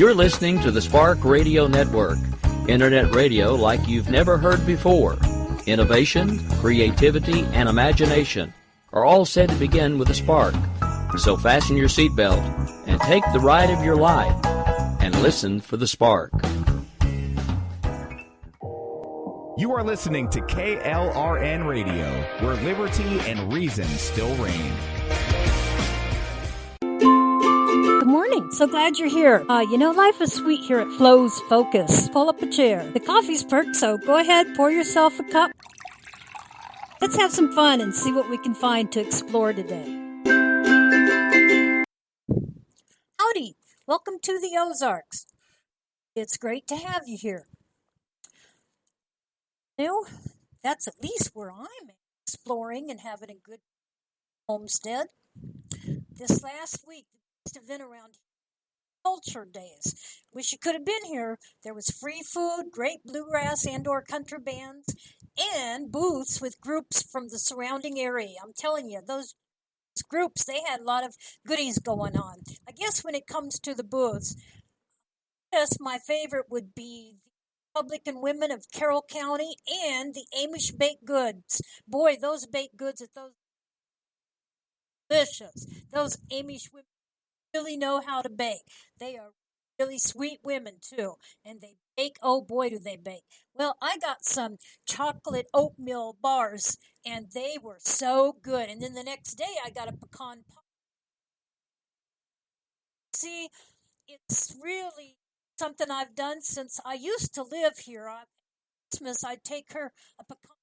You're listening to the Spark Radio Network, internet radio like you've never heard before. Innovation, creativity, and imagination are all said to begin with a spark. So fasten your seatbelt and take the ride of your life and listen for the spark. You are listening to KLRN Radio, where liberty and reason still reign. Good morning. So glad you're here. Life is sweet here at Flo's Focus. Pull up a chair. The coffee's perked, so go ahead, pour yourself a cup. Let's have some fun and see what we can find to explore today. Howdy. Welcome to the Ozarks. It's great to have you here. That's at least where I'm exploring and having a good homestead. This last week, the biggest event around here, Culture Days. Wish you could have been here. There was free food, great bluegrass and/or country bands, and booths with groups from the surrounding area. I'm telling you, those groups, they had a lot of goodies going on. I guess when it comes to the booths, yes, my favorite would be Republican Women of Carroll County and the Amish Baked Goods. Boy, those baked goods at those delicious. Those Amish women really know how to bake. They are really sweet women too, and they bake. Oh boy, do they bake! Well, I got some chocolate oatmeal bars, and they were so good. And then the next day, I got a pecan pie. See, it's really something I've done since I used to live here. On Christmas, I'd take her a pecan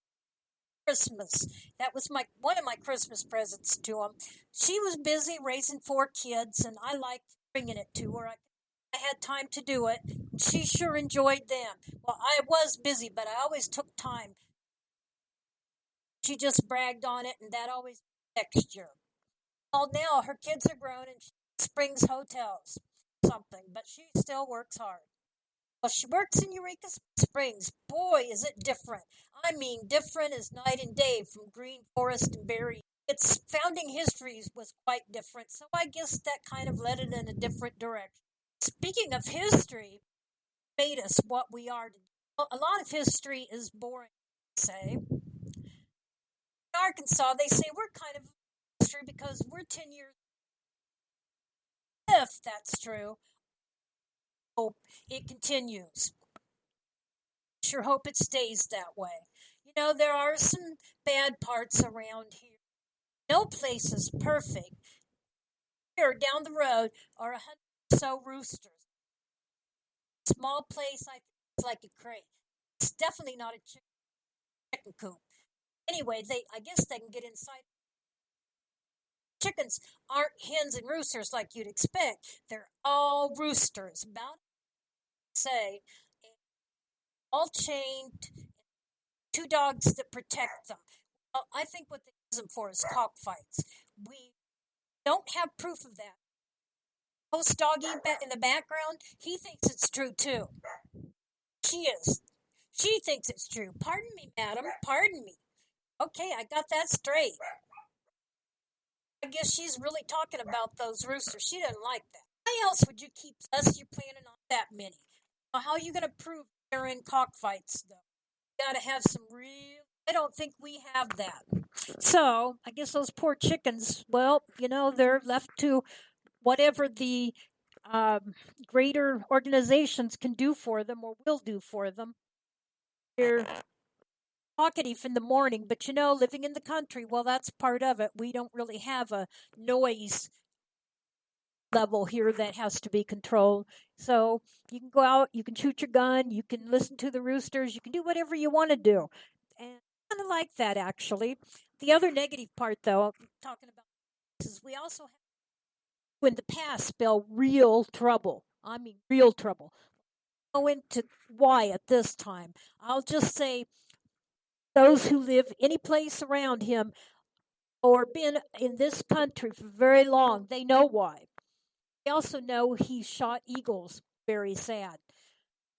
Christmas. That was one of my Christmas presents to them. She was busy raising 4 kids, and I liked bringing it to her. I had time to do it. She sure enjoyed them. Well, I was busy, but I always took time. She just bragged on it, and that always next year. Well, now her kids are grown, and she Springs Hotels something, but she still works hard. Well, she works in Eureka Springs. Boy, is it different. I mean, different as night and day from Green Forest and Berry. Its founding history was quite different, so I guess that kind of led it in a different direction. Speaking of history, made us what we are today. Well, a lot of history is boring, say. In Arkansas, they say we're kind of history because we're 10 years. If that's true, hope it continues. Sure hope it stays that way. There are some bad parts around here. No place is perfect. Here down the road are 100 or so roosters. Small place, I think it's like a crate. It's definitely not a chicken coop. Anyway, I guess they can get inside. Chickens aren't hens and roosters like you'd expect. They're all roosters. About say, all chained, 2 dogs that protect them. Well, I think what they use them for is cockfights. We don't have proof of that. Host doggy in the background, he thinks it's true too. She is. She thinks it's true. Pardon me, madam. Pardon me. Okay, I got that straight. I guess she's really talking about those roosters. She doesn't like that. Why else would you keep us? You're planning on that many. Now, how are you going to prove they're in cockfights, though? You got to have some real. I don't think we have that. So I guess those poor chickens. Well, they're left to whatever the greater organizations can do for them or will do for them. They're talkative in the morning, but living in the country, well, that's part of it. We don't really have a noise level here that has to be controlled. So you can go out, you can shoot your gun, you can listen to the roosters, you can do whatever you want to do. And I kind of like that, actually. The other negative part, though, talking about is we also have, in the past, spell real trouble. I mean, real trouble. I'll go into why at this time. I'll just say those who live any place around him or been in this country for very long, they know why. They also know he shot eagles. Very sad.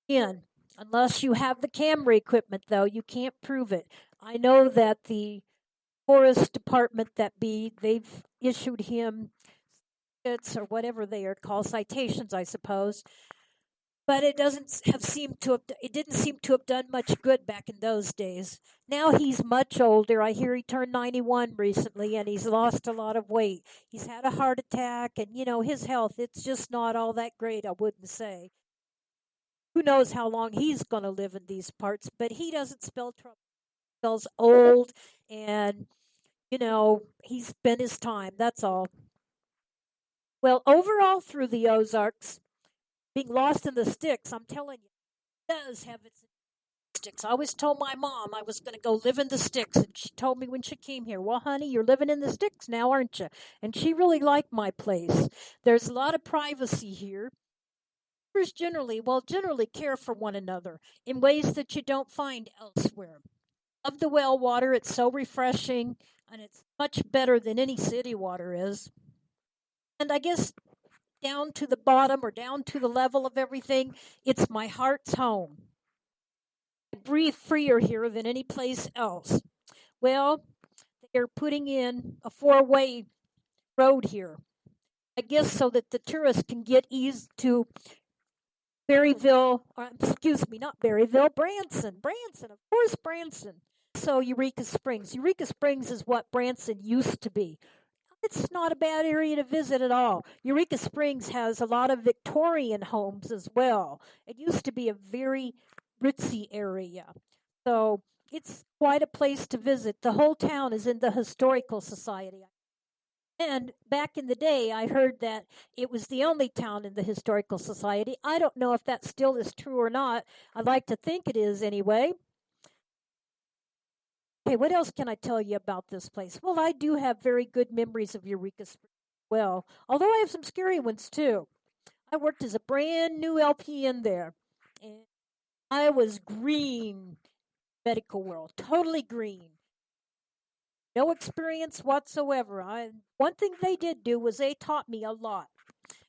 Again, unless you have the camera equipment, though, you can't prove it. I know that the Forest Department they've issued him or whatever they are called, citations, I suppose. but it didn't seem to have done much good back in those days. Now he's much older. I hear he turned 91 recently, and he's lost a lot of weight. He's had a heart attack, and his health, it's just not all that great, I wouldn't say. Who knows how long he's going to live in these parts, but he doesn't spell trouble. He spells old, and he's spent his time, that's all. Well, overall through the Ozarks, being lost in the sticks, I'm telling you, does have its sticks. I always told my mom I was going to go live in the sticks, and she told me when she came here, "Well, honey, you're living in the sticks now, aren't you?" And she really liked my place. There's a lot of privacy here. Neighbors generally care for one another in ways that you don't find elsewhere. Love the well water. It's so refreshing, and it's much better than any city water is. And I guess down to the bottom or down to the level of everything, it's my heart's home. I breathe freer here than any place else. Well, they're putting in a four-way road here. I guess so that the tourists can get eased to Berryville, or excuse me, not Berryville, Branson, of course, Branson. So Eureka Springs. Eureka Springs is what Branson used to be. It's not a bad area to visit at all. Eureka Springs has a lot of Victorian homes as well. It used to be a very ritzy area. So it's quite a place to visit. The whole town is in the Historical Society. And back in the day, I heard that it was the only town in the Historical Society. I don't know if that still is true or not. I'd like to think it is anyway. Okay, what else can I tell you about this place? Well, I do have very good memories of Eureka Springs. Well, although I have some scary ones too. I worked as a brand new LPN there, and I was green medical world, totally green. No experience whatsoever. One thing they did do was they taught me a lot.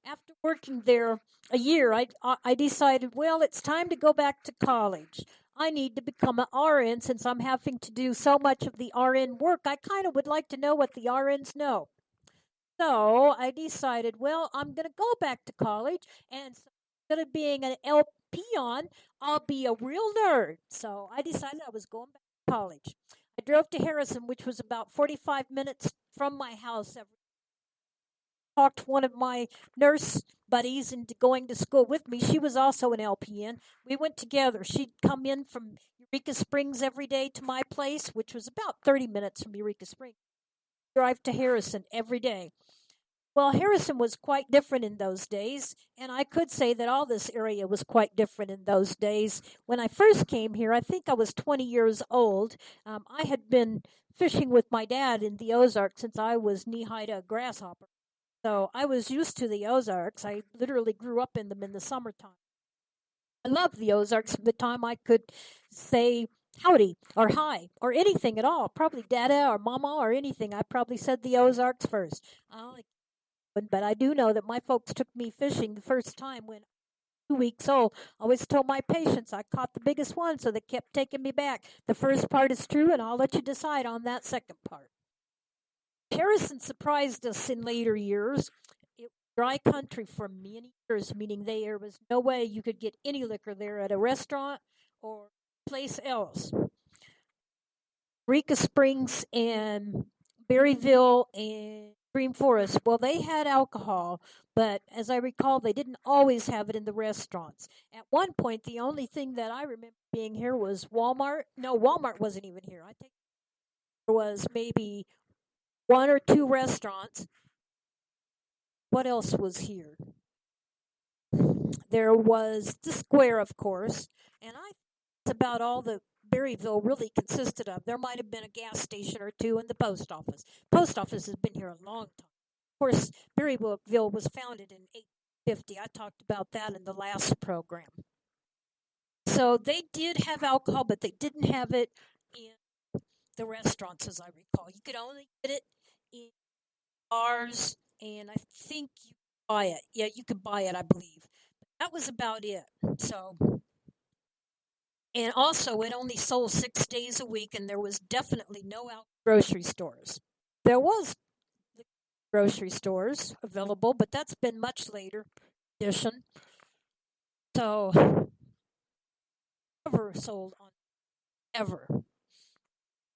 After working there a year, I decided, well, it's time to go back to college. I need to become an RN since I'm having to do so much of the RN work. I kind of would like to know what the RNs know. So I decided, well, I'm going to go back to college, and instead of being an LPN, I'll be a real nerd. So I decided I was going back to college. I drove to Harrison, which was about 45 minutes from my house. Talked one of my nurse buddies into going to school with me. She was also an LPN. We went together. She'd come in from Eureka Springs every day to my place, which was about 30 minutes from Eureka Springs. Drive to Harrison every day. Well, Harrison was quite different in those days, and I could say that all this area was quite different in those days. When I first came here, I think I was 20 years old. I had been fishing with my dad in the Ozarks since I was knee-high to a grasshopper. So I was used to the Ozarks. I literally grew up in them in the summertime. I loved the Ozarks from the time I could say howdy or hi or anything at all. Probably dada or mama or anything. I probably said the Ozarks first. But I do know that my folks took me fishing the first time when 2 weeks old. I always told my patients I caught the biggest one, so they kept taking me back. The first part is true, and I'll let you decide on that second part. Harrison surprised us in later years. It was dry country for many years, meaning there was no way you could get any liquor there at a restaurant or place else. Eureka Springs and Berryville and Green Forest, well, they had alcohol, but as I recall, they didn't always have it in the restaurants. At one point, the only thing that I remember being here was Walmart. No, Walmart wasn't even here. I think there was maybe one or two restaurants. What else was here? There was the square, of course, and I think that's about all that Berryville really consisted of. There might have been a gas station or two and the post office. Post office has been here a long time. Of course, Berryville was founded in 1850. I talked about that in the last program. So they did have alcohol, but they didn't have it in the restaurants, as I recall. You could only get it in bars, and I think you could buy it. Yeah, you could buy it, I believe. But that was about it. So, and also, it only sold 6 days a week, and there was definitely no grocery stores. There was grocery stores available, but that's been much later addition. So never sold on ever.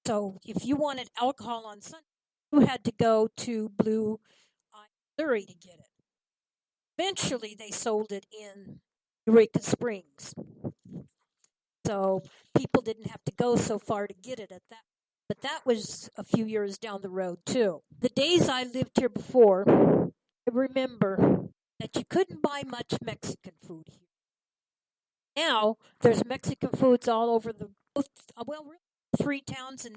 So if you wanted alcohol on Sunday, you had to go to Blue Missouri to get it. Eventually, they sold it in Eureka Springs. So people didn't have to go so far to get it at that. But that was a few years down the road too. The days I lived here before, I remember that you couldn't buy much Mexican food here. Now there's Mexican foods all over the both. Well, really, three towns and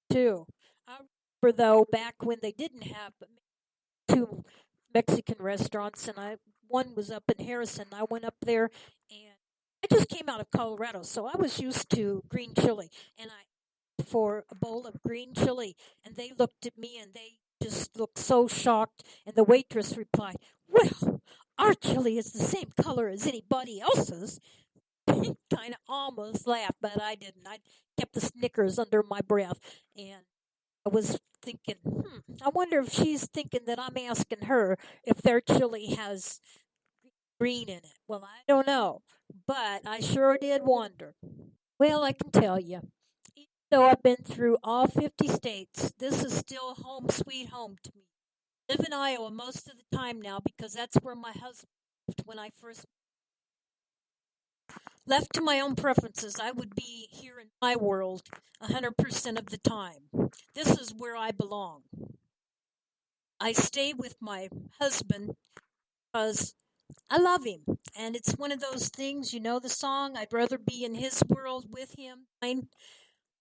two. I remember though back when they didn't have but two Mexican restaurants, and one was up in Harrison. I went up there, and I just came out of Colorado, so I was used to green chili, and I for a bowl of green chili, and they looked at me and they just looked so shocked, and the waitress replied, "Well, our chili is the same color as anybody else's." Kind of almost laughed, but I didn't. I kept the Snickers under my breath, and I was thinking, I wonder if she's thinking that I'm asking her if their chili has green in it. Well, I don't know, but I sure did wonder. Well, I can tell you, even though I've been through all 50 states, this is still home sweet home to me. I live in Iowa most of the time now because that's where my husband lived when I first left to my own preferences. I would be here in my world 100% of the time. This is where I belong. I stay with my husband because I love him. And it's one of those things, you know the song, I'd rather be in his world with him.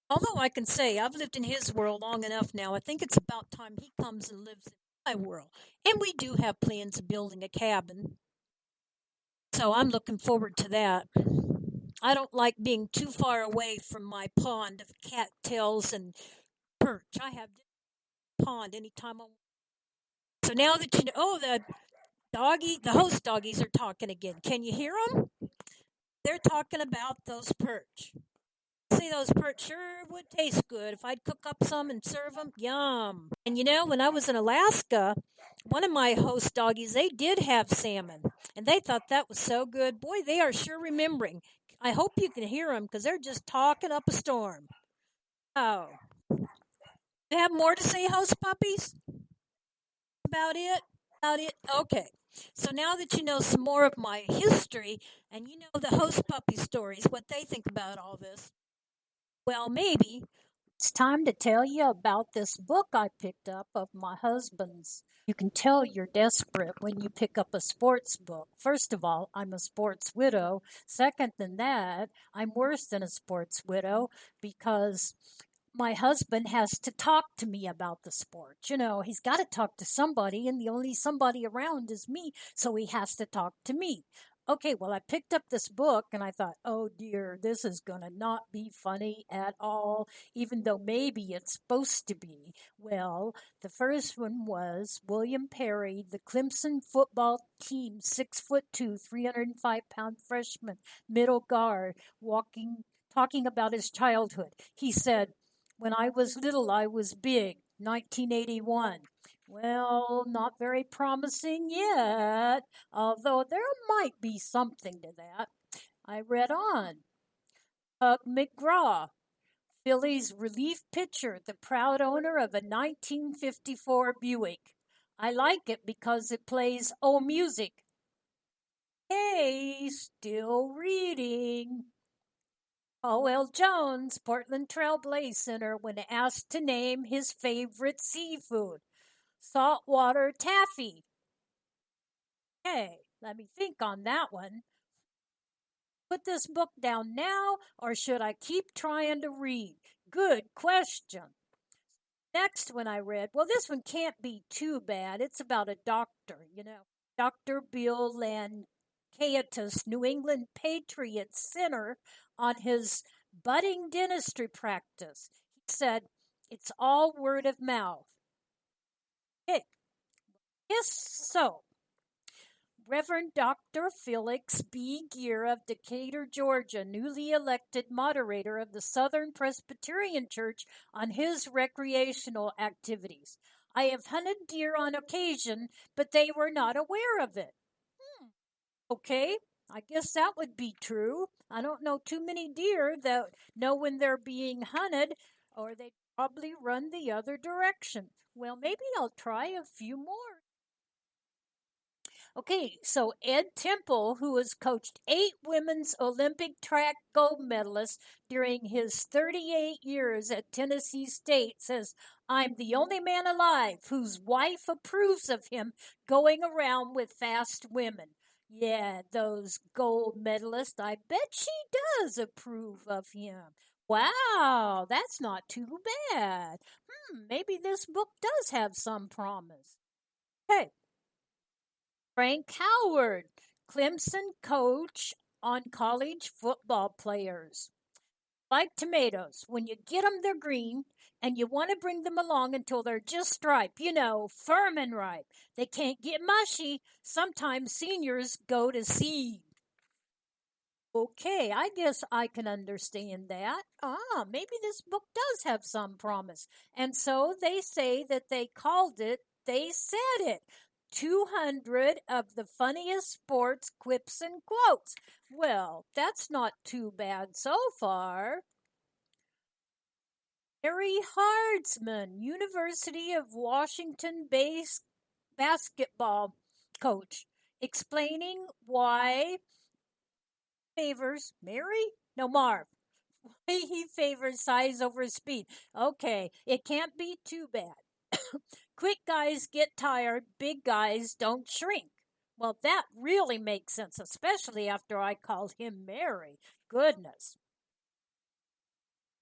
Although I can say I've lived in his world long enough now, I think it's about time he comes and lives in my world. And we do have plans of building a cabin. So I'm looking forward to that. I don't like being too far away from my pond of cattails and perch. I have this pond anytime I want. So now that you know, oh, the host doggies are talking again. Can you hear them? They're talking about those perch. See, those perch sure would taste good if I'd cook up some and serve them. Yum. And you know, when I was in Alaska, one of my host doggies, they did have salmon, and they thought that was so good. Boy, they are sure remembering. I hope you can hear them because they're just talking up a storm. Oh, you have more to say, host puppies? About it? About it? Okay. So now that you know some more of my history and you know the host puppy stories, what they think about all this, well, maybe it's time to tell you about this book I picked up of my husband's. You can tell you're desperate when you pick up a sports book. First of all, I'm a sports widow. Second than that, I'm worse than a sports widow because my husband has to talk to me about the sport. You know, he's got to talk to somebody, and the only somebody around is me, so he has to talk to me. Okay, well, I picked up this book and I thought, oh dear, this is going to not be funny at all, even though maybe it's supposed to be. Well, the first one was William Perry, the Clemson football team, 6'2", 305-pound freshman, middle guard, talking about his childhood. He said, when I was little, I was big, 1981. Well, not very promising yet, although there might be something to that. I read on. Hug McGraw, Phillies relief pitcher, the proud owner of a 1954 Buick. I like it because it plays old music. Hey, still reading. Paul Jones, Portland Trail Blaze Center, when asked to name his favorite seafood. Saltwater taffy. Hey, let me think on that one. Put this book down now, or should I keep trying to read? Good question. Next one I read, well, this one can't be too bad. It's about a doctor, you know. Dr. Bill Lancatus, New England Patriot Center, on his budding dentistry practice. He said, it's all word of mouth. Hey, yes, so. Reverend Dr. Felix B. Gear of Decatur, Georgia, newly elected moderator of the Southern Presbyterian Church on his recreational activities. I have hunted deer on occasion, but they were not aware of it. Okay, I guess that would be true. I don't know too many deer that know when they're being hunted, or they probably run the other direction. Well, maybe I'll try a few more. Okay, so Ed Temple, who has coached 8 women's Olympic track gold medalists during his 38 years at Tennessee State, says, I'm the only man alive whose wife approves of him going around with fast women. Yeah, those gold medalists, I bet she does approve of him. Wow, that's not too bad. Maybe this book does have some promise. Okay, Frank Howard, Clemson coach on college football players. Like tomatoes, when you get them, they're green, and you want to bring them along until they're just ripe, firm and ripe. They can't get mushy. Sometimes seniors go to seed. Okay, I guess I can understand that. Maybe this book does have some promise. And so they say that they called it, they said it. 200 of the funniest sports quips and quotes. Well, that's not too bad so far. Harry Hardsman, University of Washington based basketball coach, explaining why favors Mary? No, Marv. He favors size over speed. Okay, it can't be too bad. Quick guys get tired, big guys don't shrink. Well, that really makes sense, especially after I called him Mary. Goodness.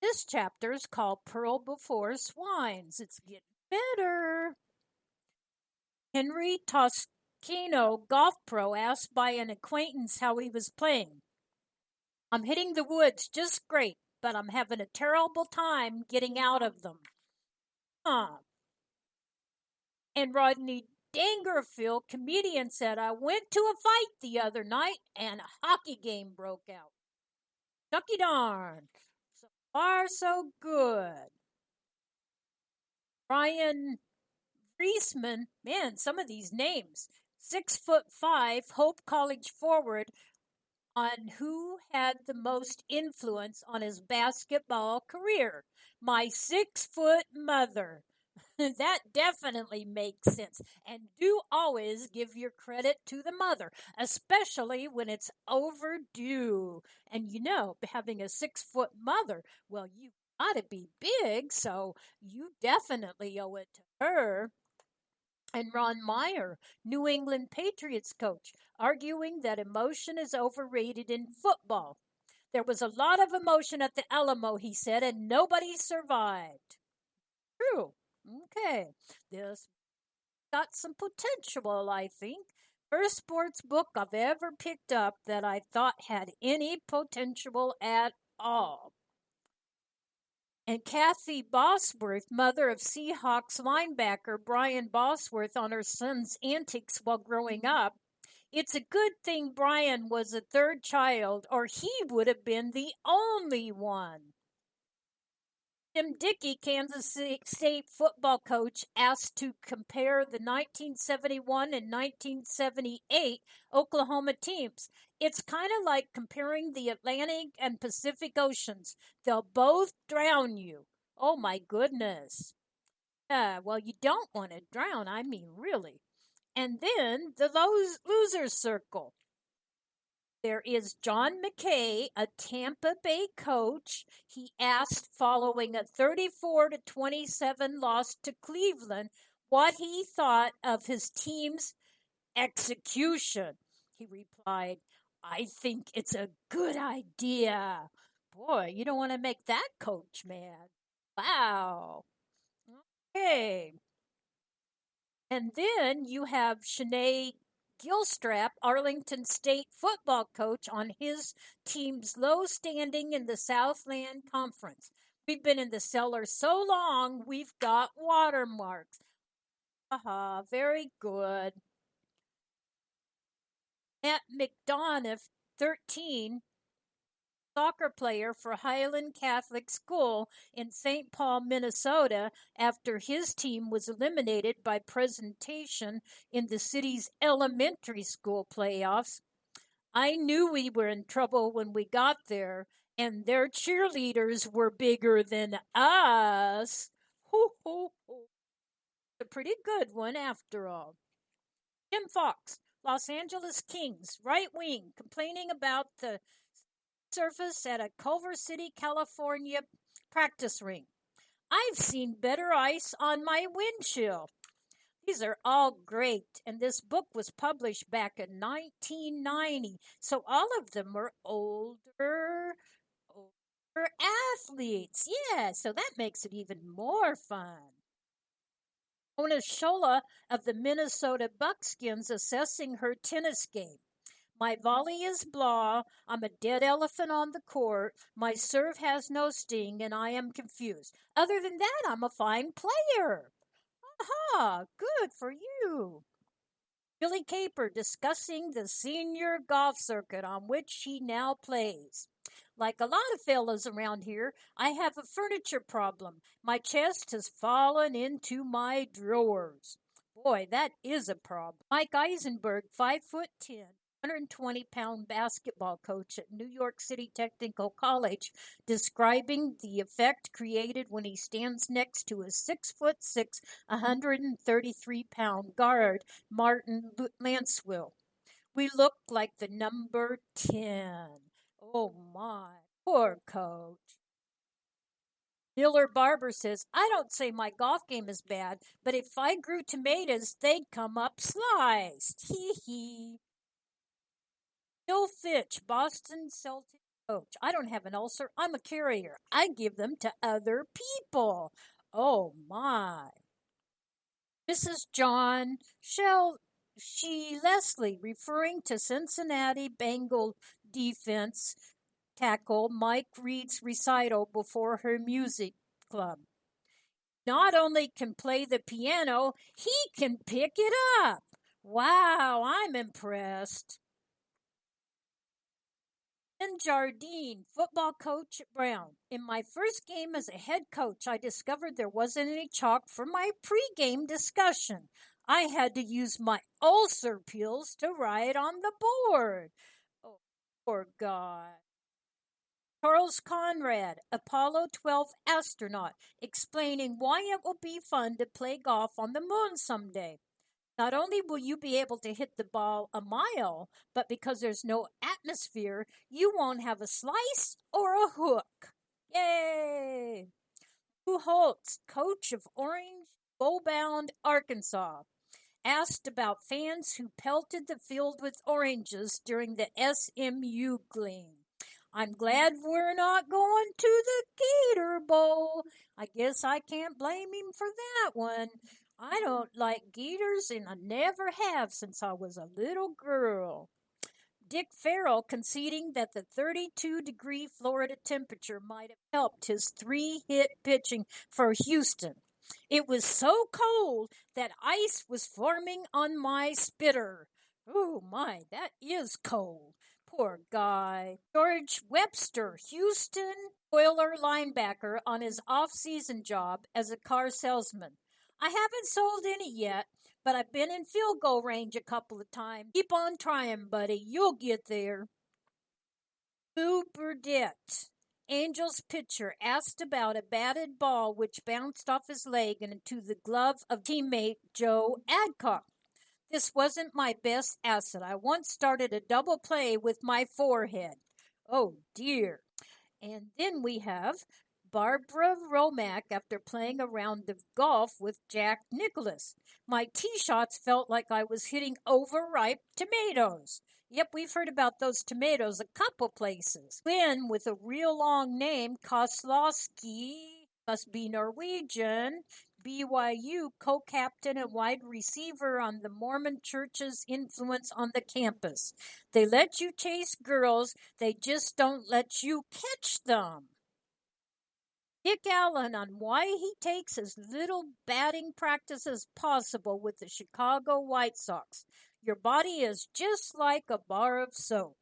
This chapter is called Pearl Before Swines. It's getting better. Henry Toscano, golf pro, asked by an acquaintance how he was playing. I'm hitting the woods just great, but I'm having a terrible time getting out of them. Huh. And Rodney Dangerfield, comedian, said, I went to a fight the other night and a hockey game broke out. Ducky darn. So far, so good. Brian Friesman, man, some of these names. 6'5", Hope College forward, on who had the most influence on his basketball career. My 6-foot mother. That definitely makes sense. And do always give your credit to the mother, especially when it's overdue. And having a 6-foot mother, well, you gotta be big, so you definitely owe it to her. And Ron Meyer, New England Patriots coach, arguing that emotion is overrated in football. There was a lot of emotion at the Alamo, he said, and nobody survived. True. Okay. This got some potential, I think. First sports book I've ever picked up that I thought had any potential at all. And Kathy Bosworth, mother of Seahawks linebacker Brian Bosworth, on her son's antics while growing up. It's a good thing Brian was a third child, or he would have been the only one. Jim Dickey, Kansas State football coach, asked to compare the 1971 and 1978 Oklahoma teams. It's kind of like comparing the Atlantic and Pacific Oceans. They'll both drown you. Oh my goodness. Well, you don't want to drown. I mean, really. And then the loser circle. There is John McKay, a Tampa Bay coach. He asked, following a 34-27 loss to Cleveland, what he thought of his team's execution. He replied, I think it's a good idea. Boy, you don't want to make that coach mad. Wow. Okay. And then you have Shanae Gilstrap, Arlington State football coach, on his team's low standing in the Southland Conference. We've been in the cellar so long, we've got watermarks. Aha, very good. Matt McDonough, 13, soccer player for Highland Catholic School in St. Paul, Minnesota, after his team was eliminated by presentation in the city's elementary school playoffs. I knew we were in trouble when we got there, and their cheerleaders were bigger than us. Ho, ho, ho. A pretty good one after all. Jim Fox, Los Angeles Kings, right wing, complaining about the surface at a Culver City, California practice rink. I've seen better ice on my windshield. These are all great, and this book was published back in 1990, so all of them were older athletes. Yeah, so that makes it even more fun. Mona Shola of the Minnesota Buckskins assessing her tennis game. My volley is blah. I'm a dead elephant on the court. My serve has no sting, and I am confused. Other than that, I'm a fine player. Aha, good for you. Billy Caper discussing the senior golf circuit on which he now plays. Like a lot of fellas around here, I have a furniture problem. My chest has fallen into my drawers. Boy, that is a problem. Mike Eisenberg, 5'10", 120-pound basketball coach at New York City Technical College, describing the effect created when he stands next to a 6'6", 133-pound guard, Martin Lancewell. We look like the number 10. Oh my, poor coach. Miller Barber says, I don't say my golf game is bad, but if I grew tomatoes, they'd come up sliced. Hee hee. Bill Fitch, Boston Celtics coach. I don't have an ulcer. I'm a carrier. I give them to other people. Oh my. Mrs. John Leslie, referring to Cincinnati Bengal defense tackle Mike Reed's recital before her music club. Not only can play the piano, he can pick it up. Wow, I'm impressed. Ben Jardine, football coach at Brown. In my first game as a head coach, I discovered there wasn't any chalk for my pregame discussion. I had to use my ulcer pills to write on the board. Oh, poor guy. Charles Conrad, Apollo 12 astronaut, explaining why it will be fun to play golf on the moon someday. Not only will you be able to hit the ball a mile, but because there's no atmosphere, you won't have a slice or a hook. Yay! Lou Holtz, coach of Orange Bowbound, Arkansas, asked about fans who pelted the field with oranges during the SMU game. I'm glad we're not going to the Gator Bowl. I guess I can't blame him for that one. I don't like gators, and I never have since I was a little girl. Dick Farrell conceding that the 32-degree Florida temperature might have helped his 3-hit pitching for Houston. It was so cold that ice was forming on my spitter. Oh my, that is cold. Poor guy. George Webster, Houston Oiler linebacker on his off-season job as a car salesman. I haven't sold any yet, but I've been in field goal range a couple of times. Keep on trying, buddy. You'll get there. Lou Burdett, Angels pitcher, asked about a batted ball which bounced off his leg and into the glove of teammate Joe Adcock. This wasn't my best asset. I once started a double play with my forehead. Oh dear. And then we have Barbara Romack after playing a round of golf with Jack Nicklaus. My tee shots felt like I was hitting overripe tomatoes. Yep, we've heard about those tomatoes a couple places. Glenn, with a real long name, Koslowski, must be Norwegian, BYU co-captain and wide receiver on the Mormon Church's influence on the campus. They let you chase girls, they just don't let you catch them. Dick Allen on why he takes as little batting practice as possible with the Chicago White Sox. Your body is just like a bar of soap.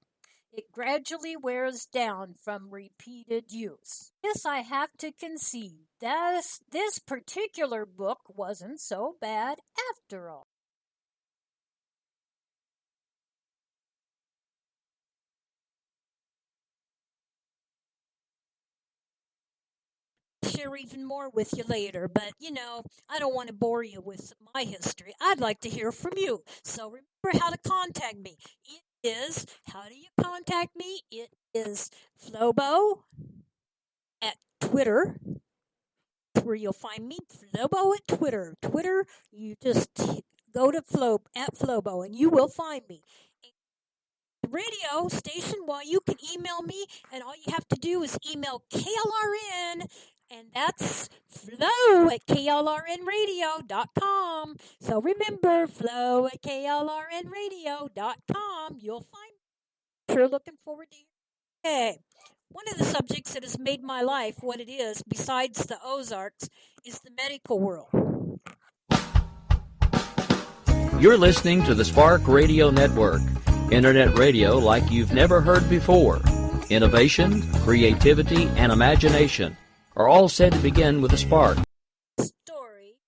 It gradually wears down from repeated use. Yes, I have to concede that this particular book wasn't so bad after all. share even more with you later, but I don't want to bore you with my history. I'd like to hear from you. So remember how to contact me. How do you contact me? It is Flobo at Twitter. Where you'll find me, Flobo at Twitter. Twitter, you just go to Flobo and you will find me. The radio station, well, you can email me, and all you have to do is email KLRN, and that's flow at klrnradio.com. So remember, flow at klrnradio.com. You'll find me. Sure looking forward to you. Okay. One of the subjects that has made my life what it is, besides the Ozarks, is the medical world. You're listening to the Spark Radio Network, internet radio like you've never heard before. Innovation, creativity, and imagination are all said to begin with a spark. Story,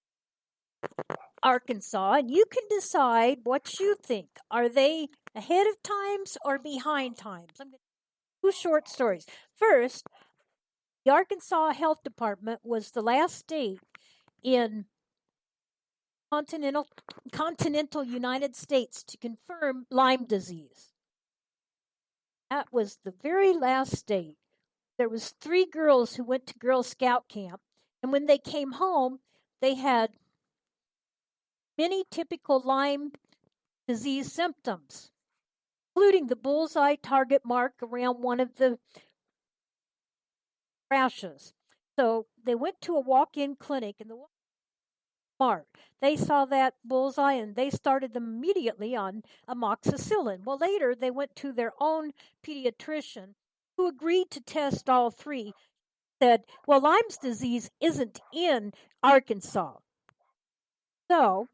Arkansas, and you can decide what you think. Are they ahead of times or behind times? I'm going to do 2 short stories. First, the Arkansas Health Department was the last state in continental United States to confirm Lyme disease. That was the very last state. There was 3 girls who went to Girl Scout camp, and when they came home, they had many typical Lyme disease symptoms, including the bullseye target mark around one of the rashes. So they went to a walk-in clinic, and the mark. They saw that bullseye and they started them immediately on amoxicillin. Well, later they went to their own pediatrician who agreed to test all 3. Said, well, Lyme's disease isn't in Arkansas. So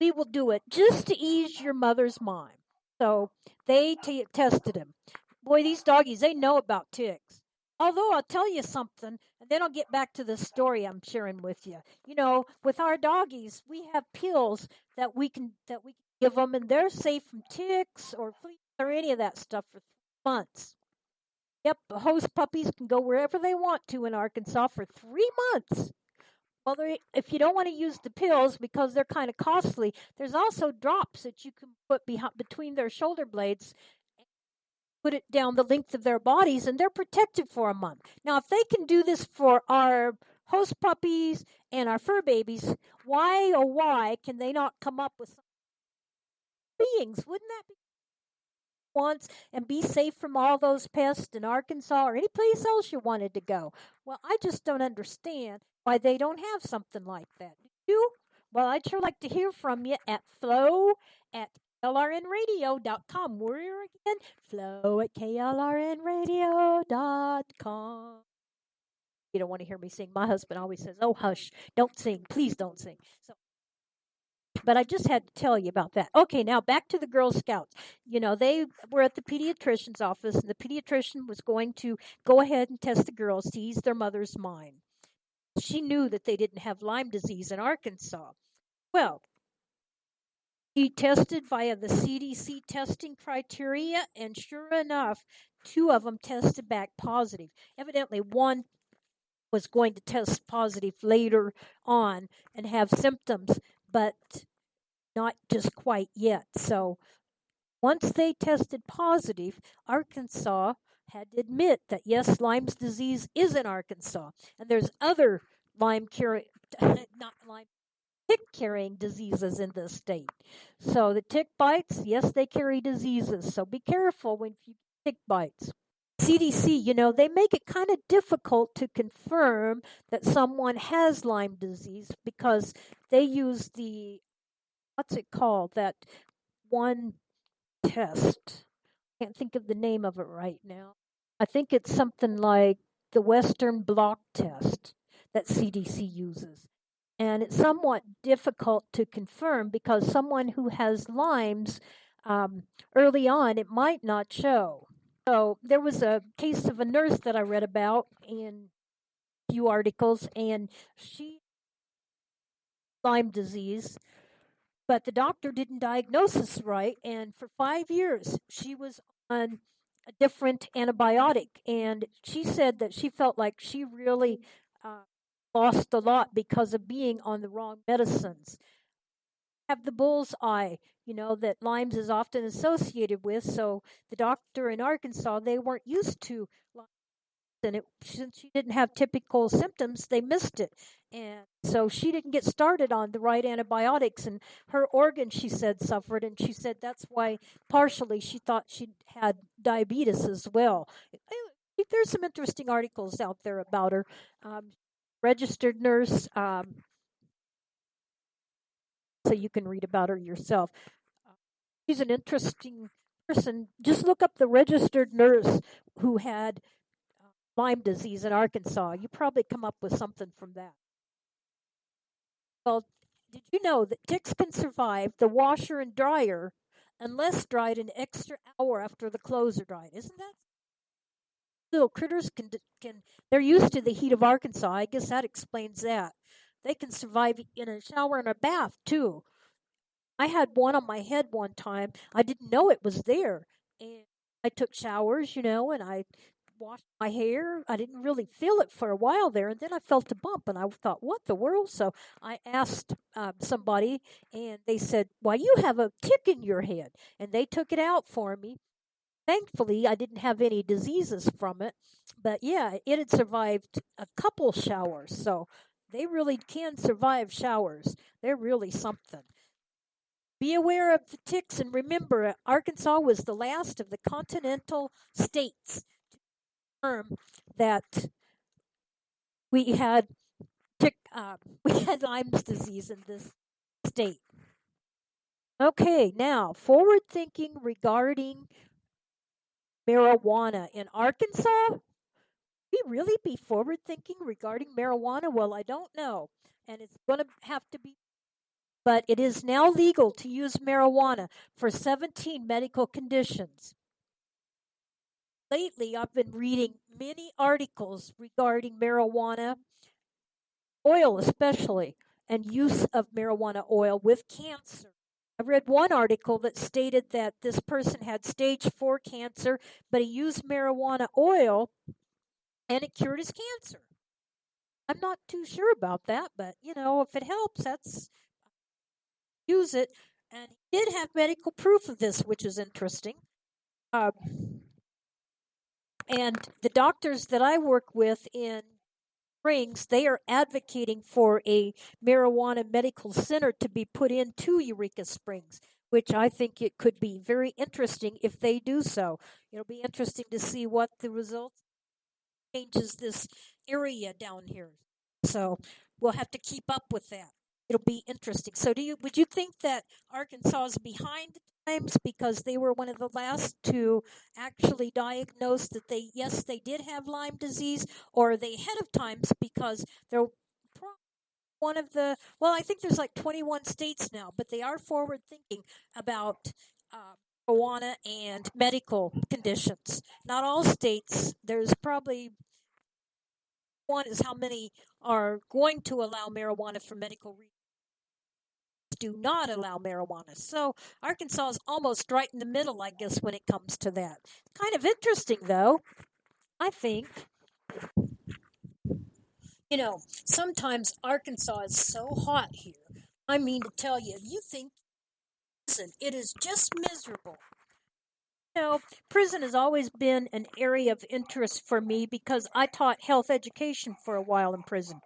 we will do it just to ease your mother's mind. So they tested him. Boy, these doggies, they know about ticks. Although I'll tell you something, and then I'll get back to the story I'm sharing with you. With our doggies, we have pills that we can give them, and they're safe from ticks or fleas or any of that stuff for 3 months. Yep, host puppies can go wherever they want to in Arkansas for 3 months. Well, if you don't want to use the pills because they're kind of costly, there's also drops that you can put between their shoulder blades, put it down the length of their bodies, and they're protected for a month. Now, if they can do this for our host puppies and our fur babies, why can they not come up with some beings? Wouldn't that be once and be safe from all those pests in Arkansas or any place else you wanted to go? Well, I just don't understand why they don't have something like that. Do you? Well, I'd sure like to hear from you at flow at klrnradio.com. We're again, flow at klrnradio.com. You don't want to hear me sing. My husband always says, oh, hush, don't sing. Please don't sing. But I just had to tell you about that. Okay, now back to the Girl Scouts. They were at the pediatrician's office, and the pediatrician was going to go ahead and test the girls to ease their mother's mind. She knew that they didn't have Lyme disease in Arkansas. Well, he tested via the CDC testing criteria, and sure enough, 2 of them tested back positive. Evidently, one was going to test positive later on and have symptoms, but not just quite yet. So once they tested positive, Arkansas had to admit that, yes, Lyme's disease is in Arkansas, and there's other tick-carrying diseases in this state. So the tick bites, yes, they carry diseases. So be careful when you tick bites. CDC, they make it kind of difficult to confirm that someone has Lyme disease because they use what's it called? That one test. I can't think of the name of it right now. I think it's something like the Western blot test that CDC uses. And it's somewhat difficult to confirm because someone who has Lyme's early on, it might not show. So there was a case of a nurse that I read about in a few articles, and she had Lyme disease, but the doctor didn't diagnose this right, and for 5 years she was on a different antibiotic, and she said that she felt like she really lost a lot because of being on the wrong medicines. Have the bull's eye, that Lyme's is often associated with. So the doctor in Arkansas, they weren't used to Lyme, and since she didn't have typical symptoms, they missed it. And so she didn't get started on the right antibiotics, and her organs, she said, suffered. And she said that's why partially she thought she had diabetes as well. There's some interesting articles out there about her. Registered nurse, so you can read about her yourself. She's an interesting person. Just look up the registered nurse who had Lyme disease in Arkansas. You probably come up with something from that. Well, did you know that ticks can survive the washer and dryer unless dried an extra hour after the clothes are dried? Isn't that? Little critters can they're used to the heat of Arkansas. I guess that explains that. They can survive in a shower and a bath too. I had one on my head one time. I didn't know it was there. And I took showers, and I washed my hair. I didn't really feel it for a while there. And then I felt a bump and I thought, what the world? So I asked somebody and they said, why, you have a tick in your head. And they took it out for me. Thankfully, I didn't have any diseases from it. But yeah, it had survived a couple showers. So they really can survive showers. They're really something. Be aware of the ticks and remember, Arkansas was the last of the continental states to confirm that we had Lyme's disease in this state. Okay, now forward thinking regarding marijuana in Arkansas. We really be forward thinking regarding marijuana? Well, I don't know, and it's going to have to be. But it is now legal to use marijuana for 17 medical conditions. Lately, I've been reading many articles regarding marijuana, oil especially, and use of marijuana oil with cancer. I read one article that stated that this person had stage 4 cancer, but he used marijuana oil and it cured his cancer. I'm not too sure about that, but if it helps, use it. And he did have medical proof of this, which is interesting. And the doctors that I work with in Springs, they are advocating for a marijuana medical center to be put into Eureka Springs, which I think it could be very interesting if they do so. It'll be interesting to see what the results changes this area down here. So we'll have to keep up with that. It'll be interesting. So would you think that Arkansas is behind the times because they were one of the last to actually diagnose that they did have Lyme disease, or are they ahead of times because they're one of the, well, I think there's like 21 states now, but they are forward thinking about marijuana and medical conditions. Not all states. There's probably one is how many are going to allow marijuana for medical reasons. Do not allow marijuana. So Arkansas is almost right in the middle, I guess, when it comes to that. Kind of interesting, though, I think. Sometimes Arkansas is so hot here. I mean to tell you, if you think prison, it is just miserable. Prison has always been an area of interest for me because I taught health education for a while in prison.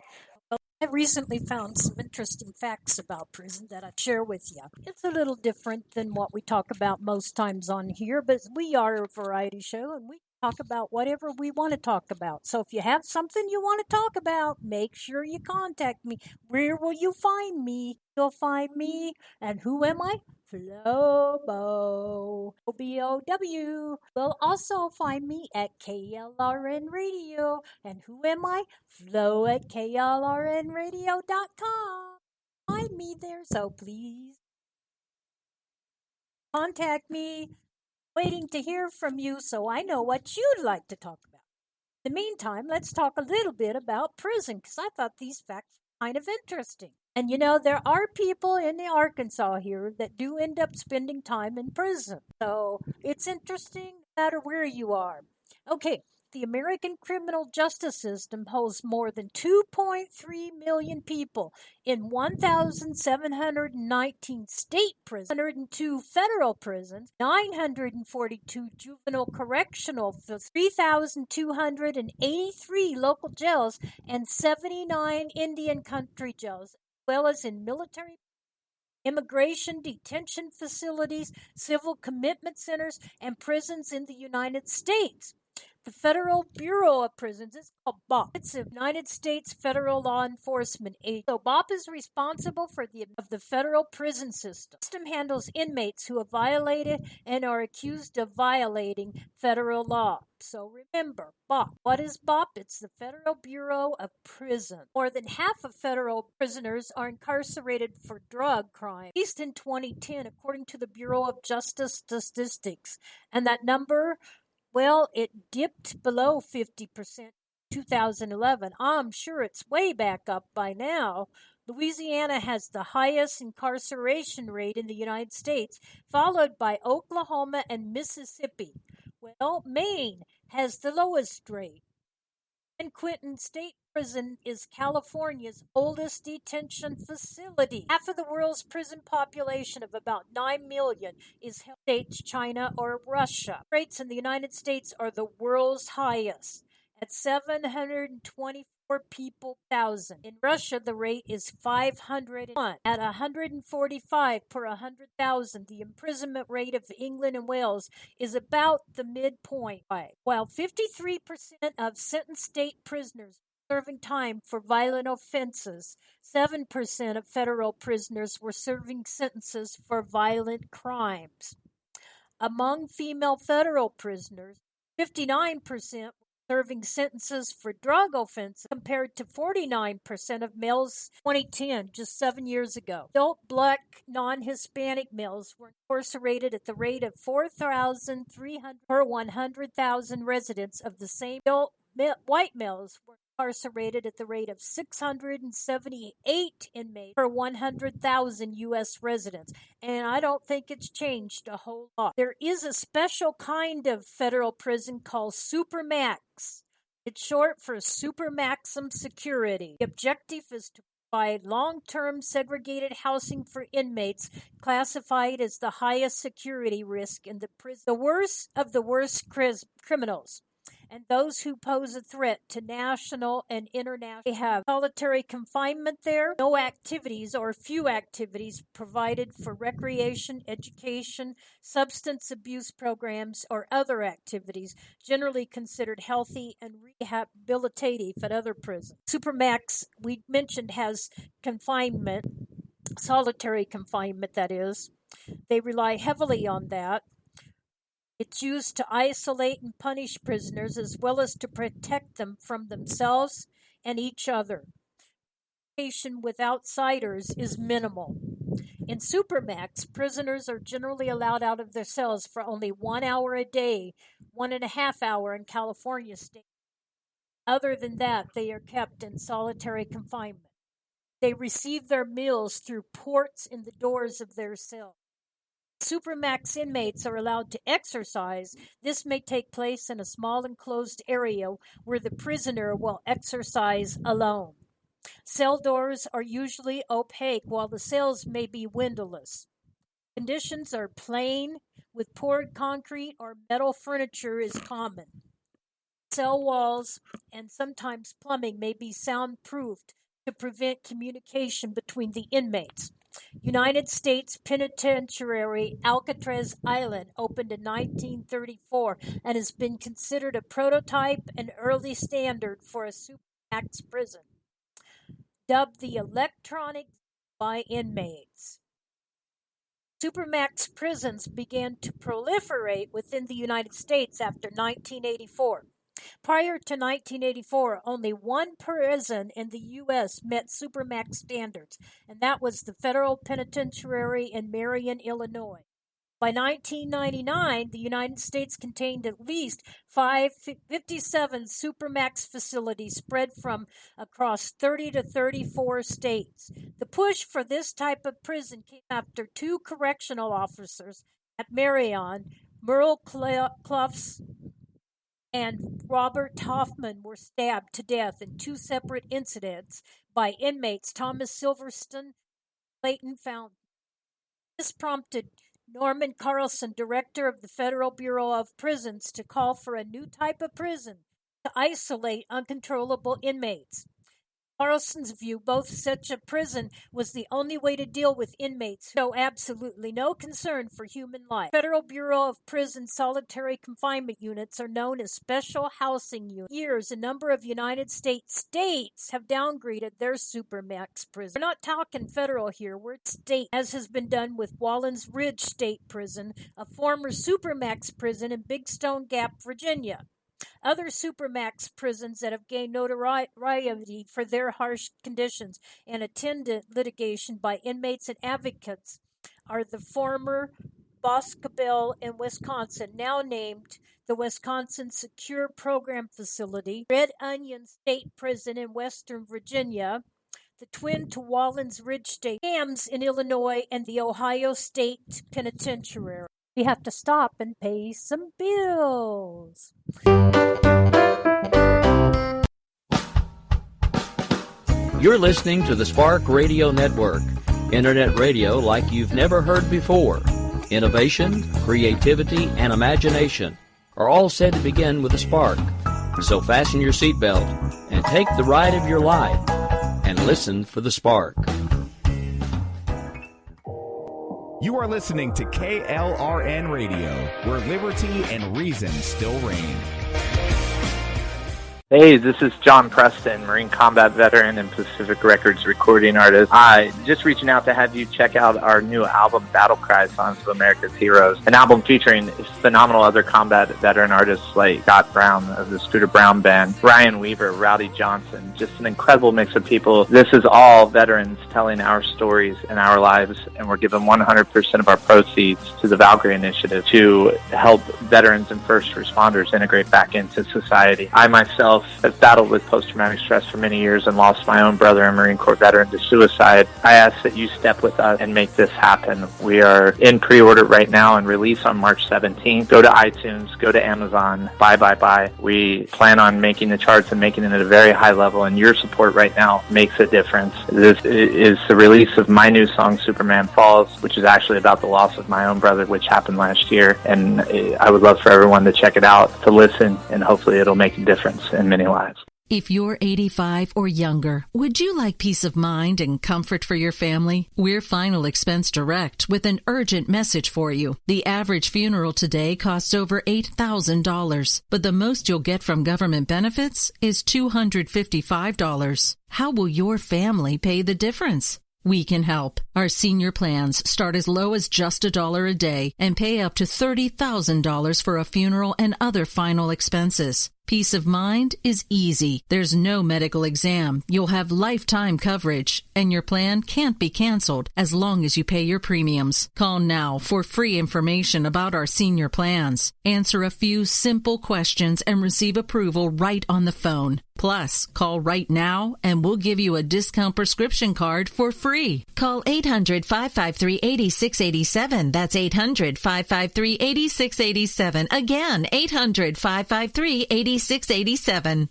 I recently found some interesting facts about prison that I'd share with you. It's a little different than what we talk about most times on here, but we are a variety show and we talk about whatever we want to talk about. So if you have something you want to talk about, make sure you contact me. Where will you find me? You'll find me. And who am I? Flobo. O-B-O-W. Will also find me at KLRN Radio. And who am I? Flo at KLRNradio.com. Find me there, so please contact me. Waiting to hear from you so I know what you'd like to talk about. In the meantime, let's talk a little bit about prison because I thought these facts were kind of interesting. And there are people in the Arkansas here that do end up spending time in prison. So it's interesting no matter where you are. Okay, The American criminal justice system holds more than 2.3 million people in 1,719 state prisons, 102 federal prisons, 942 juvenile correctional facilities, 3,283 local jails, and 79 Indian country jails, as well as in military, immigration detention facilities, civil commitment centers, and prisons in the United States. The Federal Bureau of Prisons is called BOP. It's a United States federal law enforcement agency. So BOP is responsible for the federal prison system. The system handles inmates who have violated and are accused of violating federal law. So remember, BOP. What is BOP? It's the Federal Bureau of Prisons. More than half of federal prisoners are incarcerated for drug crime, at least in 2010, according to the Bureau of Justice Statistics. And that number, well, it dipped below 50% in 2011. I'm sure it's way back up by now. Louisiana has the highest incarceration rate in the United States, followed by Oklahoma and Mississippi. Well, Maine has the lowest rate. San Quentin State Prison is California's oldest detention facility. Half of the world's prison population of about 9 million is held in states, China, or Russia. Rates in the United States are the world's highest at 724 people per thousand. In Russia, the rate is 501. At 145 per 100,000, the imprisonment rate of England and Wales is about the midpoint. While 53% of sentenced state prisoners serving time for violent offenses, 7% of federal prisoners were serving sentences for violent crimes. Among female federal prisoners, 59% serving sentences for drug offenses compared to 49% of males in 2010, just 7 years ago. Adult black non-Hispanic males were incarcerated at the rate of 4,300 per 100,000 residents of the same. Adult white males were incarcerated at the rate of 678 inmates per 100,000 U.S. residents, and I don't think it's changed a whole lot. There is a special kind of federal prison called Supermax. It's short for Supermaximum Security. The objective is to provide long-term segregated housing for inmates classified as the highest security risk in the prison, the worst of the worst criminals, and those who pose a threat to national and international. They have solitary confinement there, no activities or few activities provided for recreation, education, substance abuse programs, or other activities generally considered healthy and rehabilitative at other prisons. Supermax, we mentioned, has confinement, solitary confinement, that is. They rely heavily on that. It's used to isolate and punish prisoners as well as to protect them from themselves and each other. Communication with outsiders is minimal. In Supermax, prisoners are generally allowed out of their cells for only 1 hour a day, 1.5 hours in California state. Other than that, they are kept in solitary confinement. They receive their meals through ports in the doors of their cells. Supermax inmates are allowed to exercise. This may take place in a small enclosed area where the prisoner will exercise alone. Cell doors are usually opaque while the cells may be windowless. Conditions are plain with poured concrete or metal furniture is common. Cell walls and sometimes plumbing may be soundproofed to prevent communication between the inmates. United States Penitentiary Alcatraz Island opened in 1934 and has been considered a prototype and early standard for a Supermax prison. Dubbed the electronic by inmates. Supermax prisons began to proliferate within the United States after 1984. Prior to 1984, only one prison in the U.S. met Supermax standards, and that was the Federal Penitentiary in Marion, Illinois. By 1999, the United States contained at least 57 Supermax facilities spread from across 30 to 34 states. The push for this type of prison came after two correctional officers at Marion, Merle Clough's and Robert Hoffman were stabbed to death in two separate incidents by inmates Thomas Silverstein and Clayton Fountain. This prompted Norman Carlson, director of the Federal Bureau of Prisons, to call for a new type of prison to isolate uncontrollable inmates. Carlson's view, both such a prison was the only way to deal with inmates who show absolutely no concern for human life. Federal Bureau of Prisons solitary confinement units are known as special housing units. For years, a number of United States have downgraded their supermax prisons. We're not talking federal here, we're state, as has been done with Wallens Ridge State Prison, a former supermax prison in Big Stone Gap, Virginia. Other supermax prisons that have gained notoriety for their harsh conditions and attendant litigation by inmates and advocates are the former Boscobel in Wisconsin, now named the Wisconsin Secure Program Facility, Red Onion State Prison in Western Virginia, the twin to Wallens Ridge State, Hams in Illinois, and the Ohio State Penitentiary. We have to stop and pay some bills. You're listening to the Spark Radio Network, internet radio like you've never heard before. Innovation, creativity, and imagination are all said to begin with a spark. So fasten your seatbelt and take the ride of your life and listen for the spark. You are listening to KLRN Radio, where liberty and reason still reign. Hey, this is John Preston, Marine Combat Veteran and Pacific Records recording artist. Just reaching out to have you check out our new album, Battle Cry, Songs of America's Heroes, an album featuring phenomenal other combat veteran artists like Scott Brown of the Scooter Brown Band, Ryan Weaver, Rowdy Johnson, just an incredible mix of people. This is all veterans telling our stories and our lives, and we're giving 100% of our proceeds to the Valkyrie Initiative to help veterans and first responders integrate back into society. I myself have battled with post-traumatic stress for many years and lost my own brother, a Marine Corps veteran, to suicide. I ask that you step with us and make this happen. We are in pre-order right now and release on March 17th. Go to iTunes, go to Amazon, buy. We plan on making the charts and making it at a very high level, and your support right now makes a difference. This is the release of my new song, Superman Falls, which is actually about the loss of my own brother, which happened last year, and I would love for everyone to check it out, to listen, and hopefully it'll make a difference in many lives. If you're 85 or younger, would you like peace of mind and comfort for your family? We're Final Expense Direct with an urgent message for you. The average funeral today costs over $8,000, but the most you'll get from government benefits is $255. How will your family pay the difference? We can help. Our senior plans start as low as just $1 a day and pay up to $30,000 for a funeral and other final expenses. Peace of mind is easy. There's no medical exam. You'll have lifetime coverage, and your plan can't be canceled as long as you pay your premiums. Call now for free information about our senior plans. Answer a few simple questions and receive approval right on the phone. Plus, call right now and we'll give you a discount prescription card for free. Call 800-553-8687. That's 800-553-8687. Again, 800-553-8687. 687.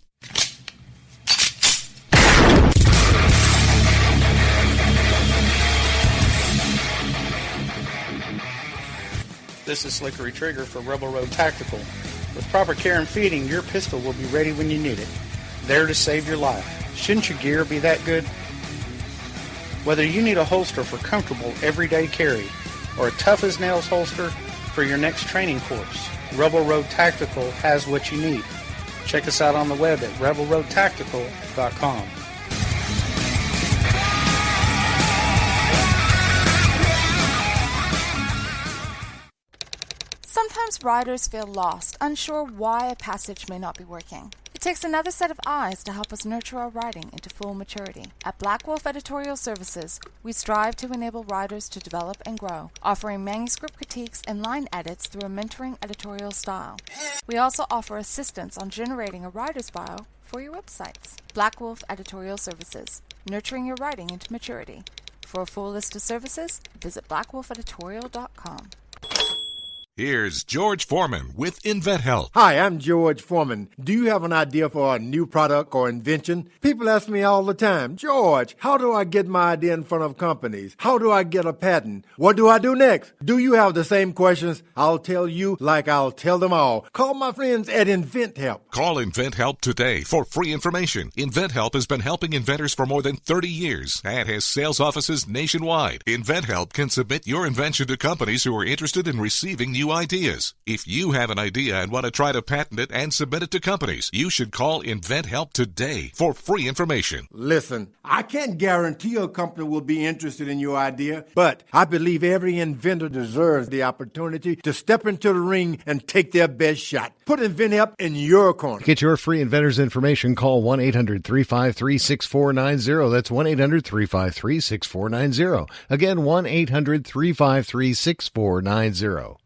This is Slickery Trigger for Rebel Road Tactical. With proper care and feeding, your pistol will be ready when you need it. There to save your life. Shouldn't your gear be that good? Whether you need a holster for comfortable everyday carry or a tough-as-nails holster for your next training course, Rebel Road Tactical has what you need. Check us out on the web at rebelroadtactical.com. Sometimes riders feel lost, unsure why a passage may not be working. It takes another set of eyes to help us nurture our writing into full maturity. At Black Wolf Editorial Services, we strive to enable writers to develop and grow, offering manuscript critiques and line edits through a mentoring editorial style. We also offer assistance on generating a writer's bio for your websites. Black Wolf Editorial Services, nurturing your writing into maturity. For a full list of services, visit blackwolfeditorial.com. Here's George Foreman with InventHelp. Hi, I'm George Foreman. Do you have an idea for a new product or invention? People ask me all the time, George, how do I get my idea in front of companies? How do I get a patent? What do I do next? Do you have the same questions? I'll tell you like I'll tell them all. Call my friends at InventHelp. Call InventHelp today for free information. InventHelp has been helping inventors for more than 30 years and has sales offices nationwide. InventHelp can submit your invention to companies who are interested in receiving new ideas. If you have an idea and want to try to patent it and submit it to companies, you should call InventHelp today for free information. Listen, I can't guarantee a company will be interested in your idea, but I believe every inventor deserves the opportunity to step into the ring and take their best shot. Put InventHelp in your corner. Get your free inventor's information. Call 1-800-353-6490. That's 1-800-353-6490. Again, 1-800-353-6490.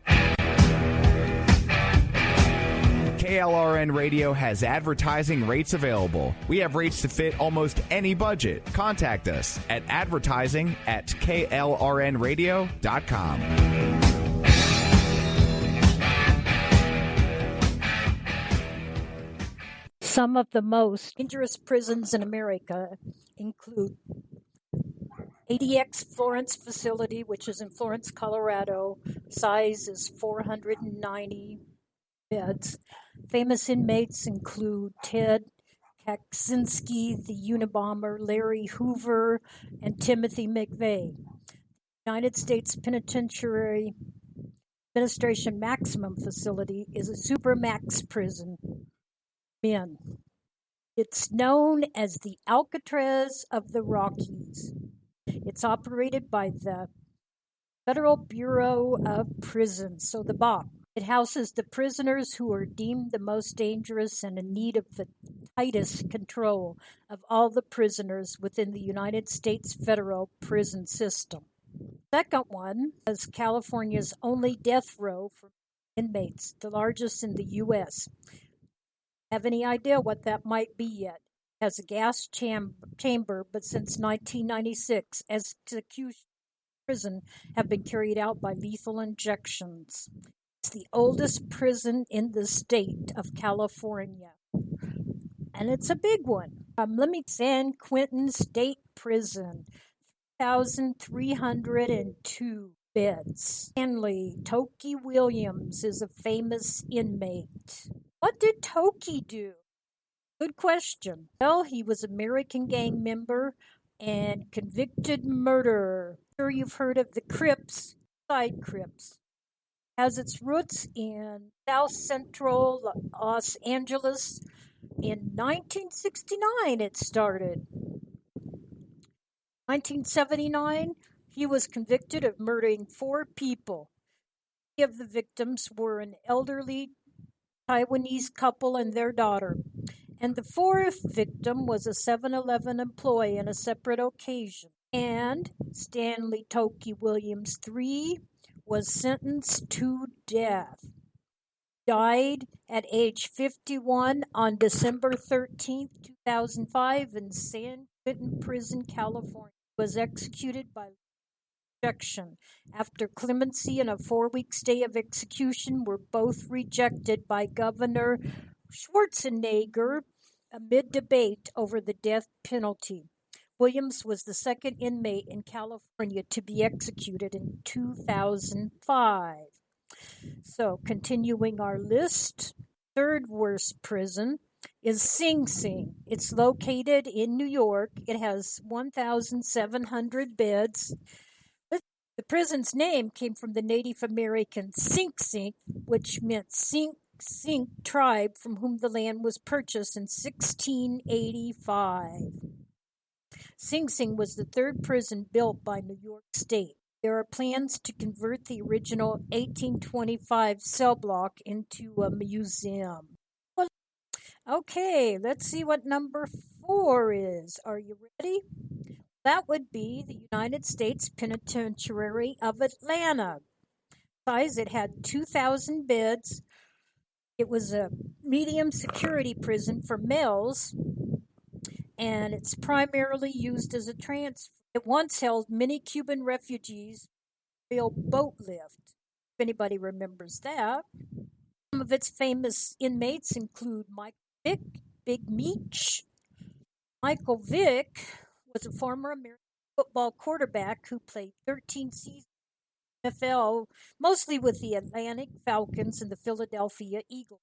KLRN Radio has advertising rates available. We have rates to fit almost any budget. Contact us at advertising@klrnradio.com. Some of the most dangerous prisons in America include ADX Florence facility, which is in Florence, Colorado. Size is 490 beds. Famous inmates include Ted Kaczynski, the Unabomber, Larry Hoover, and Timothy McVeigh. United States Penitentiary Administration Maximum Facility is a supermax prison. Men. It's known as the Alcatraz of the Rockies. It's operated by the Federal Bureau of Prisons, so the BOP. It houses the prisoners who are deemed the most dangerous and in need of the tightest control of all the prisoners within the United States federal prison system. Second one is California's only death row for inmates, the largest in the U.S. Have any idea what that might be yet? It has a gas chamber, but since 1996, executions in prison have been carried out by lethal injections. It's the oldest prison in the state of California, and it's a big one. San Quentin State Prison, 1,302 beds. Stanley Toki Williams is a famous inmate. What did Toki do? Good question. Well, he was an American gang member and convicted murderer. Sure, you've heard of the Crips, side Crips. Has its roots in South Central Los Angeles. In 1969 it started. 1979, he was convicted of murdering 4 people. 3 of the victims were an elderly Taiwanese couple and their daughter. And the 4th victim was a 7-Eleven employee on a separate occasion. And Stanley Toki Williams III was sentenced to death. Died at age 51 on December 13, 2005 in San Quentin Prison, California. He was executed by rejection. After clemency and a 4-week stay of execution were both rejected by Governor Schwarzenegger amid debate over the death penalty. Williams was the second inmate in California to be executed in 2005. So, continuing our list, third worst prison is Sing Sing. It's located in New York. It has 1,700 beds. The prison's name came from the Native American Sink Sink, which meant Sink tribe from whom the land was purchased in 1685. Sing Sing was the third prison built by New York State. There are plans to convert the original 1825 cell block into a museum. Okay, let's see what number 4 is. Are you ready? That would be the United States Penitentiary of Atlanta. Size, it had 2,000 beds. It was a medium security prison for males, and it's primarily used as a transfer. It once held many Cuban refugees, real boat lift. anybody remembers that. Some of its famous inmates include Michael Vick, Big Meech. Michael Vick was a former American football quarterback who played 13 seasons in the NFL, mostly with the Atlanta Falcons and the Philadelphia Eagles.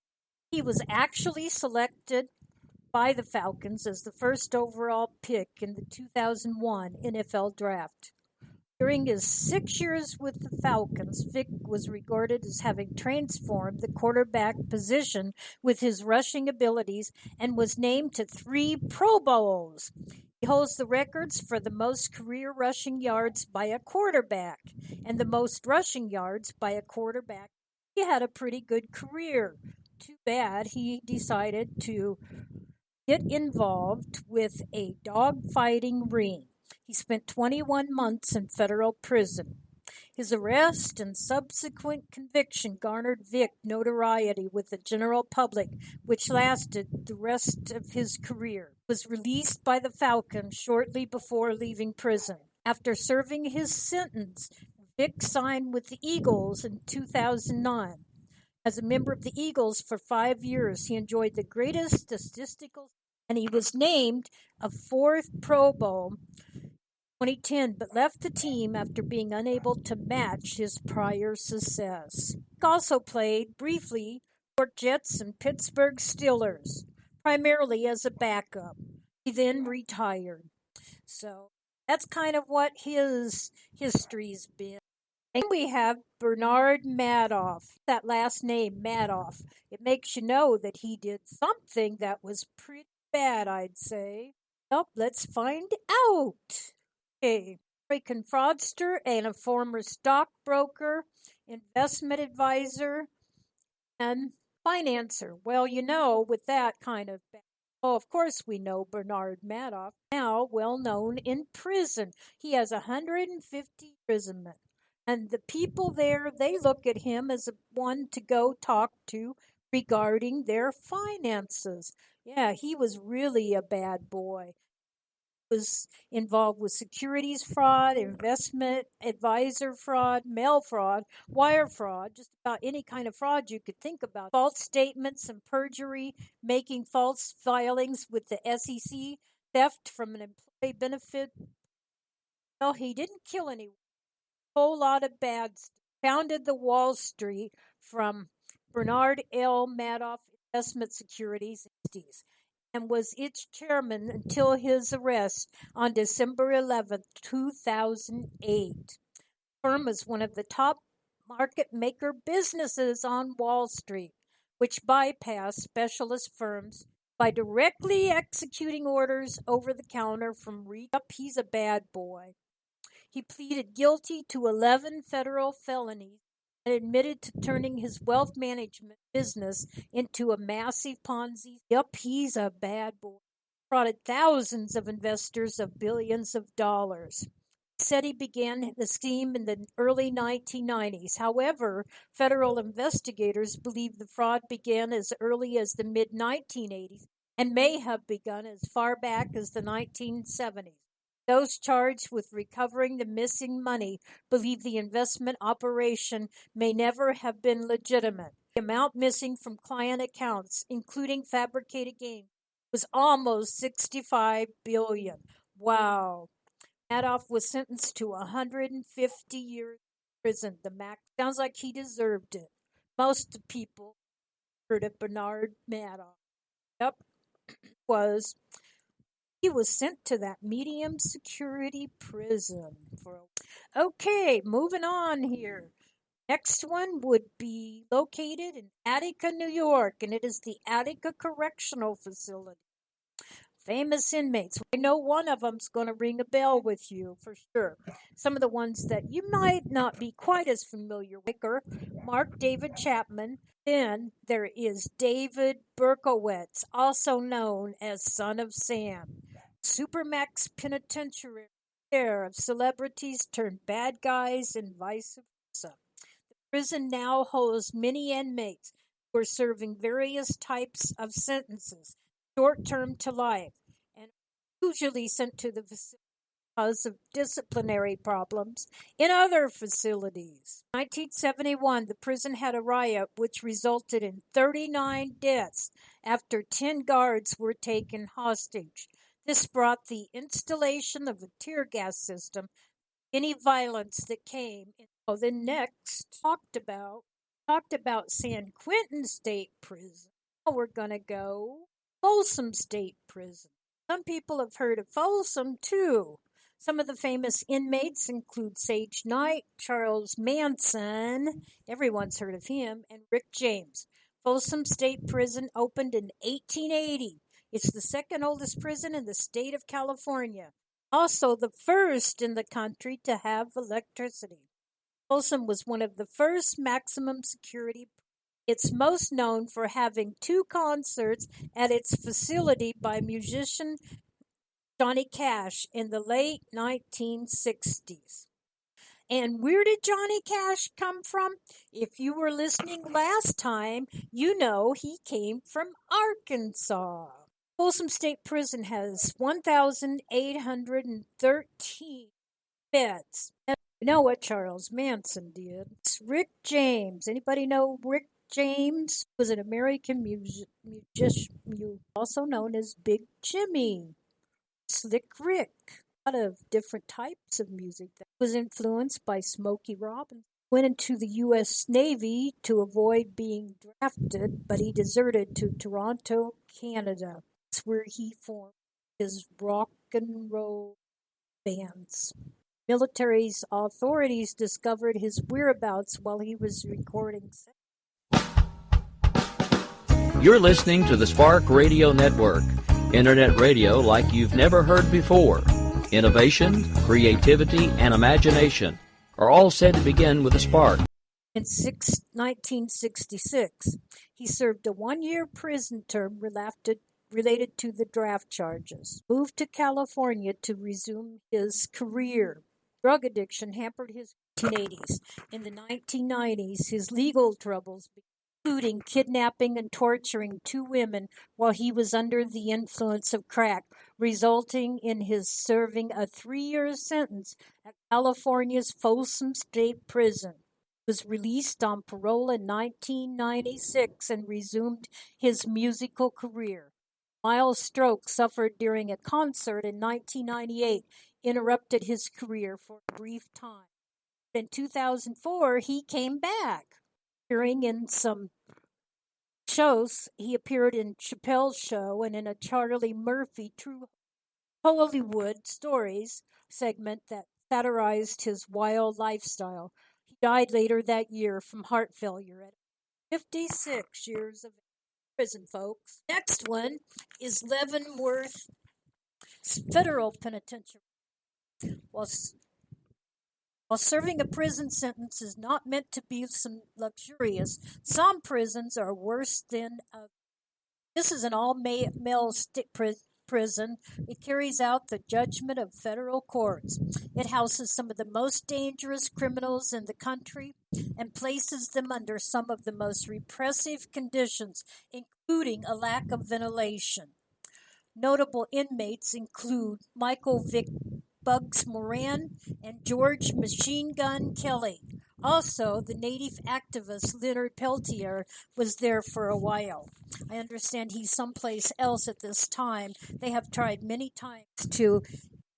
He was actually selected by the Falcons as the first overall pick in the 2001 NFL Draft. During his 6 years with the Falcons, Vick was regarded as having transformed the quarterback position with his rushing abilities and was named to 3 Pro Bowls. He holds the records for the most career rushing yards by a quarterback and the most rushing yards by a quarterback. He had a pretty good career. Too bad he decided to get involved with a dog-fighting ring. He spent 21 months in federal prison. His arrest and subsequent conviction garnered Vick notoriety with the general public, which lasted the rest of his career. He was released by the Falcons shortly before leaving prison. After serving his sentence, Vick signed with the Eagles in 2009. As a member of the Eagles for 5 years, he enjoyed the greatest statistical, and he was named a 4th Pro Bowl 2010, but left the team after being unable to match his prior success. He also played briefly for Jets and Pittsburgh Steelers, primarily as a backup. He then retired. So that's kind of what his history's been. And we have Bernard Madoff. That last name, Madoff, it makes you know that he did something that was pretty bad, I'd say. Well, let's find out. Okay, American fraudster and a former stockbroker, investment advisor, and financer. Well, with that kind of of course we know Bernard Madoff, now well known in prison. He has 150 imprisonment. And the people there, they look at him as one to go talk to regarding their finances. Yeah, he was really a bad boy. Was involved with securities fraud, investment advisor fraud, mail fraud, wire fraud, just about any kind of fraud you could think about. False statements and perjury, making false filings with the SEC, theft from an employee benefit. Well, he didn't kill anyone. A whole lot of bad stuff. Founded the Wall Street from Bernard L. Madoff Investment Securities and was its chairman until his arrest on December 11, 2008. The firm was one of the top market maker businesses on Wall Street, which bypassed specialist firms by directly executing orders over the counter from retail. He's a bad boy. He pleaded guilty to 11 federal felonies and admitted to turning his wealth management business into a massive Ponzi. Yep, he's a bad boy. Frauded thousands of investors of billions of dollars. He said he began the scheme in the early 1990s. However, federal investigators believe the fraud began as early as the mid-1980s and may have begun as far back as the 1970s. Those charged with recovering the missing money believe the investment operation may never have been legitimate. The amount missing from client accounts, including fabricated gains, was almost $65 billion. Wow. Madoff was sentenced to 150 years in prison. The max sounds like he deserved it. Most people heard of Bernard Madoff. Yep, he was sent to that medium security prison Okay, moving on here. Next one would be located in Attica, New York, and it is the Attica Correctional Facility. Famous inmates. I know one of them's going to ring a bell with you for sure. Some of the ones that you might not be quite as familiar with are Mark David Chapman. Then there is David Berkowitz, also known as Son of Sam. Supermax Penitentiary care of celebrities turned bad guys and vice versa. The prison now holds many inmates who are serving various types of sentences, short term to life, and usually sent to the facility because of disciplinary problems in other facilities. In 1971, the prison had a riot which resulted in 39 deaths after 10 guards were taken hostage. This brought the installation of a tear gas system, any violence that came. The next talked about San Quentin State Prison. Now we're going to go Folsom State Prison. Some people have heard of Folsom too. Some of the famous inmates include Sage Knight, Charles Manson, everyone's heard of him, and Rick James. Folsom State Prison opened in 1880. It's the second oldest prison in the state of California. Also the first in the country to have electricity. Folsom was one of the first maximum security. It's most known for having 2 concerts at its facility by musician Johnny Cash in the late 1960s. And where did Johnny Cash come from? If you were listening last time, you know he came from Arkansas. Folsom State Prison has 1,813 beds. And you know what Charles Manson did? It's Rick James. Anybody know Rick James? Was an American musician, also known as Big Jimmy. Slick Rick. A lot of different types of music that was influenced by Smokey Robinson. Went into the U.S. Navy to avoid being drafted, but he deserted to Toronto, Canada. That's where he formed his rock and roll bands. Military's authorities discovered his whereabouts while he was recording. You're listening to the Spark Radio Network, internet radio like you've never heard before. Innovation, creativity, and imagination are all said to begin with a spark. In 1966, he served a 1-year prison term related to the draft charges. Moved to California to resume his career. Drug addiction hampered his 1980s. In the 1990s, his legal troubles, including kidnapping and torturing 2 women while he was under the influence of crack, resulting in his serving a 3-year sentence at California's Folsom State Prison. He was released on parole in 1996 and resumed his musical career. Mild stroke suffered during a concert in 1998 interrupted his career for a brief time. In 2004, he came back. Appearing in some shows, he appeared in Chappelle's Show and in a Charlie Murphy True Hollywood Stories segment that satirized his wild lifestyle. He died later that year from heart failure at 56 years of prison, folks. Next one is Leavenworth Federal Penitentiary. While serving a prison sentence is not meant to be luxurious, some prisons are worse than others. This is an all-male prison. It carries out the judgment of federal courts. It houses some of the most dangerous criminals in the country and places them under some of the most repressive conditions, including a lack of ventilation. Notable inmates include Michael Vick Bugs Moran and George Machine Gun Kelly. Also, the native activist Leonard Peltier was there for a while. I understand he's someplace else at this time. They have tried many times to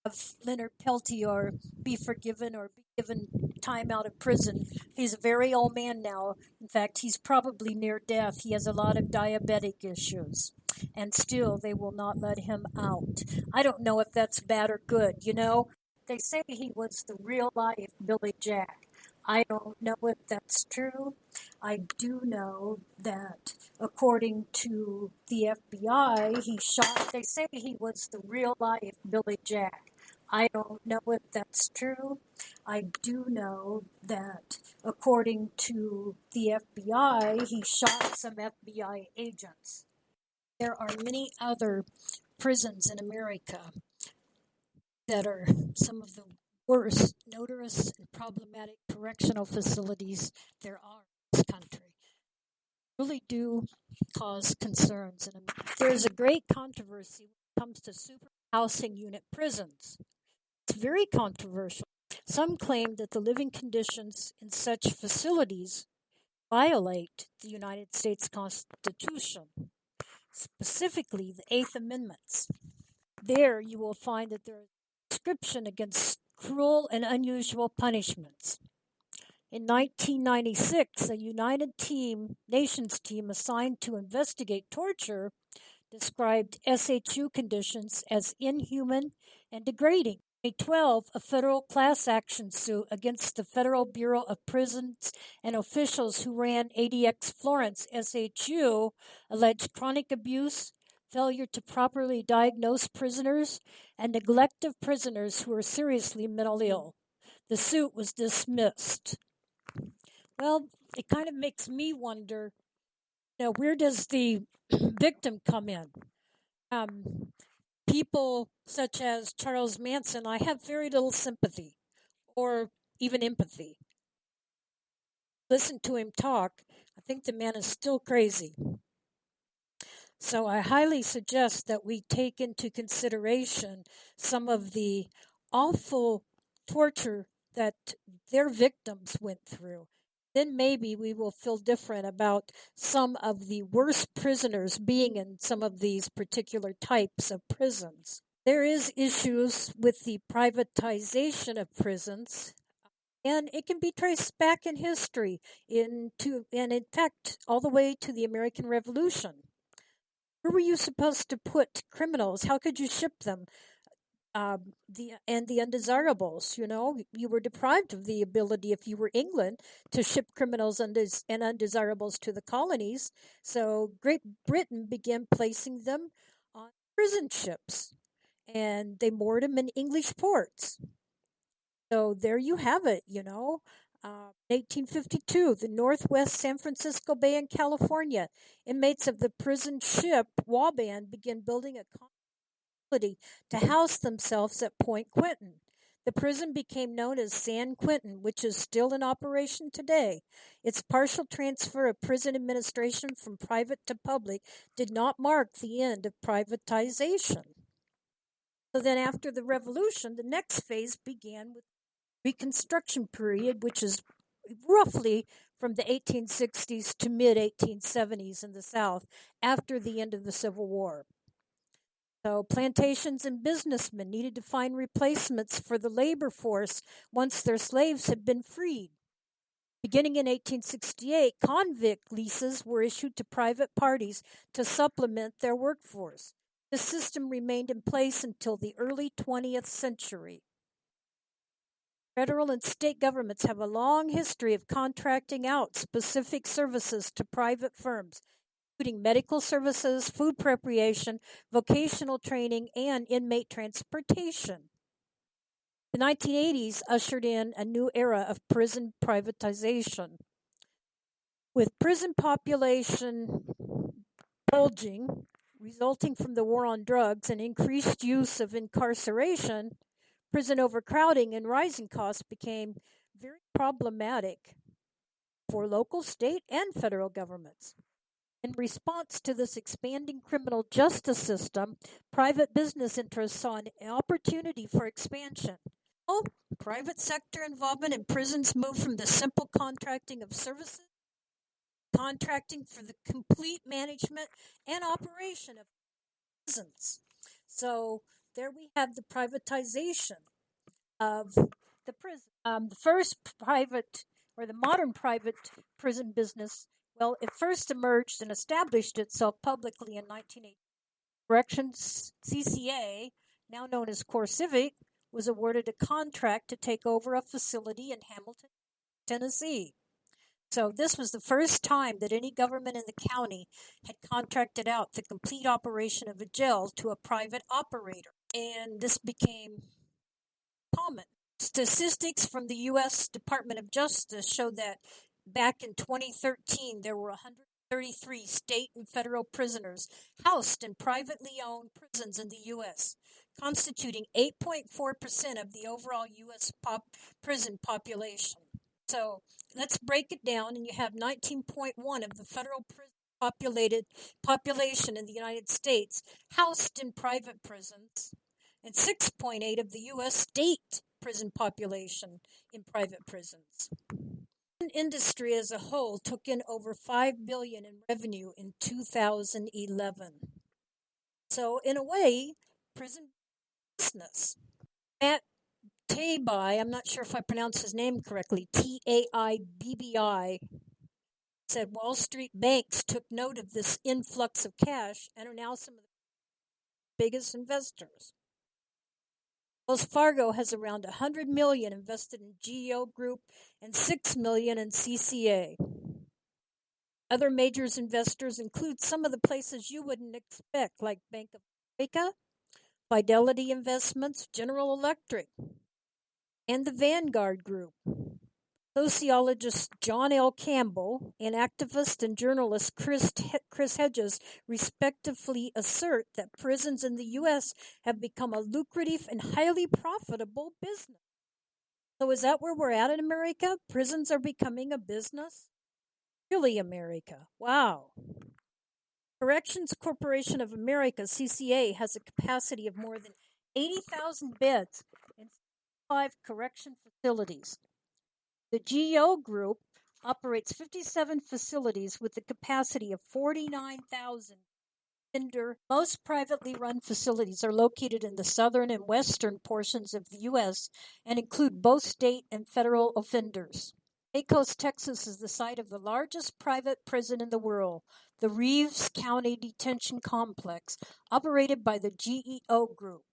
have Leonard Peltier be forgiven or be given time out of prison. He's a very old man now. In fact, he's probably near death. He has a lot of diabetic issues. And still, they will not let him out. I don't know if that's bad or good. You know, they say he was the real life Billy Jack. I don't know if that's true. I do know that according to the FBI, they say he was the real life Billy Jack. I don't know if that's true. I do know that according to the FBI, he shot some FBI agents. There are many other prisons in America that are some of the worst, notorious, and problematic correctional facilities there are in this country. Really do cause concerns. And there's a great controversy when it comes to super housing unit prisons. It's very controversial. Some claim that the living conditions in such facilities violate the United States Constitution, specifically the Eighth Amendment. There you will find that there is a prescription against cruel and unusual punishments. In 1996, a United Nations team assigned to investigate torture described SHU conditions as inhuman and degrading. In 2012, a federal class action suit against the Federal Bureau of Prisons and officials who ran ADX Florence SHU alleged chronic abuse, failure to properly diagnose prisoners, and neglect of prisoners who were seriously mentally ill. The suit was dismissed. Well, it kind of makes me wonder, where does the victim come in? People such as Charles Manson, I have very little sympathy or even empathy. Listen to him talk, I think the man is still crazy. So I highly suggest that we take into consideration some of the awful torture that their victims went through. Then maybe we will feel different about some of the worst prisoners being in some of these particular types of prisons. There is issues with the privatization of prisons, and it can be traced back in history and in fact all the way to the American Revolution. Where were you supposed to put criminals? How could you ship them? The undesirables, you were deprived of the ability, if you were England, to ship criminals and undesirables to the colonies. So Great Britain began placing them on prison ships, and they moored them in English ports. So there you have it, 1852, the Northwest San Francisco Bay in California. Inmates of the prison ship Waban began building a to house themselves at Point Quentin. The prison became known as San Quentin, which is still in operation today. Its partial transfer of prison administration from private to public did not mark the end of privatization. So then after the revolution, the next phase began with the Reconstruction period, which is roughly from the 1860s to mid-1870s in the South, after the end of the Civil War. So plantations and businessmen needed to find replacements for the labor force once their slaves had been freed. Beginning in 1868, convict leases were issued to private parties to supplement their workforce. This system remained in place until the early 20th century. Federal and state governments have a long history of contracting out specific services to private firms, including medical services, food preparation, vocational training, and inmate transportation. The 1980s ushered in a new era of prison privatization. With prison population bulging, resulting from the war on drugs and increased use of incarceration, prison overcrowding and rising costs became very problematic for local, state, and federal governments. In response to this expanding criminal justice system, private business interests saw an opportunity for expansion. Private sector involvement in prisons moved from the simple contracting of services, contracting for the complete management and operation of prisons. So there we have the privatization of the prison. The first private, or the modern private prison business, well, it first emerged and established itself publicly in 1980. Corrections CCA, now known as CoreCivic, was awarded a contract to take over a facility in Hamilton, Tennessee. So this was the first time that any government in the county had contracted out the complete operation of a jail to a private operator. And this became common. Statistics from the U.S. Department of Justice show that back in 2013, there were 133 state and federal prisoners housed in privately owned prisons in the U.S., constituting 8.4% of the overall U.S. prison population. So let's break it down, and you have 19.1 of the federal population in the United States housed in private prisons. and 6.8 of the U.S. state prison population in private prisons. The industry as a whole took in over $5 billion in revenue in 2011. So, in a way, prison business. Matt Taibbi, I'm not sure if I pronounced his name correctly, Taibbi, said Wall Street banks took note of this influx of cash and are now some of the biggest investors. Wells Fargo has around $100 million invested in GEO Group and $6 million in CCA. Other major investors include some of the places you wouldn't expect, like Bank of America, Fidelity Investments, General Electric, and the Vanguard Group. Sociologist John L. Campbell and activist and journalist Chris Hedges respectively assert that prisons in the U.S. have become a lucrative and highly profitable business. So is that where we're at in America? Prisons are becoming a business? Really, America? Wow. Corrections Corporation of America, CCA, has a capacity of more than 80,000 beds in 5 correction facilities. The GEO Group operates 57 facilities with the capacity of 49,000. Most privately run facilities are located in the southern and western portions of the U.S. and include both state and federal offenders. Pecos, Texas is the site of the largest private prison in the world, the Reeves County Detention Complex, operated by the GEO Group.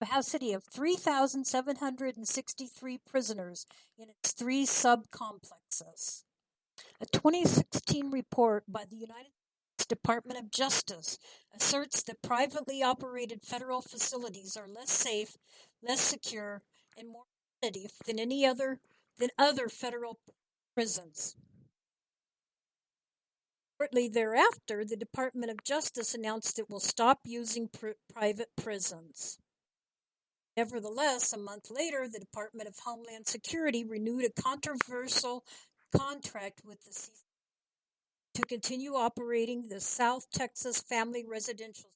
Capacity of 3,763 prisoners in its 3 sub-complexes. A 2016 report by the United States Department of Justice asserts that privately operated federal facilities are less safe, less secure, and more punitive than other federal prisons. Shortly thereafter, the Department of Justice announced it will stop using private prisons. Nevertheless, a month later, the Department of Homeland Security renewed a controversial contract with the CCA to continue operating the South Texas Family Residential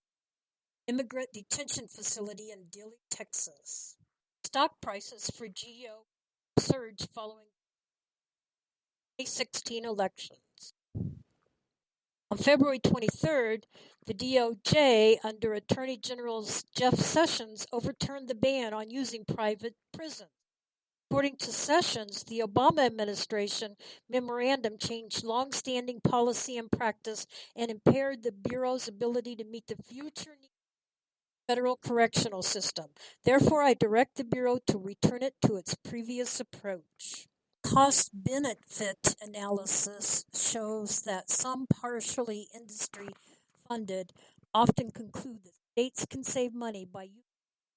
Immigrant Detention Facility in Dilley, Texas. Stock prices for GEO surged following the 2016 elections. On February 23rd, the DOJ, under Attorney General Jeff Sessions, overturned the ban on using private prisons. According to Sessions, the Obama administration memorandum changed long-standing policy and practice and impaired the Bureau's ability to meet the future needs of the federal correctional system. Therefore, I direct the Bureau to return it to its previous approach. Cost-benefit analysis shows that some partially industry-funded often conclude that states can save money by using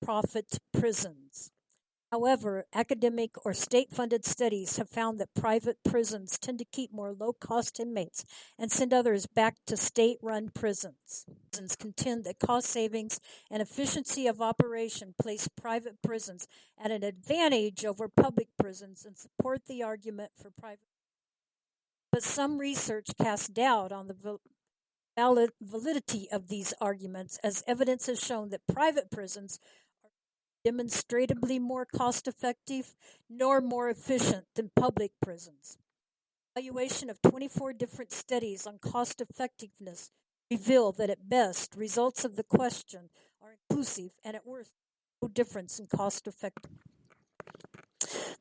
profit prisons. However, academic or state-funded studies have found that private prisons tend to keep more low-cost inmates and send others back to state-run prisons. Prisons contend that cost savings and efficiency of operation place private prisons at an advantage over public prisons and support the argument for private. But some research casts doubt on the validity of these arguments, as evidence has shown that private prisons demonstrably more cost-effective nor more efficient than public prisons. Evaluation of 24 different studies on cost-effectiveness reveal that at best, results of the question are inclusive and at worst, no difference in cost-effectiveness.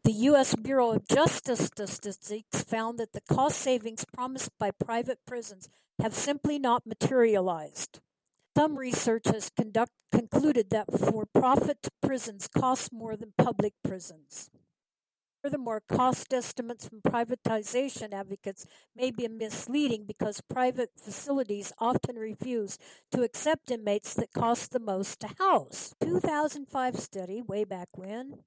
The U.S. Bureau of Justice Statistics found that the cost savings promised by private prisons have simply not materialized. Some research has concluded that for-profit prisons cost more than public prisons. Furthermore, cost estimates from privatization advocates may be misleading because private facilities often refuse to accept inmates that cost the most to house. A 2005 study, way back when,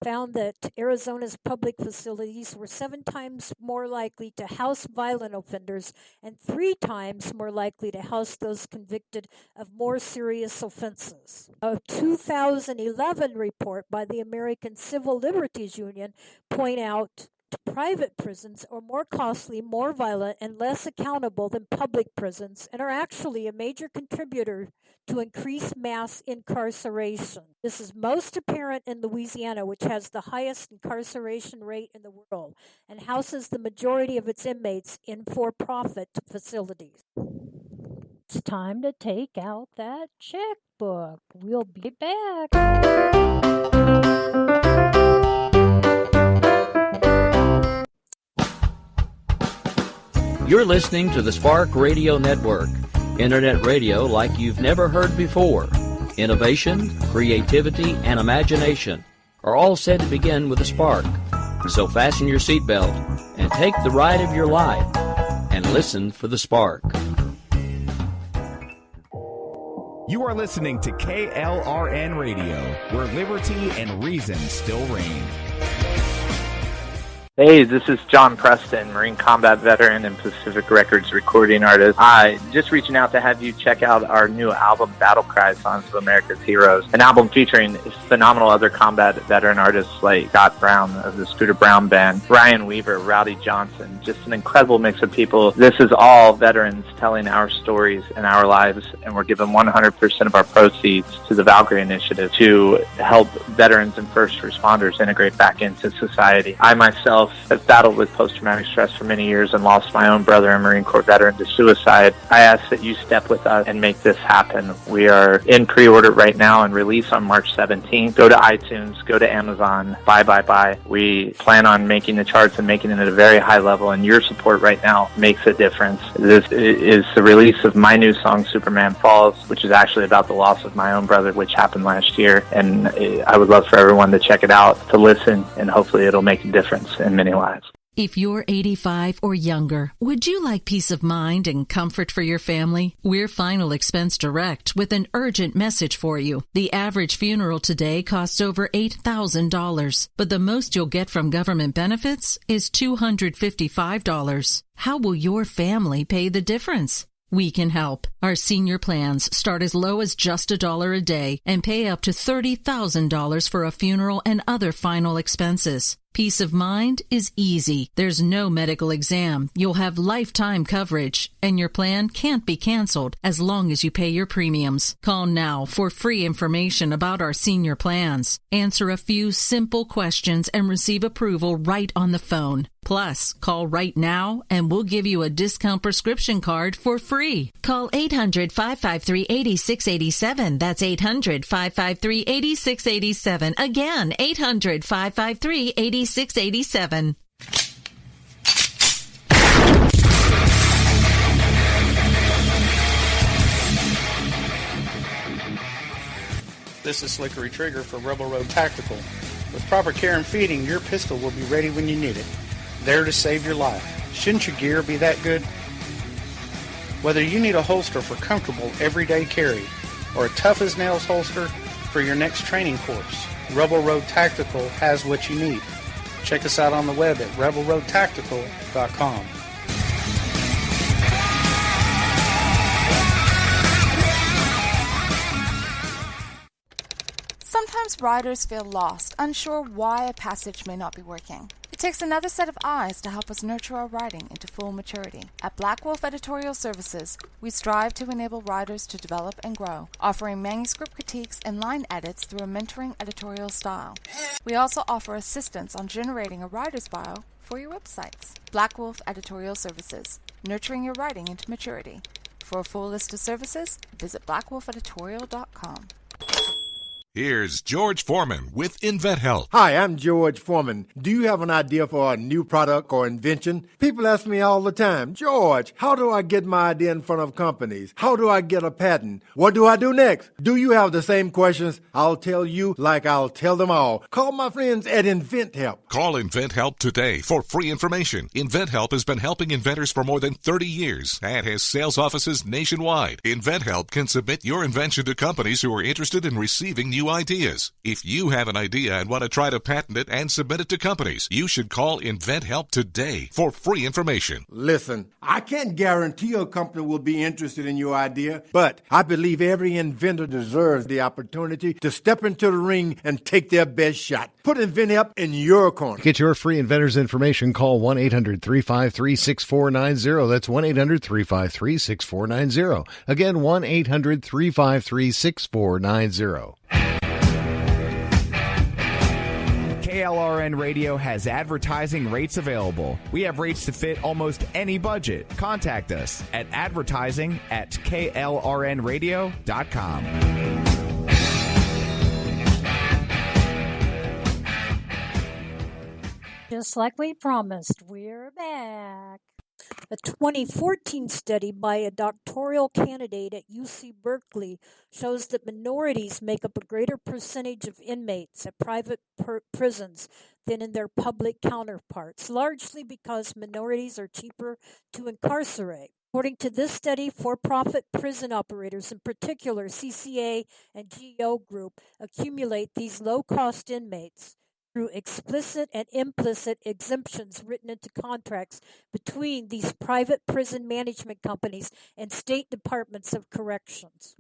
found that Arizona's public facilities were 7 times more likely to house violent offenders and 3 times more likely to house those convicted of more serious offenses. A 2011 report by the American Civil Liberties Union pointed out private prisons are more costly, more violent, and less accountable than public prisons, and are actually a major contributor to increased mass incarceration. This is most apparent in Louisiana, which has the highest incarceration rate in the world and houses the majority of its inmates in for-profit facilities. It's time to take out that checkbook. We'll be back. You're listening to the Spark Radio Network, internet radio like you've never heard before. Innovation, creativity, and imagination are all said to begin with a spark. So fasten your seatbelt and take the ride of your life and listen for the spark. You are listening to KLRN Radio, where liberty and reason still reign. Hey, this is John Preston, Marine combat veteran and Pacific Records recording artist. Just reaching out to have you check out our new album, Battle Cry, Songs of America's Heroes, an album featuring phenomenal other combat veteran artists like Scott Brown of the Scooter Brown Band, Ryan Weaver, Rowdy Johnson, just an incredible mix of people. This is all veterans telling our stories and our lives, and we're giving 100% of our proceeds to the Valkyrie Initiative to help veterans and first responders integrate back into society. I myself have battled with post-traumatic stress for many years and lost my own brother, a Marine Corps veteran, to suicide. I ask that you step with us and make this happen. We are in pre-order right now and release on March 17th. Go to iTunes, go to Amazon, buy. We plan on making the charts and making it at a very high level, and your support right now makes a difference. This is the release of my new song, Superman Falls, which is actually about the loss of my own brother, which happened last year, and I would love for everyone to check it out, to listen, and hopefully it'll make a difference in many lives. If you're 85 or younger, would you like peace of mind and comfort for your family? We're Final Expense Direct with an urgent message for you. The average funeral today costs over $8,000, but the most you'll get from government benefits is $255. How will your family pay the difference? We can help. Our senior plans start as low as just $1 a day and pay up to $30,000 for a funeral and other final expenses. Peace of mind is easy. There's no medical exam. You'll have lifetime coverage, and your plan can't be canceled as long as you pay your premiums. Call now for free information about our senior plans. Answer a few simple questions and receive approval right on the phone. Plus, call right now and we'll give you a discount prescription card for free. Call 800-553-8687. That's 800-553-8687. Again, 800-553-8687. This is Slickery Trigger for Rebel Road Tactical. With proper care and feeding, your pistol will be ready when you need it. There to save your life. Shouldn't your gear be that good? Whether you need a holster for comfortable everyday carry or a tough-as-nails holster for your next training course, Rebel Road Tactical has what you need. Check us out on the web at rebelroadtactical.com. Sometimes riders feel lost, unsure why a passage may not be working. It takes another set of eyes to help us nurture our writing into full maturity. At Black Wolf Editorial Services, we strive to enable writers to develop and grow, offering manuscript critiques and line edits through a mentoring editorial style. We also offer assistance on generating a writer's bio for your websites. Black Wolf Editorial Services, nurturing your writing into maturity. For a full list of services, visit blackwolfeditorial.com. Here's George Foreman with InventHelp. Hi, I'm George Foreman. Do you have an idea for a new product or invention? People ask me all the time, George, how do I get my idea in front of companies? How do I get a patent? What do I do next? Do you have the same questions? I'll tell you like I'll tell them all. Call my friends at InventHelp. Call InventHelp today for free information. InventHelp has been helping inventors for more than 30 years and has sales offices nationwide. InventHelp can submit your invention to companies who are interested in receiving new new ideas. If you have an idea and want to try to patent it and submit it to companies, you should call InventHelp today for free information. Listen, I can't guarantee a company will be interested in your idea, but I believe every inventor deserves the opportunity to step into the ring and take their best shot. Put InventHelp in your corner. To get your free inventor's information, call 1-800-353-6490. That's 1-800-353-6490. Again, 1-800-353-6490. KLRN Radio has advertising rates available. We have rates to fit almost any budget. Contact us at advertising@klrnradio.com. Just like we promised, we're back. A 2014 study by a doctoral candidate at UC Berkeley shows that minorities make up a greater percentage of inmates at private prisons than in their public counterparts, largely because minorities are cheaper to incarcerate. According to this study, for-profit prison operators, in particular CCA and GO Group, accumulate these low-cost inmates through explicit and implicit exemptions written into contracts between these private prison management companies and state departments of corrections.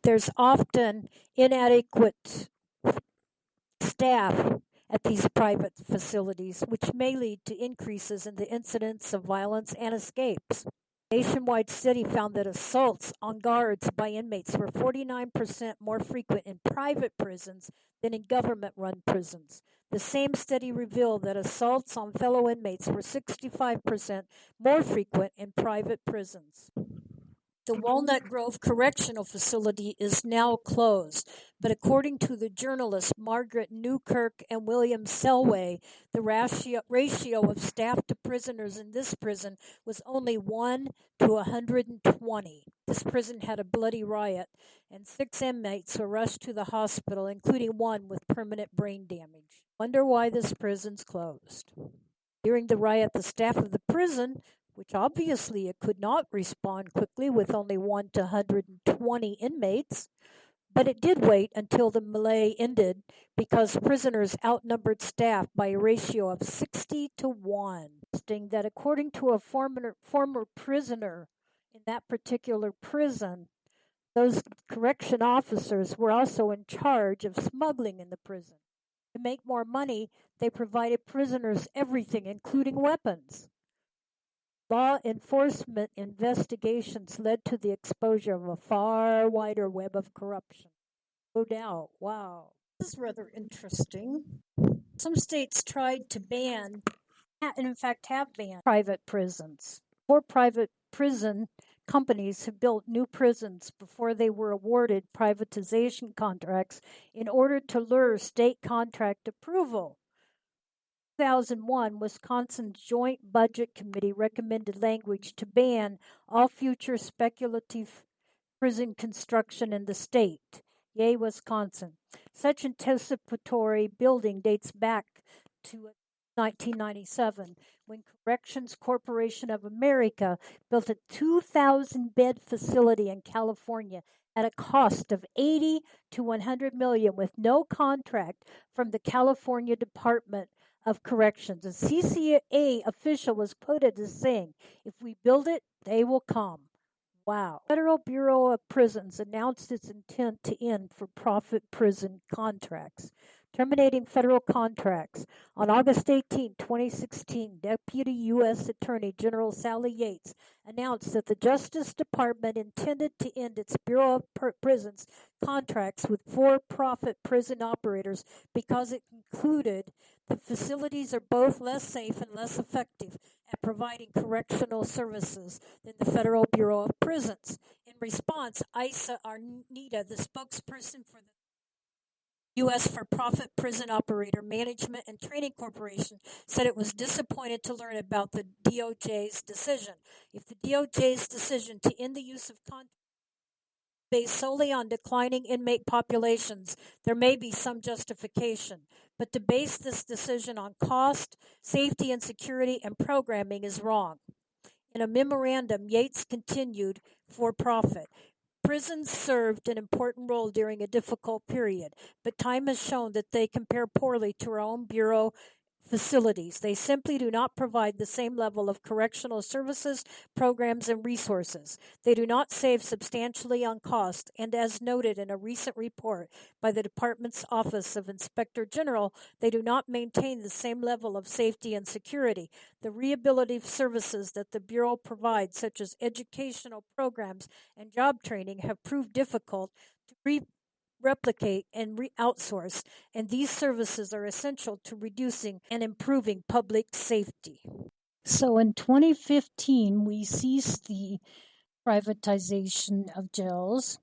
There's often inadequate staff at these private facilities, which may lead to increases in the incidence of violence and escapes. A nationwide study found that assaults on guards by inmates were 49% more frequent in private prisons than in government-run prisons. The same study revealed that assaults on fellow inmates were 65% more frequent in private prisons. The Walnut Grove Correctional Facility is now closed, but according to the journalists Margaret Newkirk and William Selway, the ratio of staff to prisoners in this prison was only 1 to 120. This prison had a bloody riot, and 6 inmates were rushed to the hospital, including one with permanent brain damage. Wonder why this prison's closed. During the riot, the staff of the prison, which obviously it could not respond quickly with only 1 to 120 inmates, but it did wait until the melee ended because prisoners outnumbered staff by a ratio of 60 to 1. Interesting that according to a former prisoner in that particular prison, those correction officers were also in charge of smuggling in the prison. To make more money, they provided prisoners everything, including weapons. Law enforcement investigations led to the exposure of a far wider web of corruption. No doubt. Wow. This is rather interesting. Some states tried to ban, and in fact have banned, private prisons. 4 private prison companies have built new prisons before they were awarded privatization contracts in order to lure state contract approval. 2001, Wisconsin's Joint Budget Committee recommended language to ban all future speculative prison construction in the state. Yay, Wisconsin. Such anticipatory building dates back to 1997, when Corrections Corporation of America built a 2,000-bed facility in California at a cost of $80 to $100 million with no contract from the California Department of Corrections. A CCA official was quoted as saying, "If we build it, they will come." Wow. Federal Bureau of Prisons announced its intent to end for-profit prison contracts, terminating federal contracts. On August 18, 2016, Deputy U.S. Attorney General Sally Yates announced that the Justice Department intended to end its Bureau of Prisons contracts with for-profit prison operators because it concluded the facilities are both less safe and less effective at providing correctional services than the Federal Bureau of Prisons. In response, Isa Arnita, the spokesperson for the U.S. for-profit prison operator management and training corporation, said it was disappointed to learn about the DOJ's decision. If the DOJ's decision to end the use of contracts based solely on declining inmate populations, there may be some justification. But to base this decision on cost, safety and security, and programming is wrong. In a memorandum, Yates continued, for profit Prisons served an important role during a difficult period, but time has shown that they compare poorly to our own Bureau facilities. They simply do not provide the same level of correctional services, programs, and resources. They do not save substantially on cost, and as noted in a recent report by the Department's Office of Inspector General, they do not maintain the same level of safety and security. The rehabilitative services that the Bureau provides, such as educational programs and job training, have proved difficult to replicate and outsource, and these services are essential to reducing and improving public safety. So in 2015, we ceased the privatization of jails,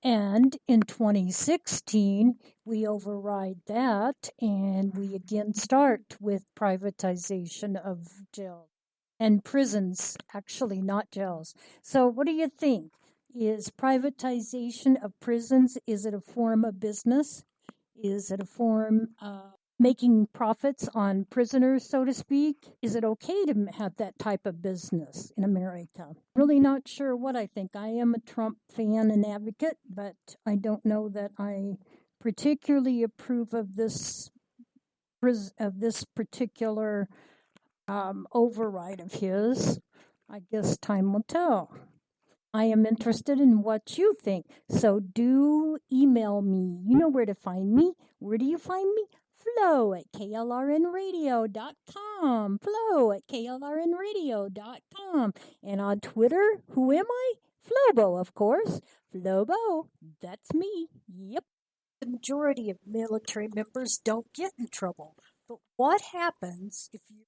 and in 2016, we override that and we again start with privatization of jails and prisons, actually, not jails. So, what do you think? Is privatization of prisons, is it a form of business? Is it a form of making profits on prisoners, so to speak? Is it okay to have that type of business in America? Really not sure what I think. I am a Trump fan and advocate, but I don't know that I particularly approve of this particular override of his. I guess time will tell. I am interested in what you think. So do email me. You know where to find me. Where do you find me? Flo at klrnradio.com. Flo at klrnradio.com. And on Twitter, who am I? Flobo, of course. Flobo, that's me. Yep. The majority of military members don't get in trouble. But what happens if you're in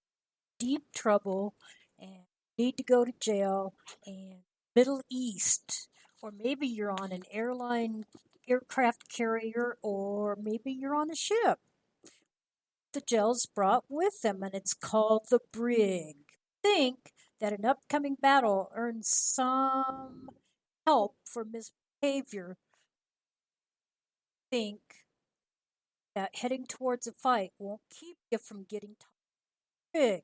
deep trouble and need to go to jail and Middle East, or maybe you're on an aircraft carrier, or maybe you're on a ship? The jail's brought with them, and it's called the brig. Think that an upcoming battle earns some help for misbehavior. Think that heading towards a fight won't keep you from getting to the brig.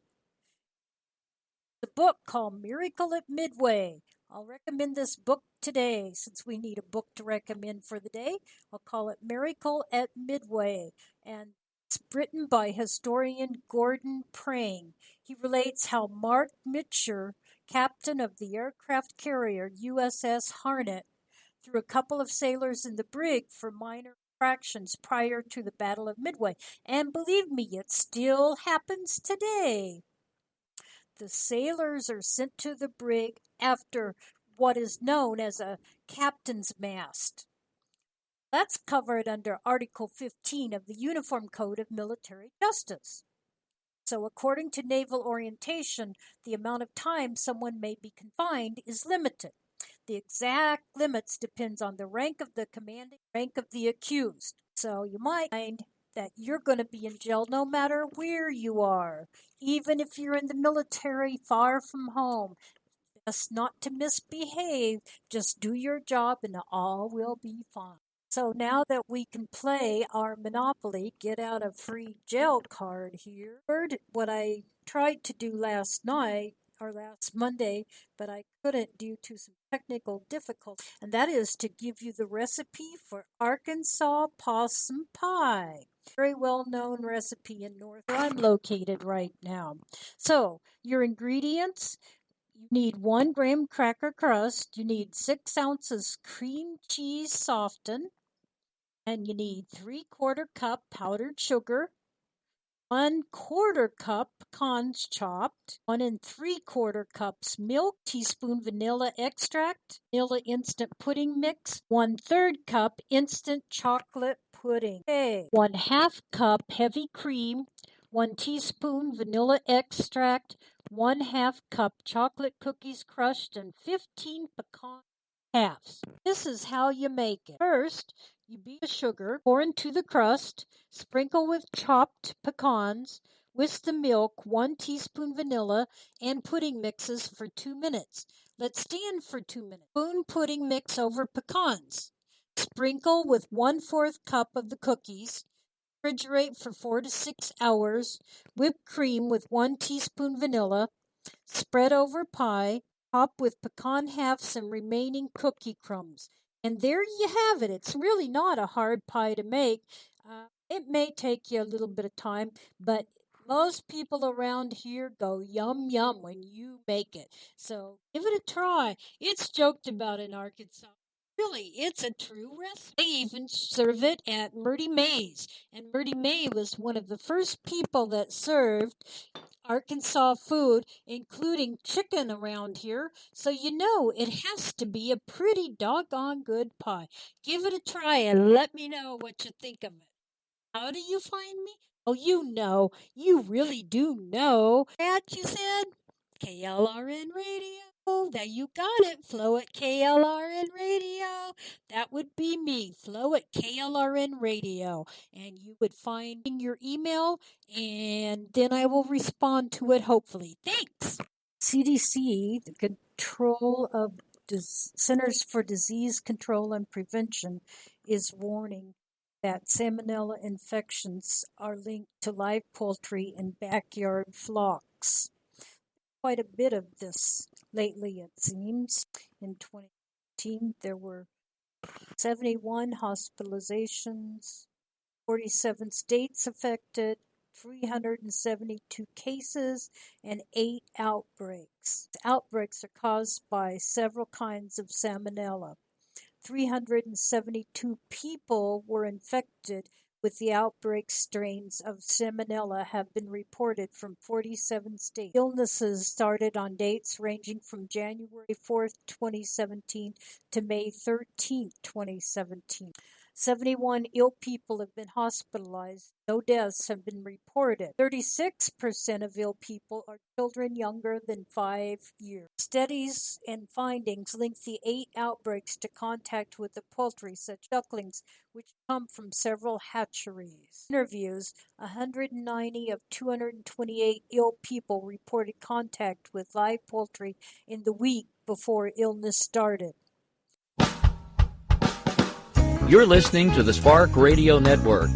The book called Miracle at Midway. I'll recommend this book today since we need a book to recommend for the day. I'll call it Miracle at Midway, and it's written by historian Gordon Prang. He relates how Mark Mitcher, captain of the aircraft carrier USS Harnett, threw a couple of sailors in the brig for minor infractions prior to the Battle of Midway. And believe me, it still happens today. The sailors are sent to the brig after what is known as a captain's mast. That's covered under Article 15 of the Uniform Code of Military Justice. So according to naval orientation, the amount of time someone may be confined is limited. The exact limits depends on the rank of the commanding rank of the accused. So you might find that you're going to be in jail no matter where you are, even if you're in the military far from home. Best not to misbehave, just do your job and all will be fine. So now that we can play our Monopoly get out of free jail card here, what I tried to do last night or last Monday, but I couldn't due to some technical difficulties, and that is to give you the recipe for Arkansas possum pie. Very well-known recipe in North where I'm located right now. So, your ingredients: you need 1 graham cracker crust, you need 6 ounces cream cheese softened, and you need 3/4 cup powdered sugar, 1/4 cup pecans chopped, 1 3/4 cups milk, teaspoon vanilla extract, vanilla instant pudding mix, 1/3 cup instant chocolate pudding. Okay. 1/2 cup heavy cream, 1 teaspoon vanilla extract, 1/2 cup chocolate cookies crushed, and 15 pecan halves. This is how you make it. First, you beat the sugar, pour into the crust, sprinkle with chopped pecans, whisk the milk, 1 teaspoon vanilla, and pudding mixes for 2 minutes. Let stand for 2 minutes. Spoon pudding mix over pecans. Sprinkle with 1/4 cup of the cookies. Refrigerate for 4 to 6 hours. Whipped cream with 1 teaspoon vanilla. Spread over pie. top with pecan halves and remaining cookie crumbs. And there you have it. It's really not a hard pie to make. It may take you a little bit of time, but most people around here go yum yum when you make it. So give it a try. It's joked about in Arkansas. Really, it's a true recipe. They even serve it at Murdy May's. And Murdy May was one of the first people that served Arkansas food, including chicken around here. So you know it has to be a pretty doggone good pie. Give it a try and let me know what you think of it. How do you find me? Oh, you know. You really do know. That you said? KLRN Radio. That you got it. Flo at KLRN Radio. That would be me. Flo at KLRN Radio. And you would find your email and then I will respond to it hopefully. Thanks. CDC, the Control of Centers for Disease Control and Prevention, is warning that salmonella infections are linked to live poultry and backyard flocks. Quite a bit of this lately, it seems. In 2018, there were 71 hospitalizations, 47 states affected, 372 cases, and 8 outbreaks. Outbreaks are caused by several kinds of salmonella. 372 people were infected with the outbreak. Strains of salmonella have been reported from 47 states. Illnesses started on dates ranging from January 4th, 2017 to May 13th, 2017. 71 ill people have been hospitalized. No deaths have been reported. 36% of ill people are children younger than 5 years. Studies and findings link the 8 outbreaks to contact with the poultry, such ducklings, which come from several hatcheries. Interviews, 190 of 228 ill people reported contact with live poultry in the week before illness started. You're listening to the Spark Radio Network,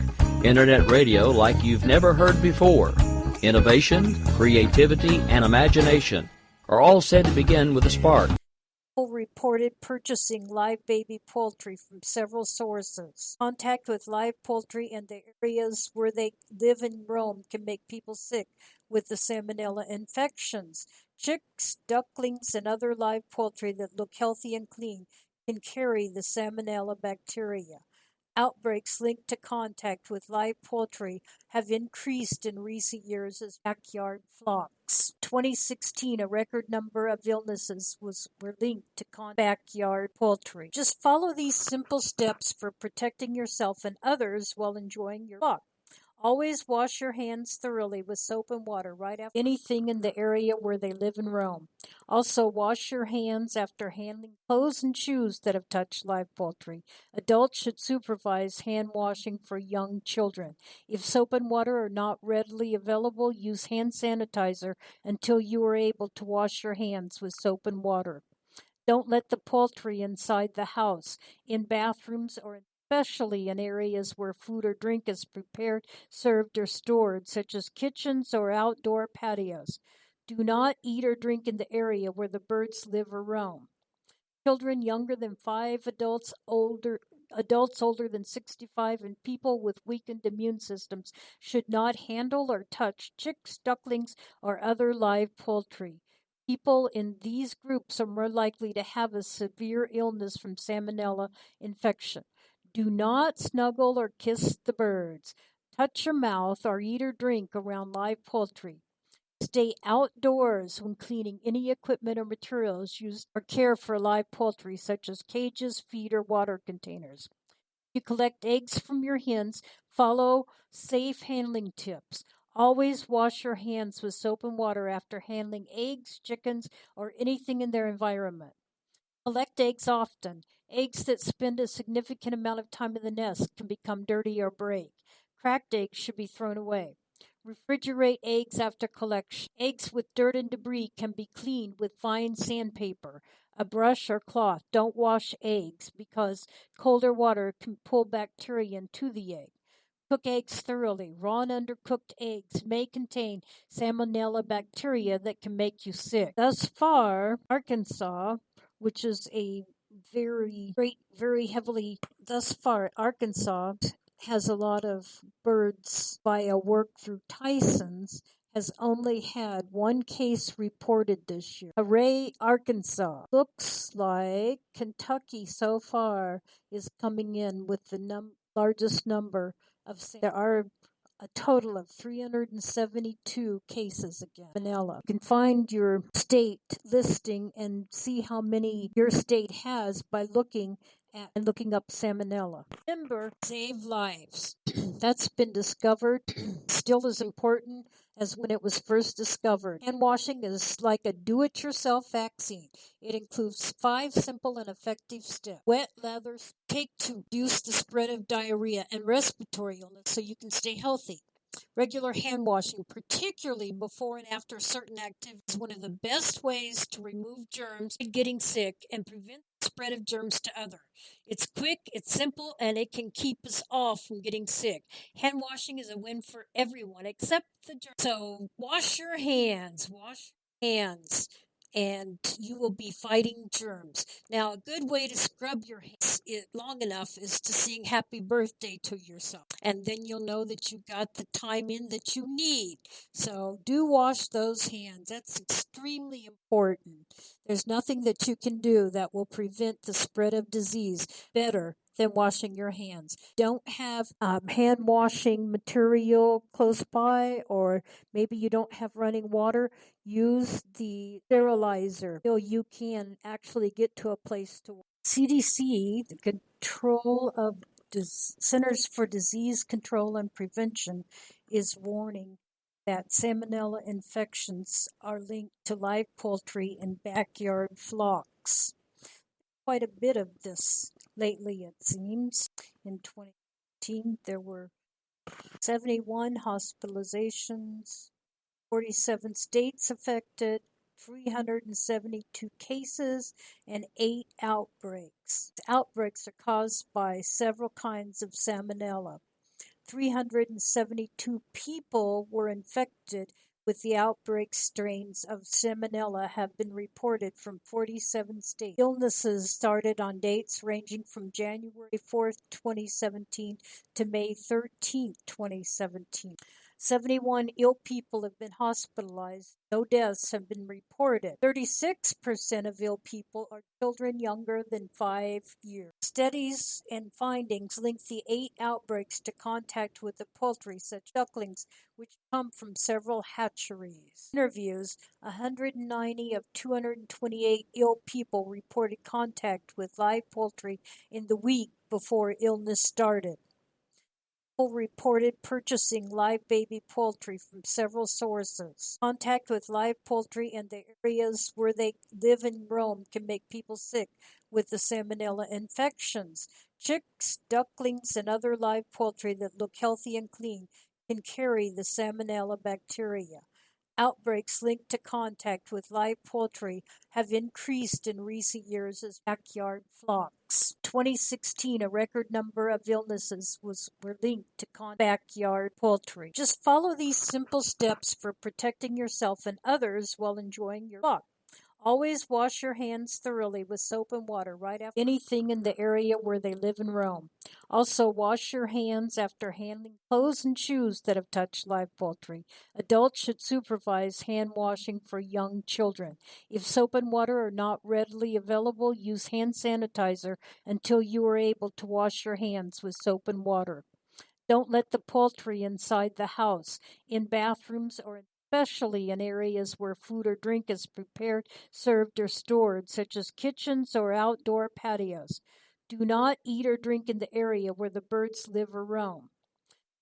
internet radio like you've never heard before. Innovation, creativity, and imagination are all said to begin with a spark. People reported purchasing live baby poultry from several sources. Contact with live poultry in the areas where they live and roam can make people sick with the salmonella infections. Chicks, ducklings, and other live poultry that look healthy and clean can carry the salmonella bacteria. Outbreaks linked to contact with live poultry have increased in recent years as backyard flocks. 2016, a record number of illnesses were linked to backyard poultry. Just follow these simple steps for protecting yourself and others while enjoying your flock. Always wash your hands thoroughly with soap and water right after anything in the area where they live and roam. Also, wash your hands after handling clothes and shoes that have touched live poultry. Adults should supervise hand washing for young children. If soap and water are not readily available, use hand sanitizer until you are able to wash your hands with soap and water. Don't let the poultry inside the house, in bathrooms, or especially in areas where food or drink is prepared, served, or stored, such as kitchens or outdoor patios. Do not eat or drink in the area where the birds live or roam. Children younger than 5, adults older than 65, and people with weakened immune systems should not handle or touch chicks, ducklings, or other live poultry. People in these groups are more likely to have a severe illness from salmonella infection. Do not snuggle or kiss the birds. Touch your mouth or eat or drink around live poultry. Stay outdoors when cleaning any equipment or materials used or care for live poultry, such as cages, feed, or water containers. You collect eggs from your hens. Follow safe handling tips. Always wash your hands with soap and water after handling eggs, chickens, or anything in their environment. Collect eggs often. Eggs that spend a significant amount of time in the nest can become dirty or break. Cracked eggs should be thrown away. Refrigerate eggs after collection. Eggs with dirt and debris can be cleaned with fine sandpaper, a brush, or cloth. Don't wash eggs because colder water can pull bacteria into the egg. Cook eggs thoroughly. Raw and undercooked eggs may contain salmonella bacteria that can make you sick. Thus far, Arkansas, which is a very heavily, thus far, Arkansas has a lot of birds via work through Tyson's, has only had one case reported this year. Hooray, Arkansas. Looks like Kentucky so far is coming in with the largest number of. There are a total of 372 cases again. Vanilla. You can find your state listing and see how many your state has by looking up salmonella. Remember, save lives. That's been discovered, still as important as when it was first discovered. Hand washing is like a do-it-yourself vaccine. It includes 5 simple and effective steps. Wet leathers take to reduce the spread of diarrhea and respiratory illness so you can stay healthy. Regular hand washing, particularly before and after certain activities, is one of the best ways to remove germs and getting sick and prevent the spread of germs to others. It's quick, it's simple, and it can keep us off from getting sick. Hand washing is a win for everyone except the germs. So wash your hands. And you will be fighting germs. Now, a good way to scrub your hands long enough is to sing happy birthday to yourself. And then you'll know that you got the time in that you need. So do wash those hands. That's extremely important. There's nothing that you can do that will prevent the spread of disease better than washing your hands. Don't have hand washing material close by, or maybe you don't have running water. Use the sterilizer until you can actually get to a place to. CDC, the Control of Centers for Disease Control and Prevention, is warning that salmonella infections are linked to live poultry and backyard flocks. Quite a bit of this lately, it seems. In 2018, there were 71 hospitalizations, 47 states affected, 372 cases, and 8 outbreaks. Outbreaks are caused by several kinds of salmonella. 372 people were infected with the outbreak. Strains of salmonella have been reported from 47 states. Illnesses started on dates ranging from January 4th, 2017 to May 13th, 2017. 71 ill people have been hospitalized. No deaths have been reported. 36% of ill people are children younger than 5 years. Studies and findings link the 8 outbreaks to contact with the poultry, such ducklings, which come from several hatcheries. Interviews, 190 of 228 ill people reported contact with live poultry in the week before illness started. Reported purchasing live baby poultry from several sources. Contact with live poultry in the areas where they live and roam can make people sick with the salmonella infections. Chicks, ducklings, and other live poultry that look healthy and clean can carry the salmonella bacteria. Outbreaks linked to contact with live poultry have increased in recent years as backyard flocks. 2016, a record number of illnesses were linked to backyard poultry. Just follow these simple steps for protecting yourself and others while enjoying your flock. Always wash your hands thoroughly with soap and water right after anything in the area where they live and roam. Also, wash your hands after handling clothes and shoes that have touched live poultry. Adults should supervise hand washing for young children. If soap and water are not readily available, use hand sanitizer until you are able to wash your hands with soap and water. Don't let the poultry inside the house, in bathrooms, or especially in areas where food or drink is prepared, served, or stored, such as kitchens or outdoor patios. Do not eat or drink in the area where the birds live or roam.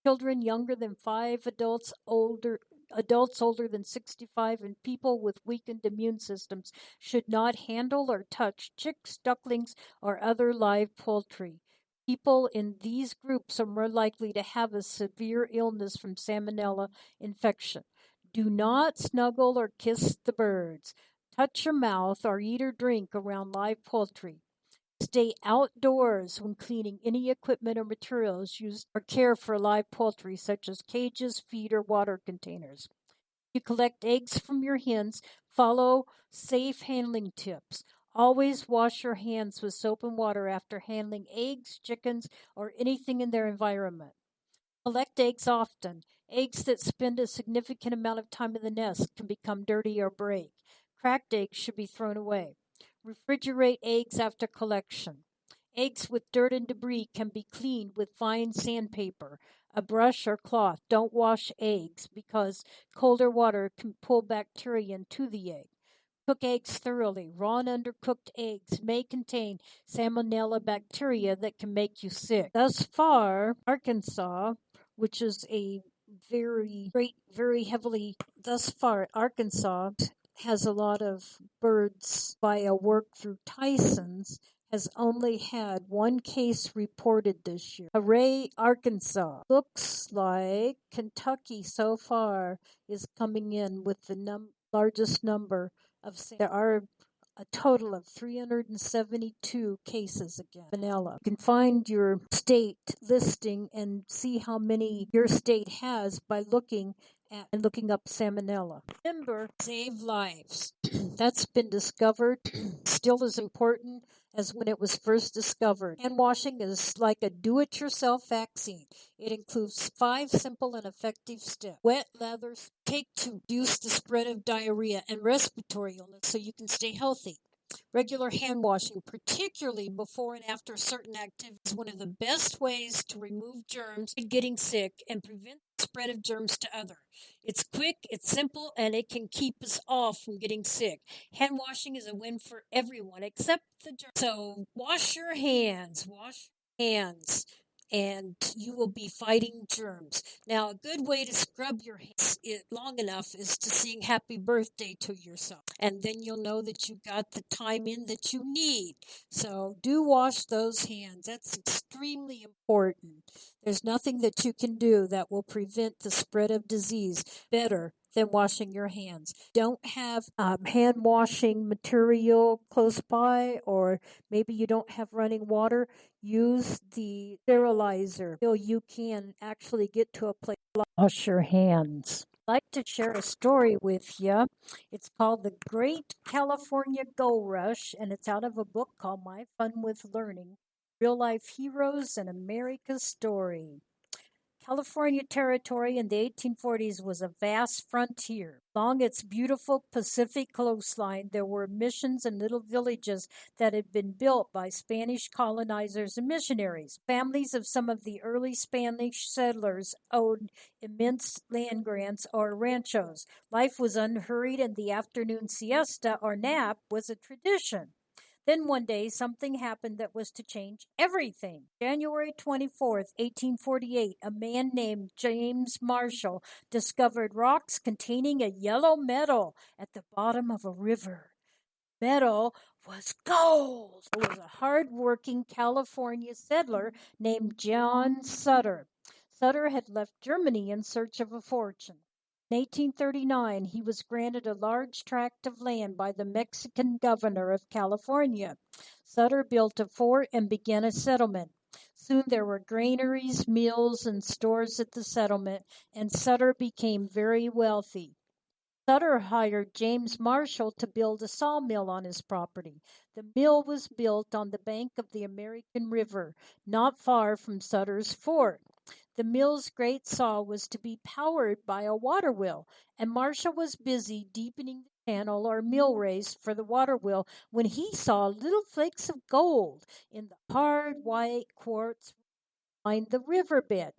Children younger than 5, adults older than 65, and people with weakened immune systems should not handle or touch chicks, ducklings, or other live poultry. People in these groups are more likely to have a severe illness from salmonella infection. Do not snuggle or kiss the birds. Touch your mouth or eat or drink around live poultry. Stay outdoors when cleaning any equipment or materials used or care for live poultry, such as cages, feed, or water containers. You collect eggs from your hens, follow safe handling tips. Always wash your hands with soap and water after handling eggs, chickens, or anything in their environment. Collect eggs often. Eggs that spend a significant amount of time in the nest can become dirty or break. Cracked eggs should be thrown away. Refrigerate eggs after collection. Eggs with dirt and debris can be cleaned with fine sandpaper, a brush, or cloth. Don't wash eggs because colder water can pull bacteria into the egg. Cook eggs thoroughly. Raw and undercooked eggs may contain salmonella bacteria that can make you sick. Thus far, Arkansas, which is a very heavily, thus far, Arkansas has a lot of birds via work through Tyson's, has only had one case reported this year. Hooray, Arkansas. Looks like Kentucky so far is coming in with the largest number of. There are a total of 372 cases again. Vanilla. You can find your state listing and see how many your state has by looking up salmonella. Remember, save lives. That's been discovered, still as important as when it was first discovered. Hand washing is like a do-it-yourself vaccine. It includes 5 simple and effective steps. Wet leathers take to reduce the spread of diarrhea and respiratory illness so you can stay healthy. Regular hand washing, particularly before and after certain activities, is one of the best ways to remove germs, getting sick, and prevent the spread of germs to others. It's quick, it's simple, and it can keep us off from getting sick. Hand washing is a win for everyone except the germs. So wash your hands. And you will be fighting germs. Now, a good way to scrub your hands long enough is to sing happy birthday to yourself. And then you'll know that you got the time in that you need. So do wash those hands. That's extremely important. There's nothing that you can do that will prevent the spread of disease better than washing your hands. Don't have hand washing material close by, or maybe you don't have running water. Use the sterilizer till you can actually get to a place to wash your hands. I'd like to share a story with you. It's called The Great California Gold Rush, and it's out of a book called My Fun with Learning, Real Life Heroes and America's Story. California territory in the 1840s was a vast frontier. Along its beautiful Pacific coastline, there were missions and little villages that had been built by Spanish colonizers and missionaries. Families of some of the early Spanish settlers owned immense land grants or ranchos. Life was unhurried, and the afternoon siesta or nap was a tradition. Then one day, something happened that was to change everything. January 24th, 1848, a man named James Marshall discovered rocks containing a yellow metal at the bottom of a river. Metal was gold. It was a hard-working California settler named John Sutter. Sutter had left Germany in search of a fortune. In 1839, he was granted a large tract of land by the Mexican governor of California. Sutter built a fort and began a settlement. Soon there were granaries, mills, and stores at the settlement, and Sutter became very wealthy. Sutter hired James Marshall to build a sawmill on his property. The mill was built on the bank of the American River, not far from Sutter's fort. The mill's great saw was to be powered by a water wheel, and Marshall was busy deepening the channel or mill race for the water wheel when he saw little flakes of gold in the hard white quartz behind the riverbed.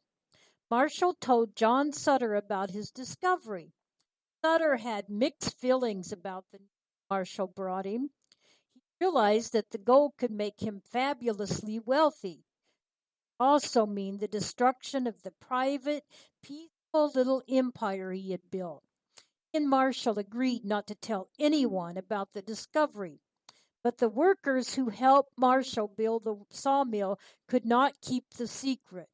Marshall told John Sutter about his discovery. Sutter had mixed feelings about the news Marshall brought him. He realized that the gold could make him fabulously wealthy. Also mean the destruction of the private, peaceful little empire he had built. He and Marshall agreed not to tell anyone about the discovery. But the workers who helped Marshall build the sawmill could not keep the secret.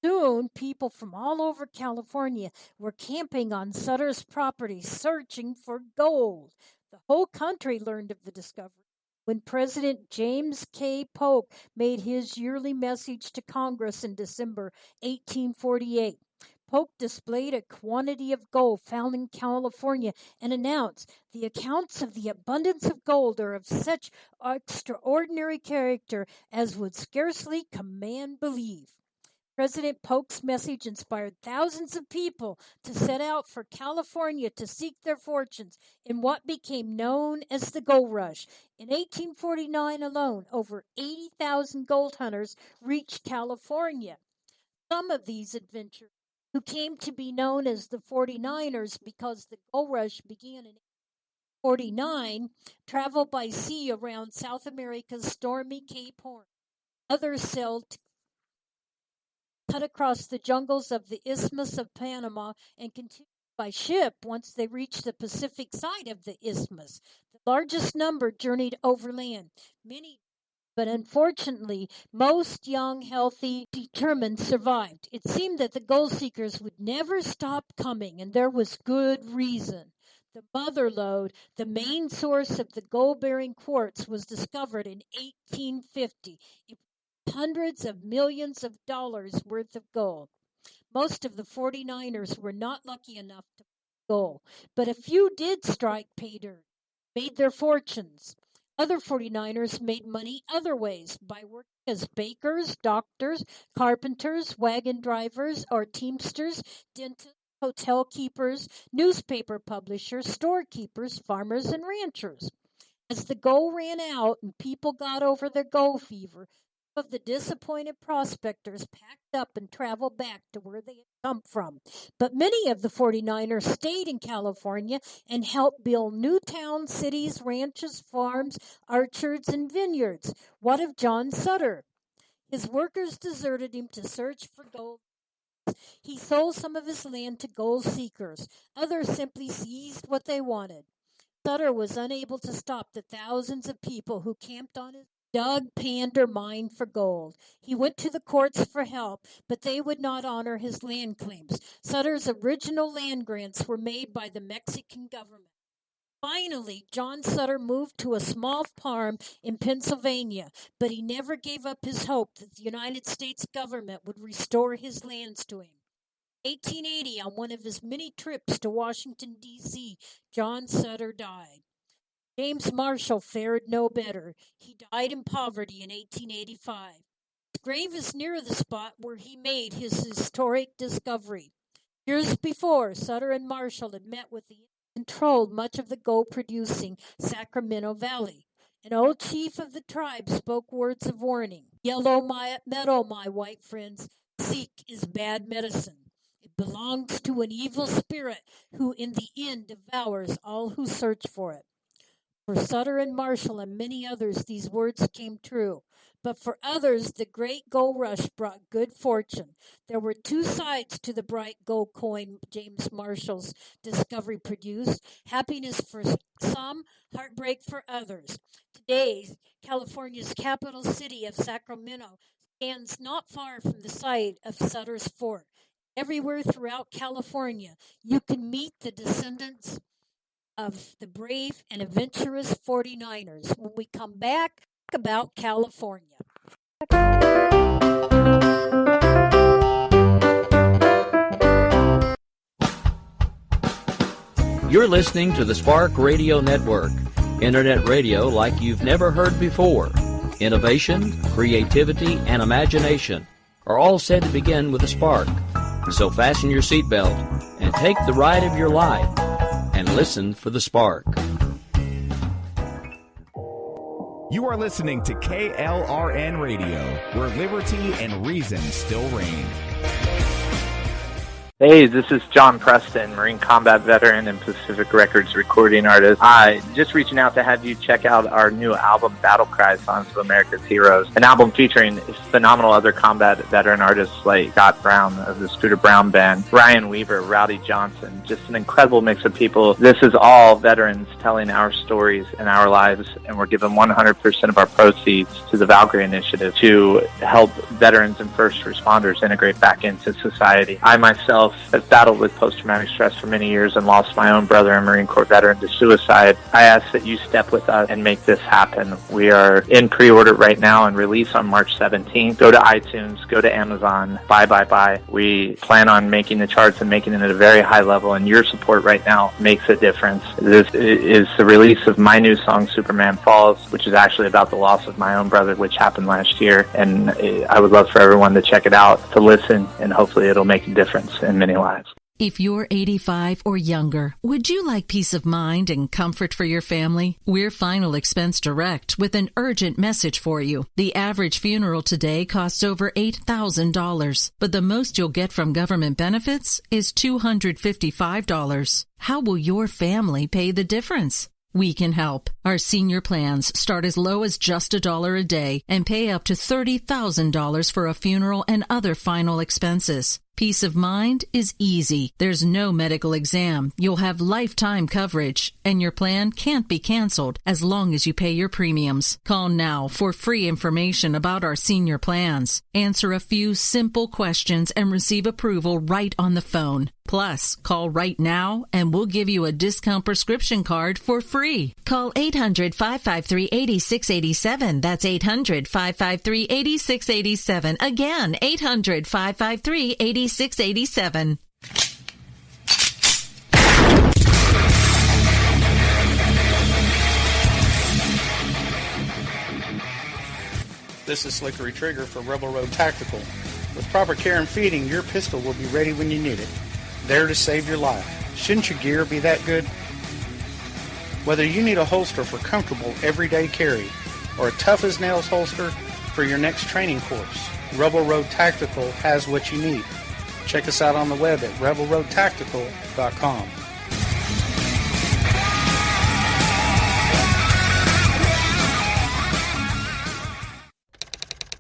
Soon, people from all over California were camping on Sutter's property, searching for gold. The whole country learned of the discovery. when President James K. Polk made his yearly message to Congress in December 1848. Polk displayed a quantity of gold found in California and announced, "The accounts of the abundance of gold are of such extraordinary character as would scarcely command belief." President Polk's message inspired thousands of people to set out for California to seek their fortunes in what became known as the Gold Rush. In 1849 alone, over 80,000 gold hunters reached California. Some of these adventurers, who came to be known as the 49ers because the gold rush began in 1849, traveled by sea around South America's stormy Cape Horn. Others sailed to cut across the jungles of the Isthmus of Panama and continued by ship once they reached the Pacific side of the isthmus. The largest number journeyed overland. But unfortunately, most young, healthy, determined survived. It seemed that the gold seekers would never stop coming, and there was good reason. The mother lode, the main source of the gold-bearing quartz, was discovered in 1850. It was hundreds of millions of dollars worth of gold. Most of the 49ers were not lucky enough to find gold, but a few did strike pay dirt, made their fortunes. Other 49ers made money other ways, by working as bakers, doctors, carpenters, wagon drivers, or teamsters, dentists, hotel keepers, newspaper publishers, storekeepers, farmers, and ranchers. As the gold ran out and people got over their gold fever, some of the disappointed prospectors packed up and traveled back to where they had come from. But many of the 49ers stayed in California and helped build new towns, cities, ranches, farms, orchards, and vineyards. What of John Sutter? His workers deserted him to search for gold. He sold some of his land to gold seekers. Others simply seized what they wanted. Sutter was unable to stop the thousands of people who camped on his dug, panned, or mined for gold. He went to the courts for help, but they would not honor his land claims. Sutter's original land grants were made by the Mexican government. Finally, John Sutter moved to a small farm in Pennsylvania, but he never gave up his hope that the United States government would restore his lands to him. In 1880, on one of his many trips to Washington, D.C., John Sutter died. James Marshall fared no better. He died in poverty in 1885. His grave is near the spot where he made his historic discovery. Years before, Sutter and Marshall had met with the controlled much of the gold-producing Sacramento Valley. An old chief of the tribe spoke words of warning. "Yellow metal, my white friends, seek is bad medicine. It belongs to an evil spirit who in the end devours all who search for it." For Sutter and Marshall and many others, these words came true. But for others, the great gold rush brought good fortune. There were two sides to the bright gold coin James Marshall's discovery produced: happiness for some, heartbreak for others. Today, California's capital city of Sacramento stands not far from the site of Sutter's fort. Everywhere throughout California, you can meet the descendants of the brave and adventurous 49ers when we come back about California. You're listening to the Spark Radio Network, internet radio like you've never heard before. Innovation, creativity, and imagination are all said to begin with a spark. So fasten your seatbelt and take the ride of your life and listen for the spark. You are listening to KLRN Radio, where liberty and reason still reign. Hey, this is John Preston, Marine combat veteran and Pacific Records recording artist. Just reaching out to have you check out our new album, Battle Cry, Songs of America's Heroes, an album featuring phenomenal other combat veteran artists like Scott Brown of the Scooter Brown Band, Ryan Weaver, Rowdy Johnson, just an incredible mix of people. This is all veterans telling our stories and our lives, and we're giving 100% of our proceeds to the Valkyrie Initiative to help veterans and first responders integrate back into society. I myself myself have battled with post-traumatic stress for many years and lost my own brother, a Marine Corps veteran, to suicide. I ask that you step with us and make this happen. We are in pre-order right now and release on March 17th. Go to iTunes, go to Amazon, buy. We plan on making the charts and making it at a very high level, and your support right now makes a difference. This is the release of my new song, Superman Falls, which is actually about the loss of my own brother, which happened last year. And I would love for everyone to check it out, to listen, and hopefully it'll make a difference in many lives. If you're 85 or younger, would you like peace of mind and comfort for your family? We're Final Expense Direct with an urgent message for you. The average funeral today costs over $8,000, but the most you'll get from government benefits is $255. How will your family pay the difference? We can help. Our senior plans start as low as just $1 a day and pay up to $30,000 for a funeral and other final expenses. Peace of mind is easy. There's no medical exam. You'll have lifetime coverage, and your plan can't be canceled as long as you pay your premiums. Call now for free information about our senior plans. Answer a few simple questions and receive approval right on the phone. Plus, call right now and we'll give you a discount prescription card for free. Call 800-553-8687. That's 800-553-8687. Again, 800-553-8687. This is Slickery Trigger for Rebel Road Tactical. With proper care and feeding, your pistol will be ready when you need it. There to save your life. Shouldn't your gear be that good? Whether you need a holster for comfortable everyday carry or a tough-as-nails holster for your next training course, Rebel Road Tactical has what you need. Check us out on the web at rebelroadtactical.com.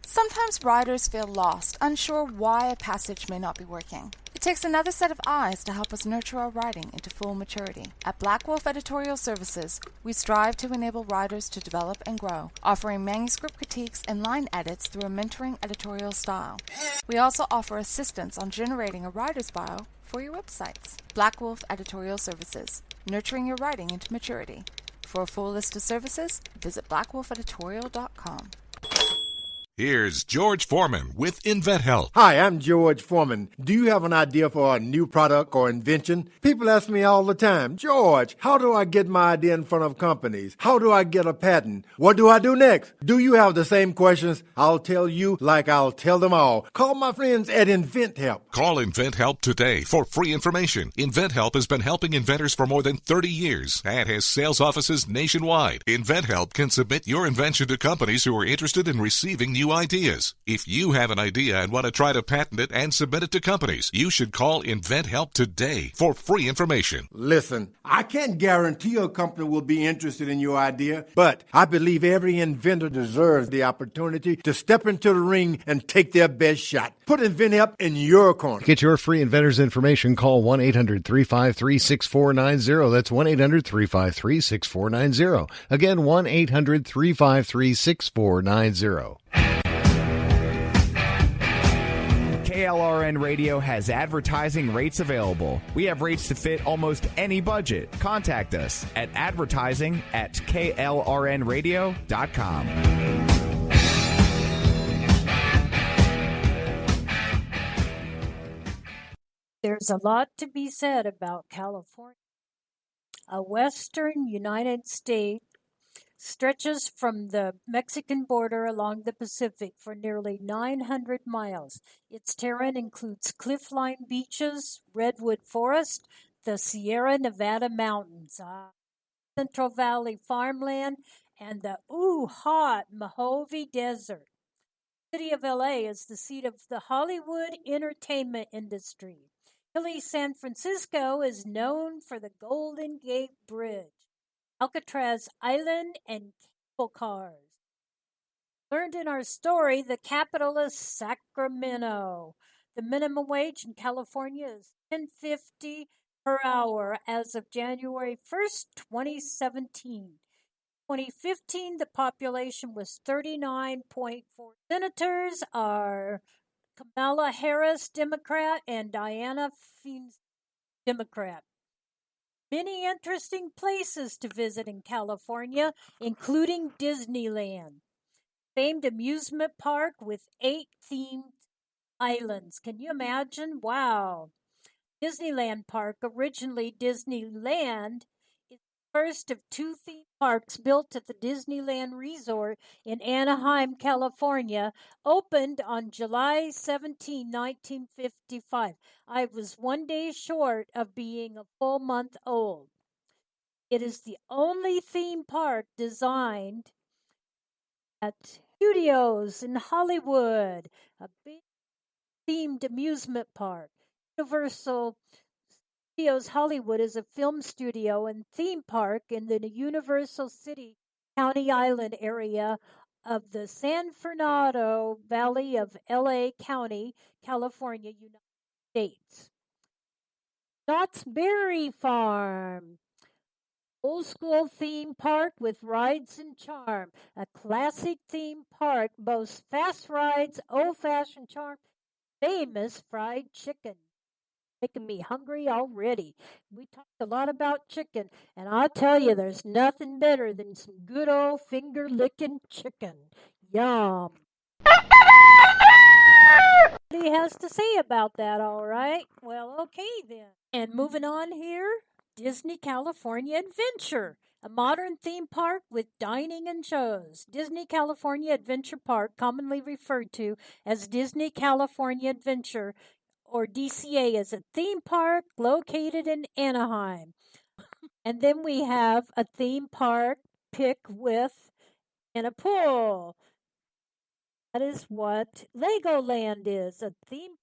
Sometimes riders feel lost, unsure why a passage may not be working. It takes another set of eyes to help us nurture our writing into full maturity. At Black Wolf Editorial Services, we strive to enable writers to develop and grow, offering manuscript critiques and line edits through a mentoring editorial style. We also offer assistance on generating a writer's bio for your websites. Black Wolf Editorial Services, nurturing your writing into maturity. For a full list of services, visit blackwolfeditorial.com. Here's George Foreman with InventHelp. Hi, I'm George Foreman. Do you have an idea for a new product or invention? People ask me all the time, George, how do I get my idea in front of companies? How do I get a patent? What do I do next? Do you have the same questions? I'll tell you like I'll tell them all. Call my friends at InventHelp. Call InventHelp today for free information. InventHelp has been helping inventors for more than 30 years and has sales offices nationwide. InventHelp can submit your invention to companies who are interested in receiving new ideas. If you have an idea and want to try to patent it and submit it to companies, you should call InventHelp today for free information. Listen, I can't guarantee a company will be interested in your idea, but I believe every inventor deserves the opportunity to step into the ring and take their best shot. Put InventHelp in your corner. To get your free inventor's information, call 1-800-353-6490. That's 1-800-353-6490. Again, 1-800-353-6490. KLRN Radio has advertising rates available. We have rates to fit almost any budget. Contact us at advertising@klrnradio.com. There's a lot to be said about California. A western United States stretches from the Mexican border along the Pacific for nearly 900 miles. Its terrain includes cliff-lined beaches, redwood forest, the Sierra Nevada mountains, Central Valley farmland, and the hot Mojave Desert. The city of LA is the seat of the Hollywood entertainment industry. Hilly San Francisco is known for the Golden Gate Bridge, Alcatraz Island, and cable cars. Learned in our story, the capital is Sacramento. The minimum wage in California is $10.50 per hour as of January 1st, 2017. 2015, the population was 39.4. Senators are Kamala Harris, Democrat, and Diana Feinstein, Democrat. Many interesting places to visit in California, including Disneyland, famed amusement park with 8 themed islands. Can you imagine? Wow. Disneyland Park, originally Disneyland, is the first of 2 theme parks built at the Disneyland Resort in Anaheim, California, opened on July 17, 1955. I was 1 day short of being a full month old. It is the only theme park designed at studios in Hollywood, a big themed amusement park. Universal Studios Hollywood is a film studio and theme park in the Universal City County Island area of the San Fernando Valley of LA County, California, United States. Knott's Berry Farm, old school theme park with rides and charm. A classic theme park boasts fast rides, old fashioned charm, famous fried chicken. Making me hungry already. We talked a lot about chicken, and I'll tell you, there's nothing better than some good old finger licking chicken. Yum. What he has to say about that, all right? Well, okay then. And moving on here, Disney California Adventure, a modern theme park with dining and shows. Disney California Adventure Park, commonly referred to as Disney California Adventure or DCA, is a theme park located in Anaheim. And then we have a theme park pick with and a pool. That is what Legoland is, a theme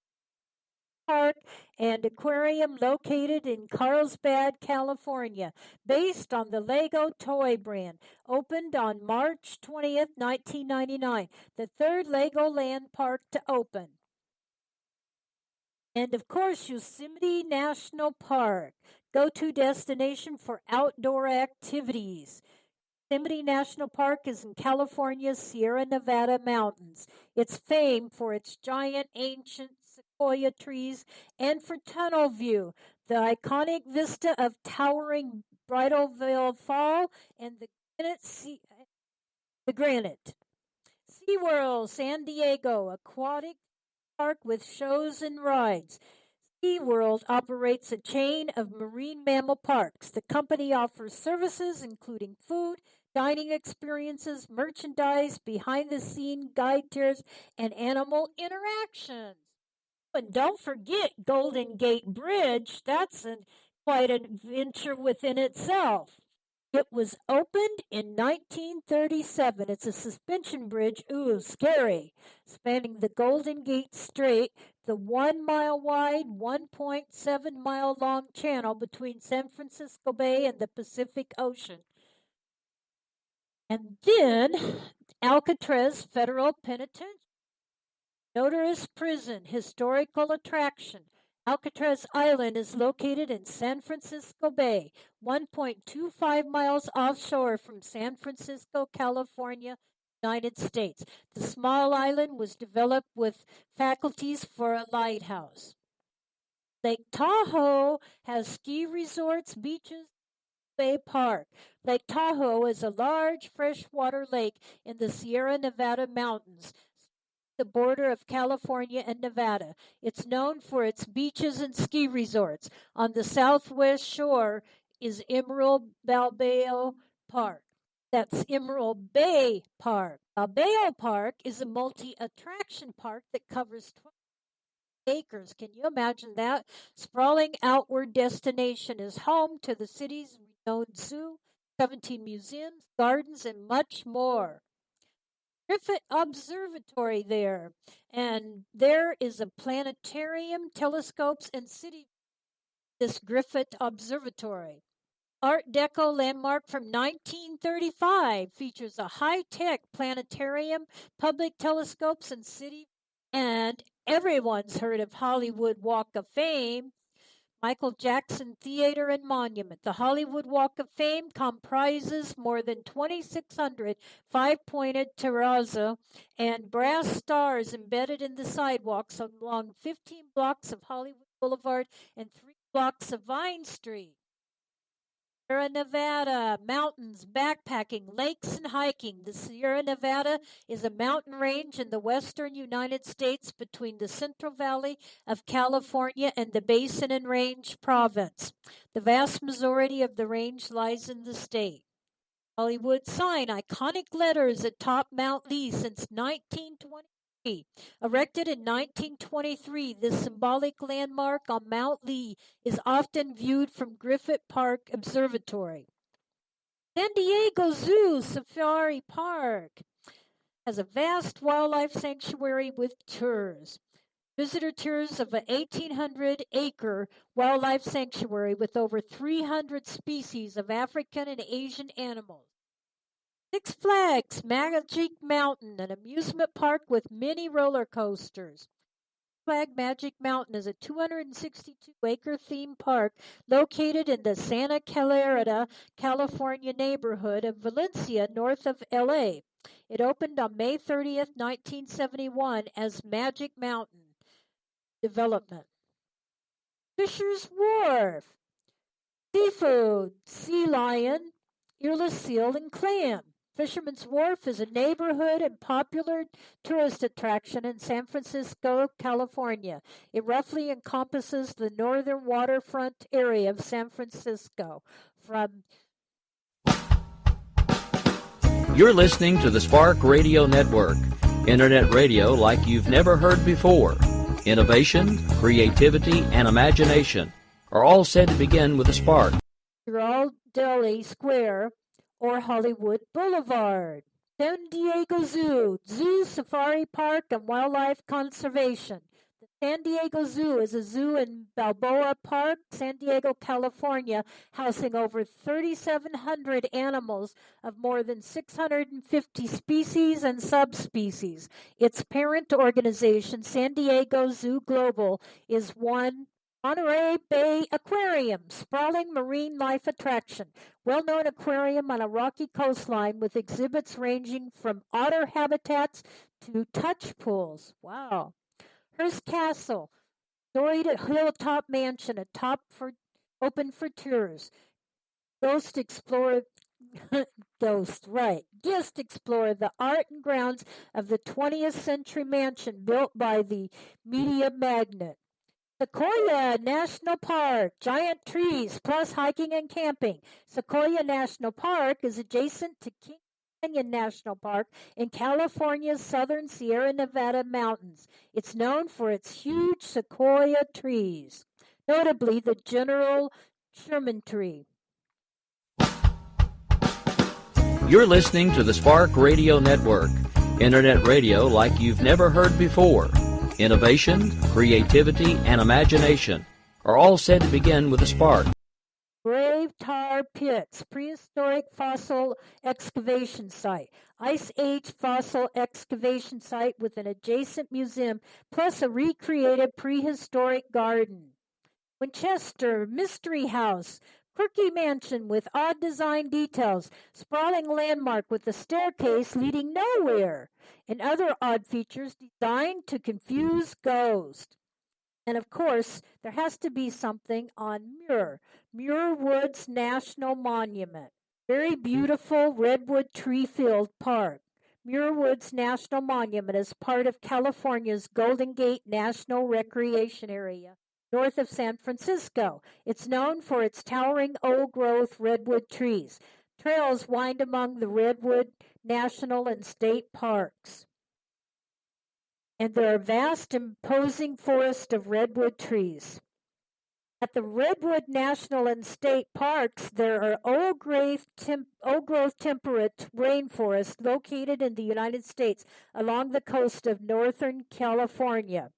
park and aquarium located in Carlsbad, California, based on the Lego toy brand. Opened on March 20th, 1999, the third Legoland park to open. And of course, Yosemite National Park, go-to destination for outdoor activities. Yosemite National Park is in California's Sierra Nevada mountains. It's famed for its giant ancient sequoia trees and for tunnel view, the iconic vista of towering Bridalveil Fall and the granite. SeaWorld San Diego, aquatic park with shows and rides. SeaWorld operates a chain of marine mammal parks. The company offers services including food, dining experiences, merchandise, behind the scene guide tours, and animal interactions. And don't forget Golden Gate Bridge. That's quite an adventure within itself. It was opened in 1937. It's a suspension bridge, ooh, scary, spanning the Golden Gate Strait, the 1 mile wide, 1.7 mile long channel between San Francisco Bay and the Pacific Ocean. And then Alcatraz Federal Penitentiary, notorious prison, historical attraction. Alcatraz Island is located in San Francisco Bay, 1.25 miles offshore from San Francisco, California, United States. The small island was developed with faculties for a lighthouse. Lake Tahoe has ski resorts, beaches, Bay Park. Lake Tahoe is a large freshwater lake in the Sierra Nevada mountains, the border of California and Nevada. It's known for its beaches and ski resorts. On the southwest shore is Emerald Balboa Park. That's Emerald Bay Park. Balboa Park is a multi-attraction park that covers 20 acres. Can you imagine that? Sprawling outward destination is home to the city's renowned zoo, 17 museums, gardens, and much more. Griffith Observatory there, and there is a planetarium, telescopes, and city. This Griffith Observatory. Art Deco landmark from 1935 features a high-tech planetarium, public telescopes, and city. And everyone's heard of Hollywood Walk of Fame. Michael Jackson Theater and Monument. The Hollywood Walk of Fame comprises more than 2,600 five-pointed terrazzo and brass stars embedded in the sidewalks along 15 blocks of Hollywood Boulevard and 3 blocks of Vine Street. Sierra Nevada, mountains, backpacking, lakes, and hiking. The Sierra Nevada is a mountain range in the western United States between the Central Valley of California and the Basin and Range Province. The vast majority of the range lies in the state. Hollywood sign, iconic letters atop Mount Lee since 1923. Erected in 1923, this symbolic landmark on Mount Lee is often viewed from Griffith Park Observatory. San Diego Zoo Safari Park has a vast wildlife sanctuary with tours. Visitor tours of an 1,800-acre wildlife sanctuary with over 300 species of African and Asian animals. Six Flags Magic Mountain, an amusement park with many roller coasters. Flag Magic Mountain is a 262-acre theme park located in the Santa Clarita, California neighborhood of Valencia, north of LA. It opened on May 30th, 1971 as Magic Mountain Development. Fisher's Wharf. Seafood, sea lion, earless seal, and clam. Fisherman's Wharf is a neighborhood and popular tourist attraction in San Francisco, California. It roughly encompasses the northern waterfront area of San Francisco. You're listening to the Spark Radio Network, internet radio like you've never heard before. Innovation, creativity, and imagination are all said to begin with a spark. Giraldelli Square or Hollywood Boulevard. San Diego Zoo, Safari Park, and Wildlife Conservation. The San Diego Zoo is a zoo in Balboa Park, San Diego, California, housing over 3,700 animals of more than 650 species and subspecies. Its parent organization, San Diego Zoo Global, is Monterey Bay Aquarium, sprawling marine life attraction, well-known aquarium on a rocky coastline with exhibits ranging from otter habitats to touch pools. Wow. Hearst Castle, storied hilltop mansion, open for tours. Guest explore the art and grounds of the 20th century mansion built by the media magnate. Sequoia National Park, giant trees plus hiking and camping. Sequoia National Park is adjacent to King Canyon National Park in California's southern Sierra Nevada mountains. It's known for its huge sequoia trees, notably the General Sherman tree. You're listening to the Spark Radio Network, internet radio like you've never heard before. Innovation, creativity, and imagination are all said to begin with a spark. Grave Tar Pits, prehistoric fossil excavation site. Ice Age fossil excavation site with an adjacent museum, plus a recreated prehistoric garden. Winchester Mystery House, quirky mansion with odd design details, sprawling landmark with a staircase leading nowhere, and other odd features designed to confuse ghosts. And of course, there has to be something on Muir Woods National Monument. Very beautiful redwood tree-filled park. Muir Woods National Monument is part of California's Golden Gate National Recreation Area, north of San Francisco. It's known for its towering old-growth redwood trees. Trails wind among the Redwood National and State Parks. And there are vast, imposing forests of redwood trees. At the Redwood National and State Parks, there are old-growth temperate rainforests located in the United States along the coast of northern California,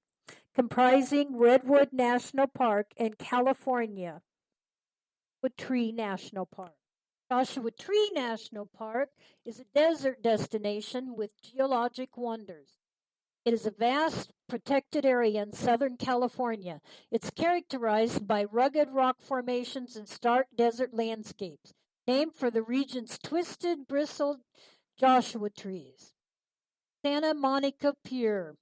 comprising Redwood National Park and California Tree National Park. Joshua Tree National Park is a desert destination with geologic wonders. It is a vast protected area in Southern California. It's characterized by rugged rock formations and stark desert landscapes, named for the region's twisted, bristled Joshua trees. Santa Monica Pier,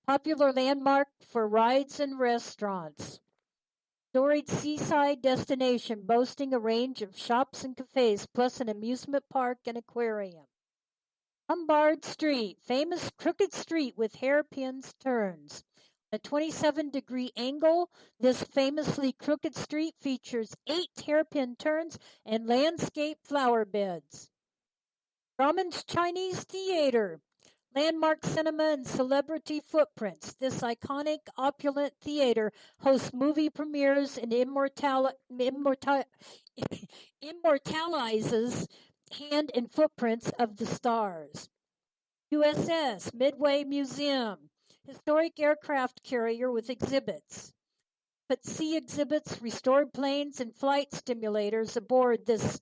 popular landmark for rides and restaurants. Storied seaside destination boasting a range of shops and cafes, plus an amusement park and aquarium. Lombard Street, famous crooked street with hairpins turns. A 27-degree angle, this famously crooked street features 8 hairpin turns and landscape flower beds. Grauman's Chinese Theater, landmark cinema and celebrity footprints. This iconic, opulent theater hosts movie premieres and immortalizes hand and footprints of the stars. USS Midway Museum, historic aircraft carrier with exhibits. But sea exhibits restored planes and flight simulators aboard this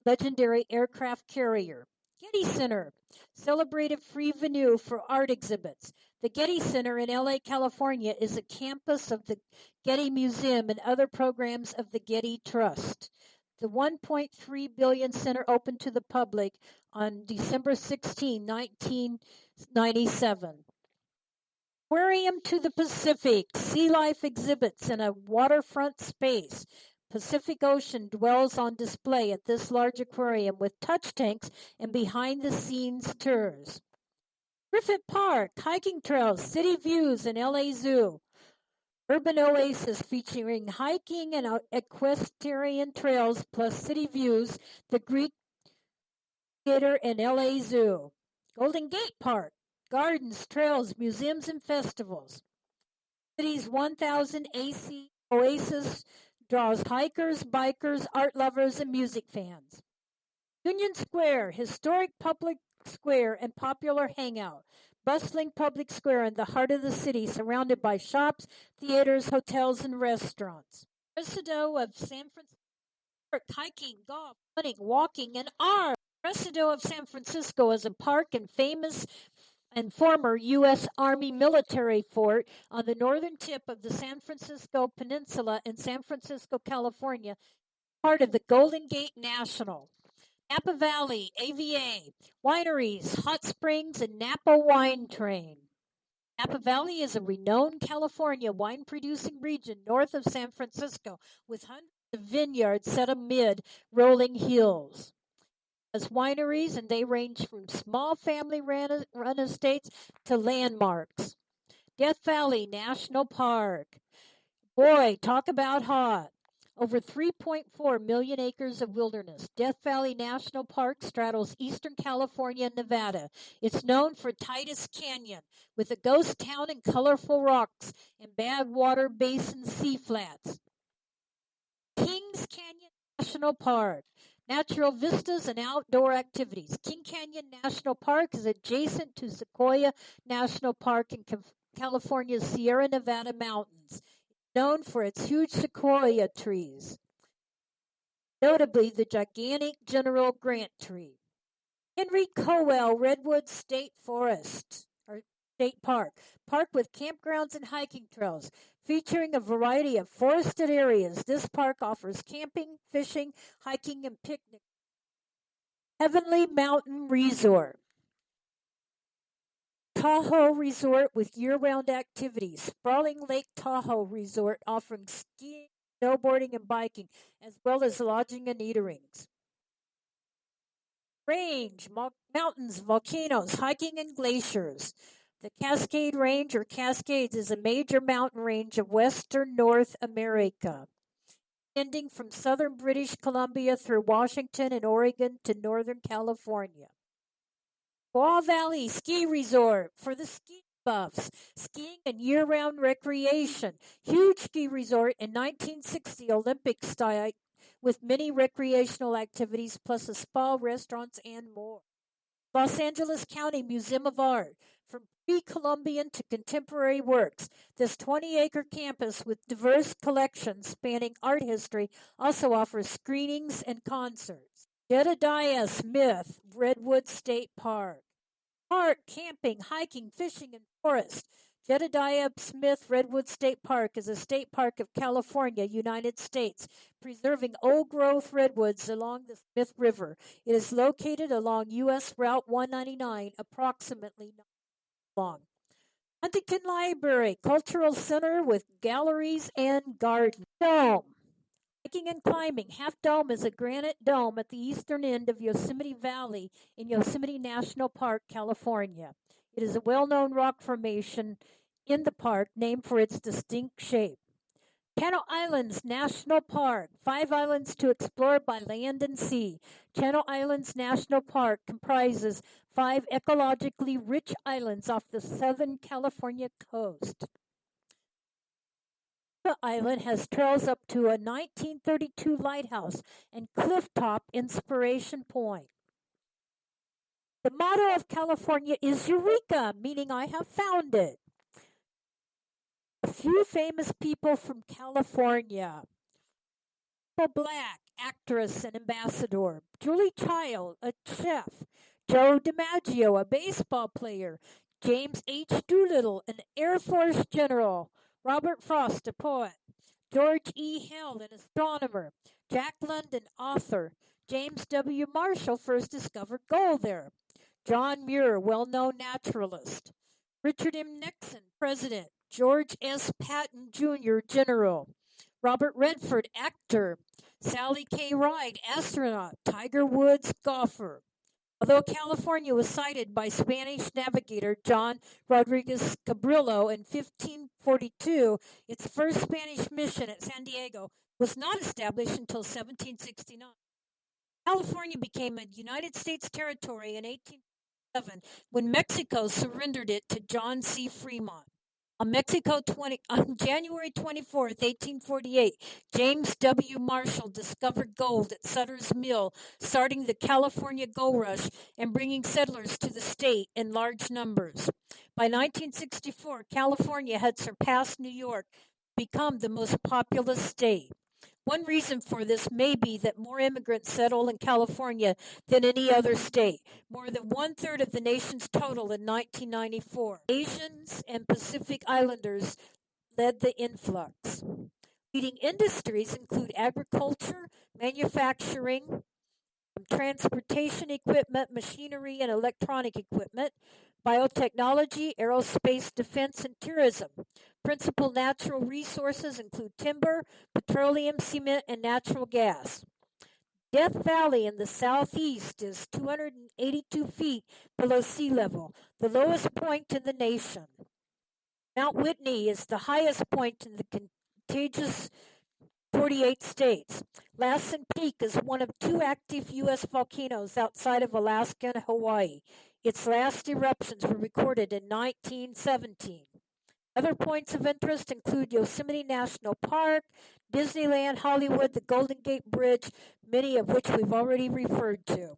legendary aircraft carrier. Getty Center, celebrated free venue for art exhibits. The Getty Center in LA, California is a campus of the Getty Museum and other programs of the Getty Trust. The $1.3 billion center opened to the public on December 16, 1997. Aquarium to the Pacific, sea life exhibits in a waterfront space. Pacific Ocean dwells on display at this large aquarium with touch tanks and behind-the-scenes tours. Griffith Park, hiking trails, city views, and LA Zoo. Urban oasis featuring hiking and equestrian trails plus city views, the Greek Theater, and LA Zoo. Golden Gate Park, gardens, trails, museums, and festivals. City's 1,000 AC oasis draws hikers, bikers, art lovers, and music fans. Union Square, historic public square and popular hangout. Bustling public square in the heart of the city, surrounded by shops, theaters, hotels, and restaurants. Presidio of San Francisco, hiking, golf, running, walking, and art. Presidio of San Francisco is a park and famous and former U.S. Army military fort on the northern tip of the San Francisco Peninsula in San Francisco, California, part of the Golden Gate National. Napa Valley, AVA, wineries, hot springs, and Napa Wine Train. Napa Valley is a renowned California wine-producing region north of San Francisco with hundreds of vineyards set amid rolling hills. As wineries, and they range from small family-run estates to landmarks. Death Valley National Park. Boy, talk about hot. Over 3.4 million acres of wilderness. Death Valley National Park straddles eastern California and Nevada. It's known for Titus Canyon, with a ghost town and colorful rocks and bad water basin sea flats. Kings Canyon National Park. Natural vistas and outdoor activities. King Canyon National Park is adjacent to Sequoia National Park in California's Sierra Nevada mountains, known for its huge sequoia trees, notably the gigantic General Grant tree. Henry Cowell Redwood State Forest, or State Park, park with campgrounds and hiking trails. Featuring a variety of forested areas, this park offers camping, fishing, hiking, and picnic. Heavenly Mountain Resort. Tahoe Resort with year-round activities. Sprawling Lake Tahoe Resort offering skiing, snowboarding, and biking, as well as lodging and eaterings. Range, mountains, volcanoes, hiking, and glaciers. The Cascade Range, or Cascades, is a major mountain range of western North America, ending from southern British Columbia through Washington and Oregon to northern California. Wall Valley Ski Resort for the ski buffs, skiing and year-round recreation. Huge ski resort in 1960 Olympic style with many recreational activities plus a spa, restaurants, and more. Los Angeles County Museum of Art. From pre-Columbian to contemporary works, this 20-acre campus with diverse collections spanning art history also offers screenings and concerts. Jedediah Smith Redwood State Park. Park, camping, hiking, fishing, and forest. Jedediah Smith Redwood State Park is a state park of California, United States, preserving old-growth redwoods along the Smith River. It is located along U.S. Route 199, approximately 9 long. Huntington Library, cultural center with galleries and gardens. Dome. Hiking and climbing. Half Dome is a granite dome at the eastern end of Yosemite Valley in Yosemite National Park, California. It is a well-known rock formation in the park named for its distinct shape. Channel Islands National Park. 5 islands to explore by land and sea. Channel Islands National Park comprises 5 ecologically rich islands off the southern California coast. The island has trails up to a 1932 lighthouse and clifftop inspiration point. The motto of California is Eureka, meaning I have found it. A few famous people from California. Paul Black, actress and ambassador. Julie Child, a chef. Joe DiMaggio, a baseball player. James H. Doolittle, an Air Force general. Robert Frost, a poet. George E. Held, an astronomer. Jack London, author. James W. Marshall first discovered gold there. John Muir, well-known naturalist. Richard M. Nixon, president. George S. Patton, Jr., general. Robert Redford, actor. Sally K. Ride, astronaut. Tiger Woods, golfer. Although California was sighted by Spanish navigator John Rodriguez Cabrillo in 1542, its first Spanish mission at San Diego was not established until 1769. California became a United States territory in 1847 when Mexico surrendered it to John C. Fremont. On January 24th, 1848, James W. Marshall discovered gold at Sutter's Mill, starting the California Gold Rush and bringing settlers to the state in large numbers. By 1964, California had surpassed New York, become the most populous state. One reason for this may be that more immigrants settle in California than any other state, more than one-third of the nation's total in 1994. Asians and Pacific Islanders led the influx. Leading industries include agriculture, manufacturing, transportation equipment, machinery and electronic equipment, biotechnology, aerospace, defense, and tourism. Principal natural resources include timber, petroleum, cement, and natural gas. Death Valley in the southeast is 282 feet below sea level, the lowest point in the nation. Mount Whitney is the highest point in the contiguous 48 states. Lassen Peak is one of 2 active U.S. volcanoes outside of Alaska and Hawaii. Its last eruptions were recorded in 1917. Other points of interest include Yosemite National Park, Disneyland, Hollywood, the Golden Gate Bridge, many of which we've already referred to.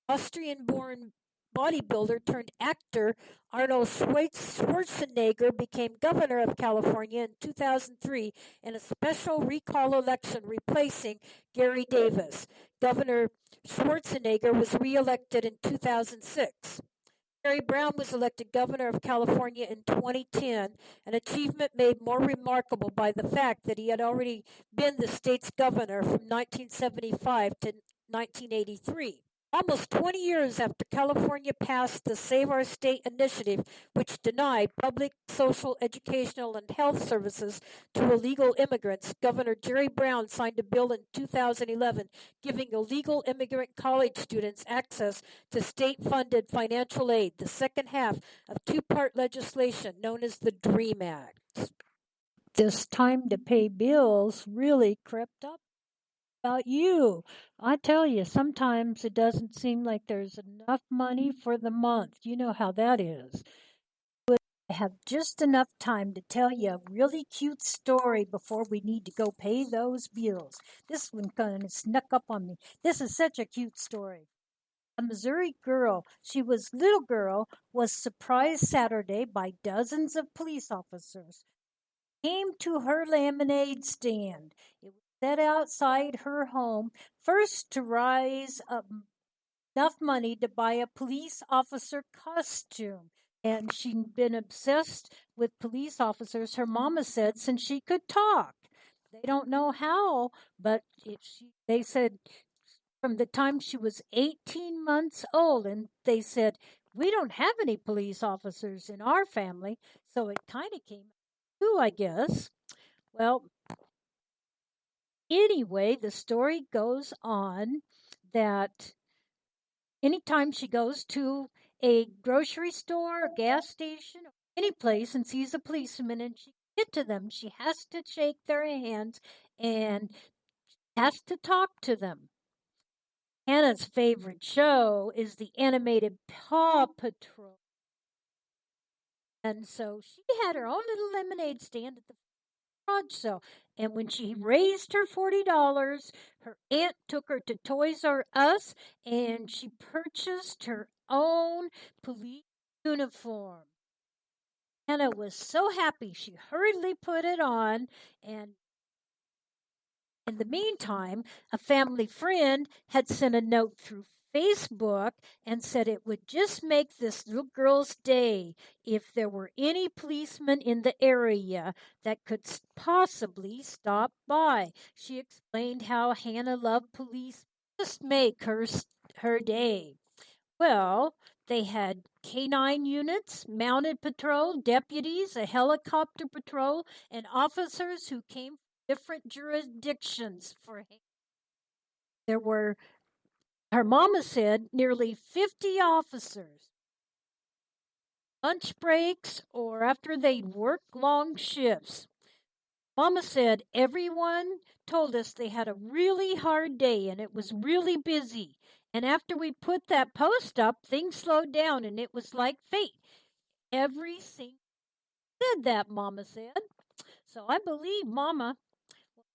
Austrian-born bodybuilder turned actor Arnold Schwarzenegger became governor of California in 2003 in a special recall election replacing Gary Davis. Governor Schwarzenegger was re-elected in 2006. Jerry Brown was elected governor of California in 2010, an achievement made more remarkable by the fact that he had already been the state's governor from 1975 to 1983. Almost 20 years after California passed the Save Our State initiative, which denied public, social, educational, and health services to illegal immigrants, Governor Jerry Brown signed a bill in 2011 giving illegal immigrant college students access to state-funded financial aid, the second half of 2-part legislation known as the DREAM Act. This time to pay bills really crept up. About you. I tell you, sometimes it doesn't seem like there's enough money for the month. You know how that is. I have just enough time to tell you a really cute story before we need to go pay those bills. This one kind of snuck up on me. This is such a cute story. A Missouri girl, little girl, was surprised Saturday by dozens of police officers. Came to her lemonade stand. It was set outside her home, first to rise enough money to buy a police officer costume. And she'd been obsessed with police officers, her mama said, since she could talk. They don't know how, but they said from the time she was 18 months old, and they said, we don't have any police officers in our family, so it kind of came true, I guess. Well, anyway, the story goes on that anytime she goes to a grocery store, a gas station, or any place and sees a policeman and she get to them, she has to shake their hands and has to talk to them. Hannah's favorite show is the animated Paw Patrol. And so she had her own little lemonade stand at the garage sale. And when she raised her $40, her aunt took her to Toys R Us and she purchased her own police uniform. Hannah was so happy she hurriedly put it on, and in the meantime, a family friend had sent a note through Facebook and said it would just make this little girl's day if there were any policemen in the area that could possibly stop by. She explained how Hannah loved police, just make her day. Well, they had canine units, mounted patrol, deputies, a helicopter patrol, and officers who came from different jurisdictions for him. There were, her mama said, nearly 50 officers. Lunch breaks or after they'd work long shifts. Mama said everyone told us they had a really hard day and it was really busy. And after we put that post up, things slowed down and it was like fate. Every single said that, Mama said. So I believe Mama.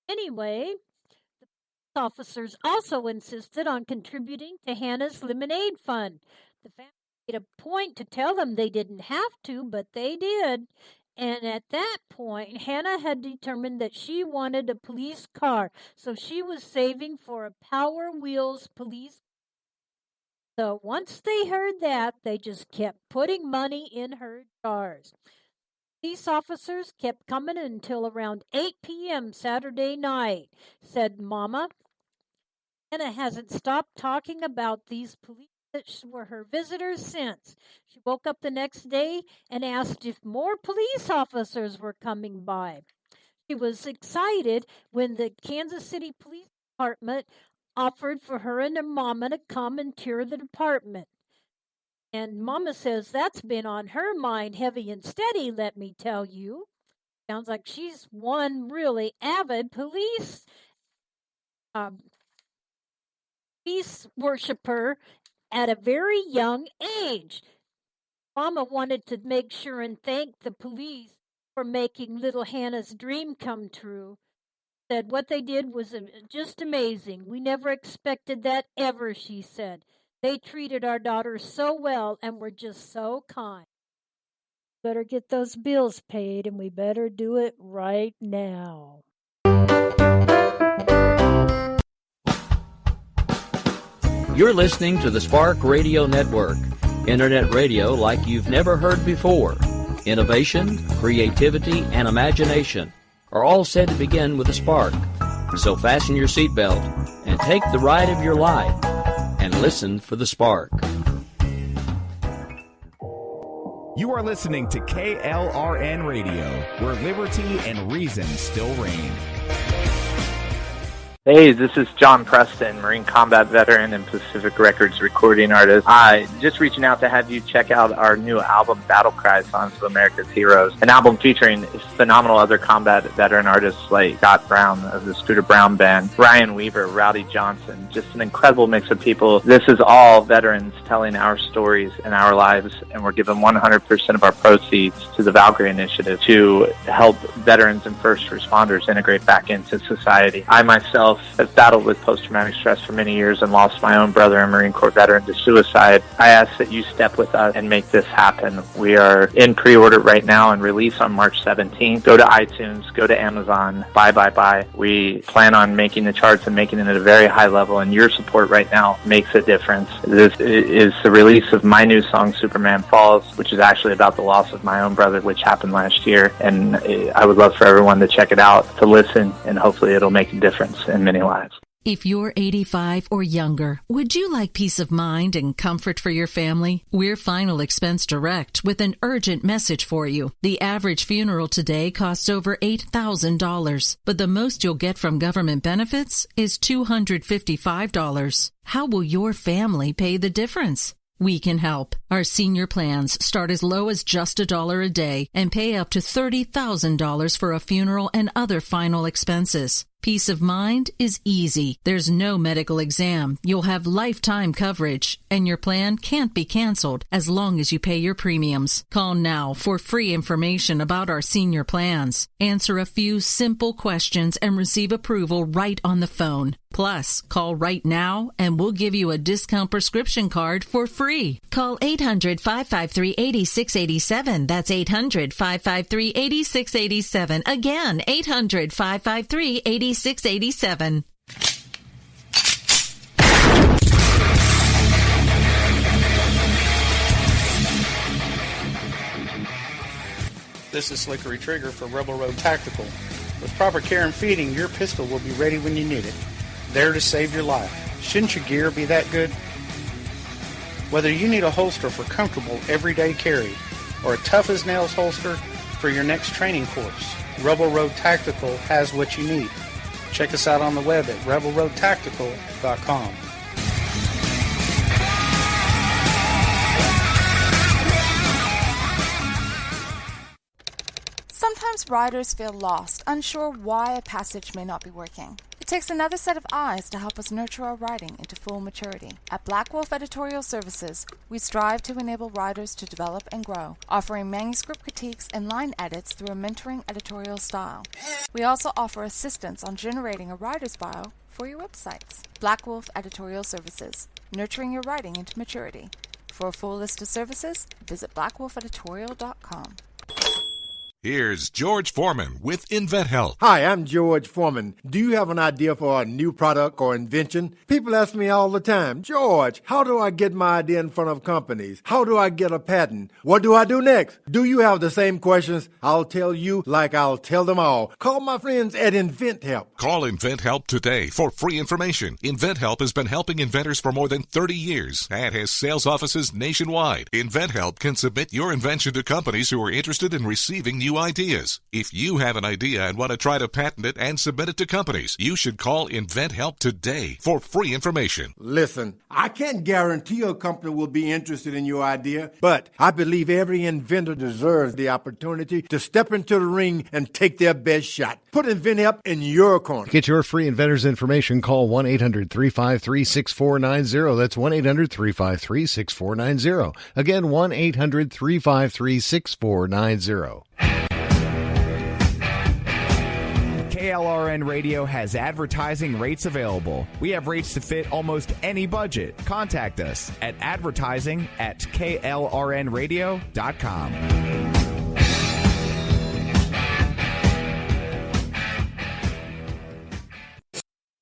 Anyway, the officers also insisted on contributing to Hannah's lemonade fund. The family made a point to tell them they didn't have to, but they did. And at that point, Hannah had determined that she wanted a police car, so she was saving for a Power Wheels police car. So once they heard that, they just kept putting money in her jars. Police officers kept coming until around 8 p.m. Saturday night, said Mama. Hannah hasn't stopped talking about these police that were her visitors since. She woke up the next day and asked if more police officers were coming by. She was excited when the Kansas City Police Department offered for her and her mama to come and tour the department. And Mama says that's been on her mind heavy and steady, let me tell you. Sounds like she's one really avid police worshiper at a very young age. Mama wanted to make sure and thank the police for making little Hannah's dream come true. Said what they did was just amazing. We never expected that ever, she said. They treated our daughter so well and were just so kind. Better get those bills paid, and we better do it right now. You're listening to the Spark Radio Network, internet radio like you've never heard before. Innovation, creativity, and imagination are all said to begin with a spark. So fasten your seatbelt and take the ride of your life and listen for the spark. You are listening to KLRN Radio, where liberty and reason still reign. Hey, this is John Preston, Marine combat veteran and Pacific Records recording artist. Just reaching out to have you check out our new album, Battle Cry, Songs of America's Heroes, an album featuring phenomenal other combat veteran artists like Scott Brown of the Scooter Brown Band, Ryan Weaver, Rowdy Johnson, just an incredible mix of people. This is all veterans telling our stories and our lives, and we're giving 100% of our proceeds to the Valkyrie Initiative to help veterans and first responders integrate back into society. I myself myself have battled with post-traumatic stress for many years and lost my own brother, a Marine Corps veteran, to suicide, I ask that you step with us and make this happen. We are in pre-order right now and release on March 17th. Go to iTunes, go to Amazon, buy. We plan on making the charts and making it at a very high level, and your support right now makes a difference. This is the release of my new song, Superman Falls, which is actually about the loss of my own brother, which happened last year. And I would love for everyone to check it out, to listen, and hopefully it'll make a difference in many lives. If you're 85 or younger, would you like peace of mind and comfort for your family? We're Final Expense Direct with an urgent message for you. The average funeral today costs over $8,000, but the most you'll get from government benefits is $255. How will your family pay the difference? We can help. Our senior plans start as low as just $1 a day and pay up to $30,000 for a funeral and other final expenses. Peace of mind is easy. There's no medical exam. You'll have lifetime coverage, and your plan can't be canceled as long as you pay your premiums. Call now for free information about our senior plans. Answer a few simple questions and receive approval right on the phone. Plus, call right now and we'll give you a discount prescription card for free. Call 800-553-8687. That's 800-553-8687. Again, 800-553-8687. This is Slickery Trigger for Rebel Road Tactical. With proper care and feeding, your pistol will be ready when you need it. There to save your life. Shouldn't your gear be that good? Whether you need a holster for comfortable everyday carry or a tough-as-nails holster for your next training course, Rebel Road Tactical has what you need. Check us out on the web at rebelroadtactical.com. Sometimes riders feel lost, unsure why a passage may not be working. It takes another set of eyes to help us nurture our writing into full maturity. At Black Wolf Editorial Services, we strive to enable writers to develop and grow, offering manuscript critiques and line edits through a mentoring editorial style. We also offer assistance on generating a writer's bio for your websites. Black Wolf Editorial Services, nurturing your writing into maturity. For a full list of services, visit blackwolfeditorial.com. Here's George Foreman with InventHelp. Hi, I'm George Foreman. Do you have an idea for a new product or invention? People ask me all the time, George, how do I get my idea in front of companies? How do I get a patent? What do I do next? Do you have the same questions? I'll tell you like I'll tell them all. Call my friends at InventHelp. Call InventHelp today for free information. InventHelp has been helping inventors for more than 30 years and has sales offices nationwide. InventHelp can submit your invention to companies who are interested in receiving new ideas. If you have an idea and want to try to patent it and submit it to companies, you should call InventHelp today for free information. Listen, I can't guarantee a company will be interested in your idea, but I believe every inventor deserves the opportunity to step into the ring and take their best shot. Put InventHelp in your corner. To get your free inventor's information, call 1-800-353-6490. That's 1-800-353-6490. Again, 1-800-353-6490. KLRN Radio has advertising rates available. We have rates to fit almost any budget. Contact us at advertising@klrnradio.com.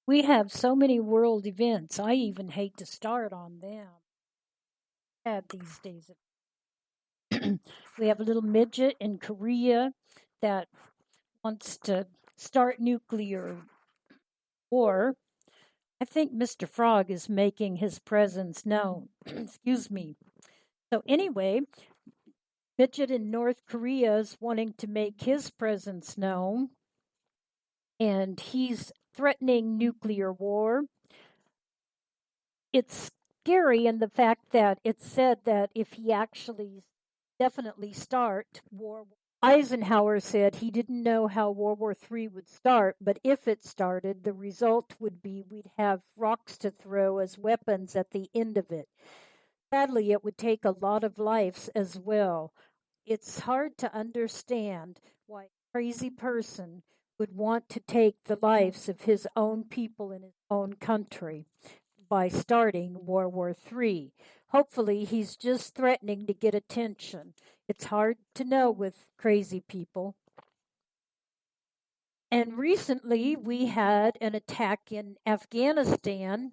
We have so many world events. I even hate to start on them. These days. We have a little midget in Korea that wants to start nuclear war. I think Mr. Frog is making his presence known. Excuse me. So anyway, midget in North Korea is wanting to make his presence known, and he's threatening nuclear war. It's scary in the fact that it's said that if he actually definitely start war, Eisenhower said he didn't know how World War III would start, but if it started, the result would be we'd have rocks to throw as weapons at the end of it. Sadly, it would take a lot of lives as well. It's hard to understand why a crazy person would want to take the lives of his own people in his own country by starting World War III. Hopefully, he's just threatening to get attention. It's hard to know with crazy people. And recently, we had an attack in Afghanistan.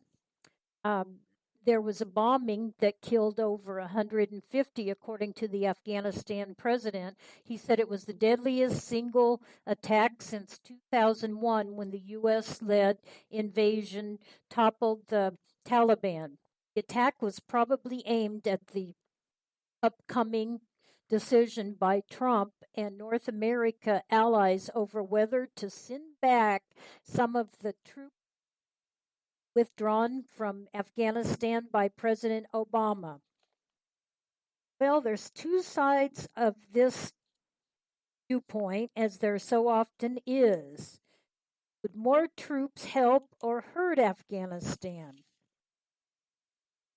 There was a bombing that killed over 150, according to the Afghanistan president. He said it was the deadliest single attack since 2001 when the U.S. led invasion toppled the Taliban. The attack was probably aimed at the upcoming decision by Trump and North America allies over whether to send back some of the troops withdrawn from Afghanistan by President Obama. Well, there's two sides of this viewpoint, as there so often is. Would more troops help or hurt Afghanistan?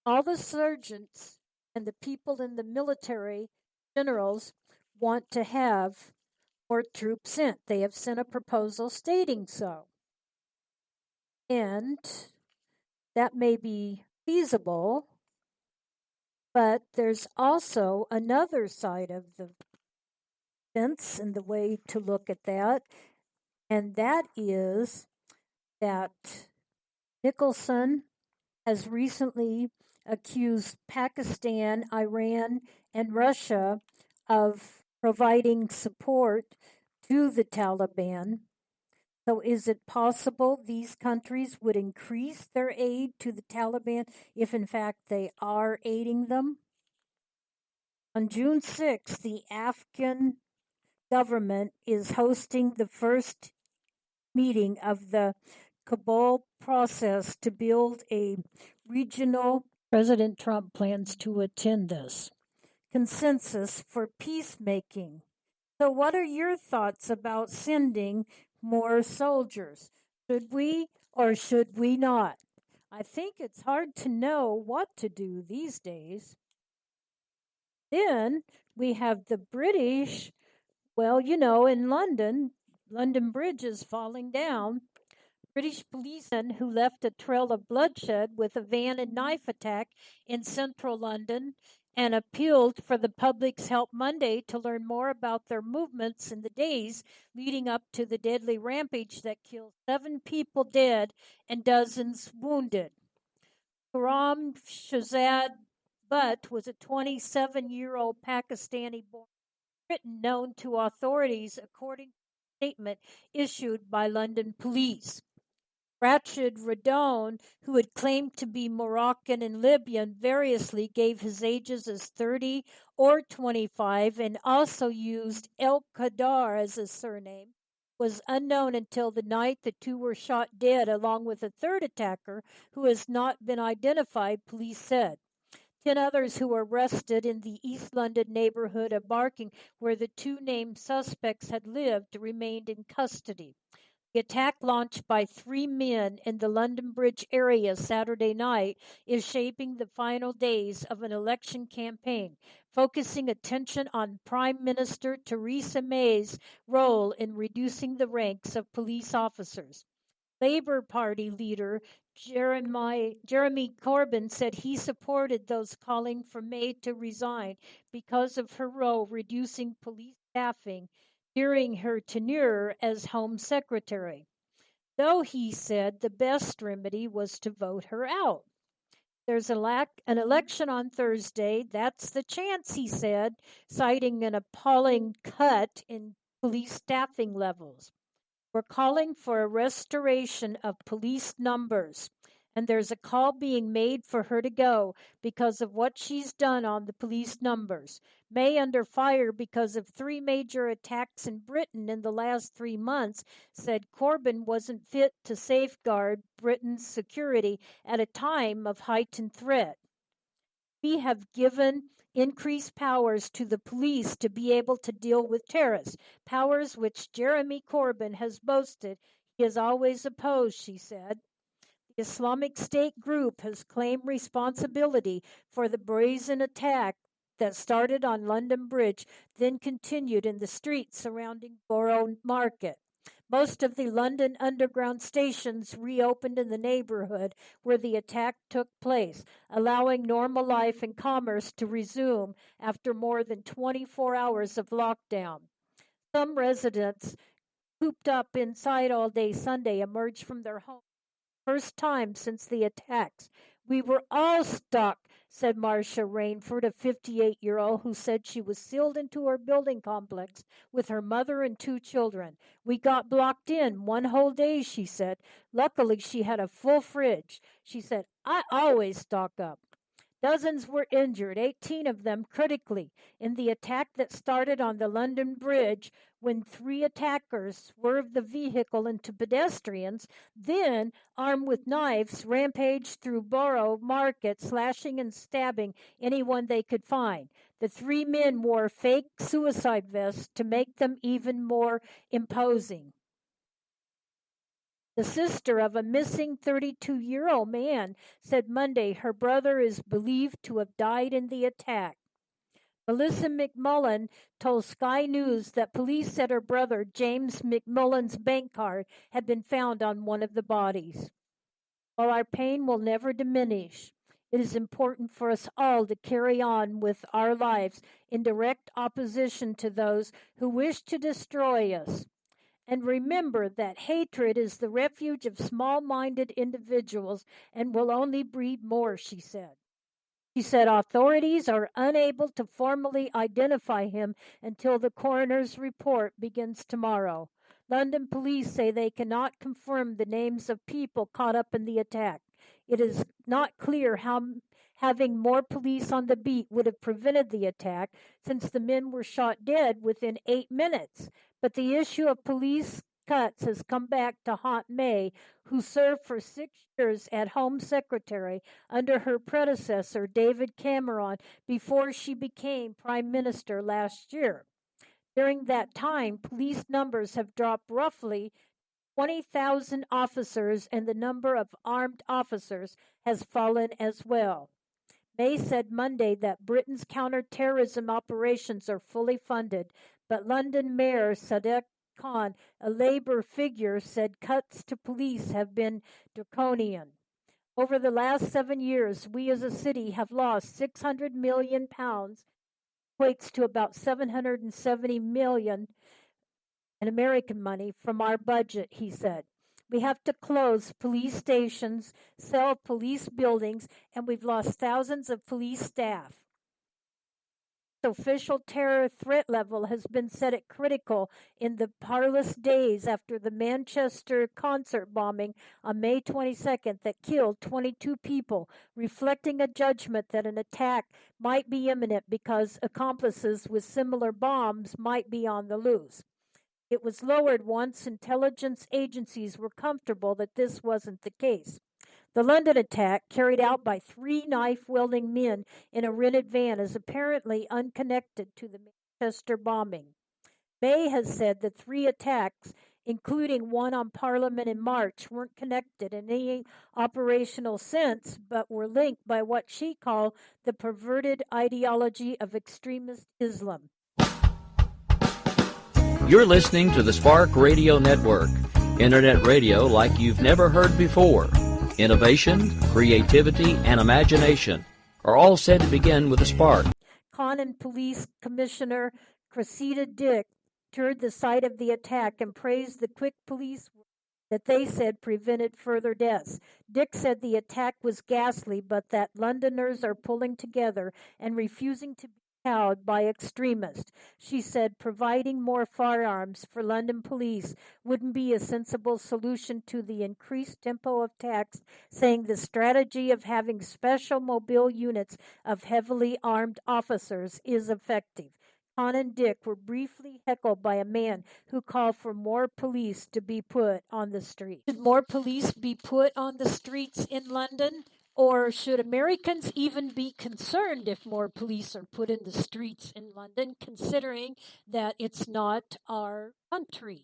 All the sergeants and the people in the military, generals, want to have more troops sent. They have sent a proposal stating so. And that may be feasible, but there's also another side of the fence and the way to look at that, and that is that Nicholson has recently accused Pakistan, Iran, and Russia of providing support to the Taliban. So is it possible these countries would increase their aid to the Taliban if in fact they are aiding them? On June 6th, the Afghan government is hosting the first meeting of the Kabul process to build a regional. President Trump plans to attend this consensus for peacemaking. So, what are your thoughts about sending more soldiers? Should we or should we not? I think it's hard to know what to do these days. Then we have the British. Well, in London Bridge is falling down. British policemen who left a trail of bloodshed with a van and knife attack in central London and appealed for the public's help Monday to learn more about their movements in the days leading up to the deadly rampage that killed 7 people dead and dozens wounded. Karam Shahzad Butt was a 27-year-old Pakistani-born Briton known to authorities according to a statement issued by London police. Rachid Radon, who had claimed to be Moroccan and Libyan, variously gave his ages as 30 or 25 and also used El Qadar as his surname, was unknown until the night the two were shot dead, along with a third attacker who has not been identified, police said. 10 others who were arrested in the East London neighbourhood of Barking, where the two named suspects had lived, remained in custody. The attack, launched by 3 men in the London Bridge area Saturday night, is shaping the final days of an election campaign, focusing attention on Prime Minister Theresa May's role in reducing the ranks of police officers. Labour Party leader Jeremy Corbyn said he supported those calling for May to resign because of her role reducing police staffing during her tenure as Home Secretary, though he said the best remedy was to vote her out. There's an election on Thursday. That's the chance, he said, citing an appalling cut in police staffing levels. We're calling for a restoration of police numbers, and there's a call being made for her to go because of what she's done on the police numbers. May, under fire because of 3 major attacks in Britain in the last 3 months, said Corbyn wasn't fit to safeguard Britain's security at a time of heightened threat. We have given increased powers to the police to be able to deal with terrorists, powers which Jeremy Corbyn has boasted he has always opposed, she said. The Islamic State group has claimed responsibility for the brazen attack that started on London Bridge, then continued in the streets surrounding Borough Market. Most of the London Underground stations reopened in the neighborhood where the attack took place, allowing normal life and commerce to resume after more than 24 hours of lockdown. Some residents, cooped up inside all day Sunday, emerged from their homes first time since the attacks. We were all stuck, said Marcia Rainford, a 58-year-old who said she was sealed into her building complex with her mother and two children. We got blocked in one whole day, she said. Luckily, she had a full fridge. She said, I always stock up. Dozens were injured, 18 of them critically, in the attack that started on the London Bridge when three attackers swerved the vehicle into pedestrians, then, armed with knives, rampaged through Borough Market, slashing and stabbing anyone they could find. The three men wore fake suicide vests to make them even more imposing. The sister of a missing 32-year-old man said Monday her brother is believed to have died in the attack. Melissa McMullen told Sky News that police said her brother, James McMullen's bank card, had been found on one of the bodies. While our pain will never diminish, it is important for us all to carry on with our lives in direct opposition to those who wish to destroy us. And remember that hatred is the refuge of small-minded individuals and will only breed more, she said. She said authorities are unable to formally identify him until the coroner's report begins tomorrow. London police say they cannot confirm the names of people caught up in the attack. It is not clear how having more police on the beat would have prevented the attack, since the men were shot dead within 8 minutes. But the issue of police cuts has come back to haunt May, who served for 6 years as Home Secretary under her predecessor, David Cameron, before she became Prime Minister last year. During that time, police numbers have dropped roughly 20,000 officers, and the number of armed officers has fallen as well. May said Monday that Britain's counter-terrorism operations are fully funded, but London Mayor Sadiq Khan, a Labour figure, said cuts to police have been draconian. Over the last 7 years, we as a city have lost £600 million, equates to about $770 million in American money, from our budget, he said. We have to close police stations, sell police buildings, and we've lost thousands of police staff. The official terror threat level has been set at critical in the parlous days after the Manchester concert bombing on May 22nd that killed 22 people, reflecting a judgment that an attack might be imminent because accomplices with similar bombs might be on the loose. It was lowered once intelligence agencies were comfortable that this wasn't the case. The London attack, carried out by three knife-wielding men in a rented van, is apparently unconnected to the Manchester bombing. May has said the three attacks, including one on Parliament in March, weren't connected in any operational sense, but were linked by what she called the perverted ideology of extremist Islam. You're listening to the Spark Radio Network, internet radio like you've never heard before. Innovation, creativity, and imagination are all said to begin with a spark. Conan Police Commissioner Cressida Dick toured the site of the attack and praised the quick police work that they said prevented further deaths. Dick said the attack was ghastly, but that Londoners are pulling together and refusing to be cowed by extremists. She said providing more firearms for London police wouldn't be a sensible solution to the increased tempo of attacks, saying the strategy of having special mobile units of heavily armed officers is effective. Con and Dick were briefly heckled by a man who called for more police to be put on the street. Should more police be put on the streets in London? Or should Americans even be concerned if more police are put in the streets in London, considering that it's not our country?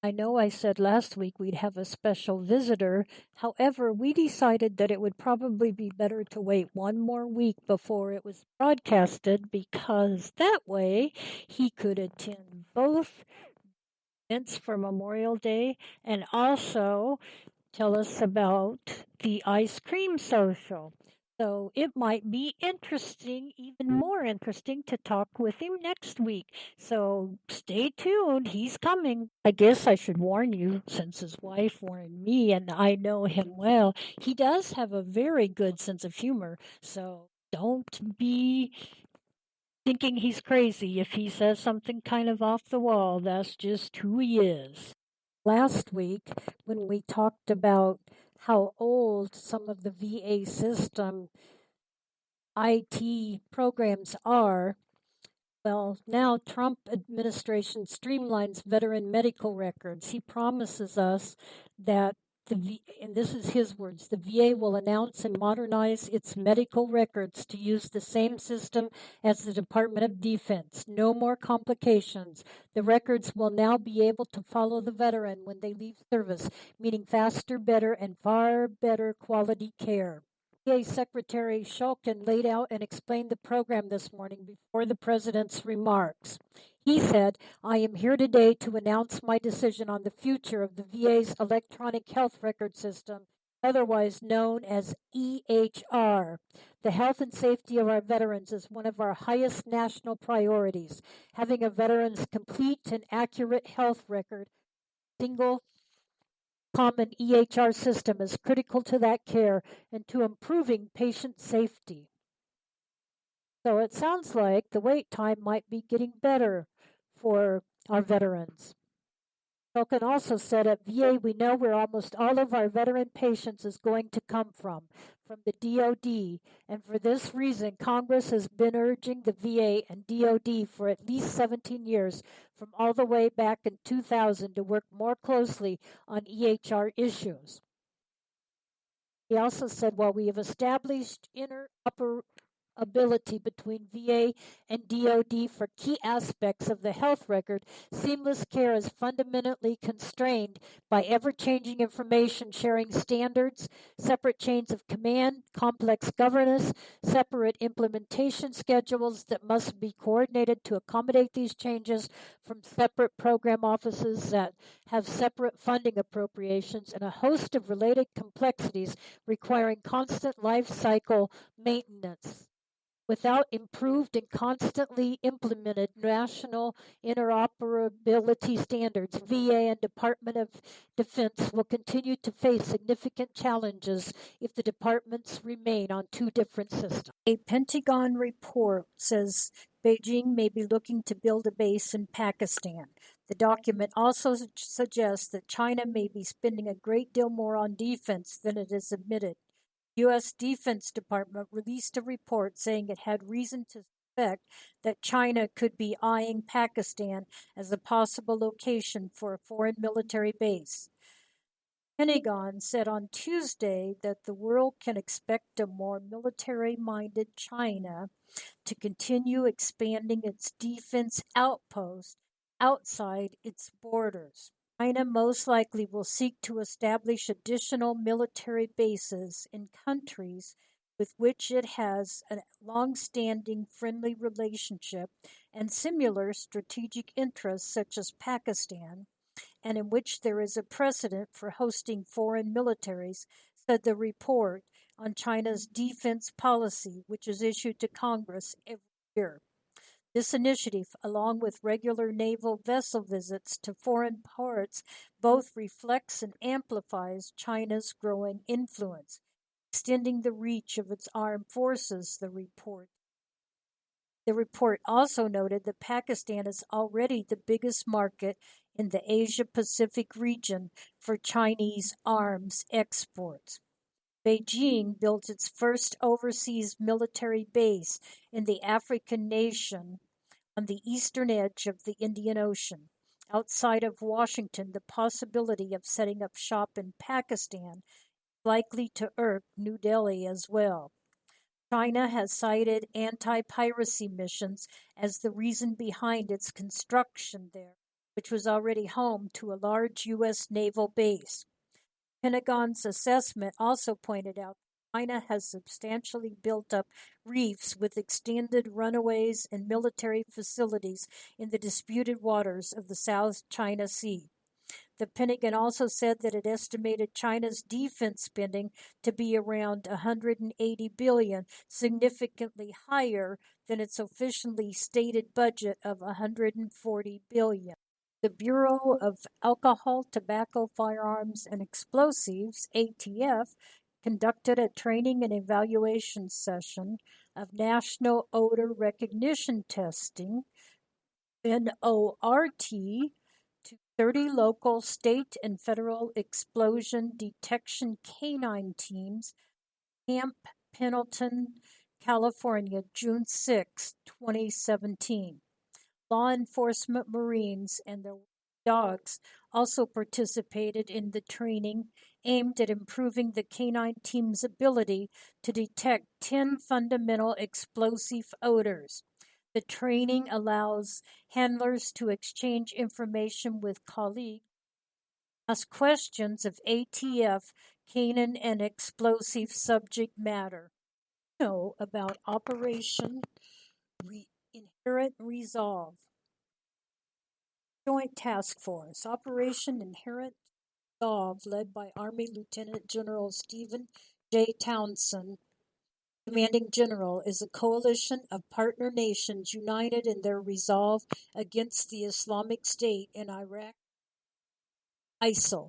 I know I said last week we'd have a special visitor. However, we decided that it would probably be better to wait one more week before it was broadcasted, because that way he could attend both events for Memorial Day, and also tell us about the ice cream social. So it might be interesting, even more interesting, to talk with him next week. So stay tuned. He's coming. I guess I should warn you, since his wife warned me and I know him well. He does have a very good sense of humor. So don't be thinking he's crazy if he says something kind of off the wall. That's just who he is. Last week, when we talked about how old some of the VA system IT programs are, well, now Trump administration streamlines veteran medical records. He promises us that and this is his words, the VA will announce and modernize its medical records to use the same system as the Department of Defense. No more complications. The records will now be able to follow the veteran when they leave service, meaning faster, better, and far better quality care. VA Secretary Shulkin laid out and explained the program this morning before the president's remarks. He said, I am here today to announce my decision on the future of the VA's electronic health record system, otherwise known as EHR. The health and safety of our veterans is one of our highest national priorities. Having a veteran's complete and accurate health record, single common EHR system is critical to that care and to improving patient safety. So it sounds like the wait time might be getting better for our veterans. Falcon also said at VA, we know where almost all of our veteran patients is going to come from the DOD. And for this reason, Congress has been urging the VA and DOD for at least 17 years, from all the way back in 2000, to work more closely on EHR issues. He also said, while we have established interoperability between VA and DoD for key aspects of the health record, seamless care is fundamentally constrained by ever-changing information sharing standards, separate chains of command, complex governance, separate implementation schedules that must be coordinated to accommodate these changes from separate program offices that have separate funding appropriations, and a host of related complexities requiring constant life cycle maintenance. Without improved and constantly implemented national interoperability standards, VA and Department of Defense will continue to face significant challenges if the departments remain on two different systems. A Pentagon report says Beijing may be looking to build a base in Pakistan. The document also suggests that China may be spending a great deal more on defense than it has admitted. U.S. Defense Department released a report saying it had reason to suspect that China could be eyeing Pakistan as a possible location for a foreign military base. Pentagon said on Tuesday that the world can expect a more military-minded China to continue expanding its defense outposts outside its borders. China most likely will seek to establish additional military bases in countries with which it has a long-standing friendly relationship and similar strategic interests, such as Pakistan, and in which there is a precedent for hosting foreign militaries, said the report on China's defense policy, which is issued to Congress every year. This initiative, along with regular naval vessel visits to foreign ports, both reflects and amplifies China's growing influence, extending the reach of its armed forces, the report. The report also noted that Pakistan is already the biggest market in the Asia-Pacific region for Chinese arms exports. Beijing built its first overseas military base in the African nation on the eastern edge of the Indian Ocean. Outside of Washington, the possibility of setting up shop in Pakistan is likely to irk New Delhi as well. China has cited anti-piracy missions as the reason behind its construction there, which was already home to a large U.S. naval base. Pentagon's assessment also pointed out China has substantially built up reefs with extended runways and military facilities in the disputed waters of the South China Sea. The Pentagon also said that it estimated China's defense spending to be around $180 billion, significantly higher than its officially stated budget of $140 billion. The Bureau of Alcohol, Tobacco, Firearms, and Explosives, ATF, conducted a training and evaluation session of National Odor Recognition Testing, NORT, to 30 local, state, and federal explosion detection canine teams, Camp Pendleton, California, June 6, 2017. Law enforcement Marines and their dogs also participated in the training aimed at improving the canine team's ability to detect 10 fundamental explosive odors. The training allows handlers to exchange information with colleagues, ask questions of ATF, canine, and explosive subject matter. Know about Operation Inherent Resolve. Joint Task Force. Operation Inherent Resolve, led by Army Lieutenant General Stephen J. Townsend, Commanding General, is a coalition of partner nations united in their resolve against the Islamic State in Iraq, ISIL.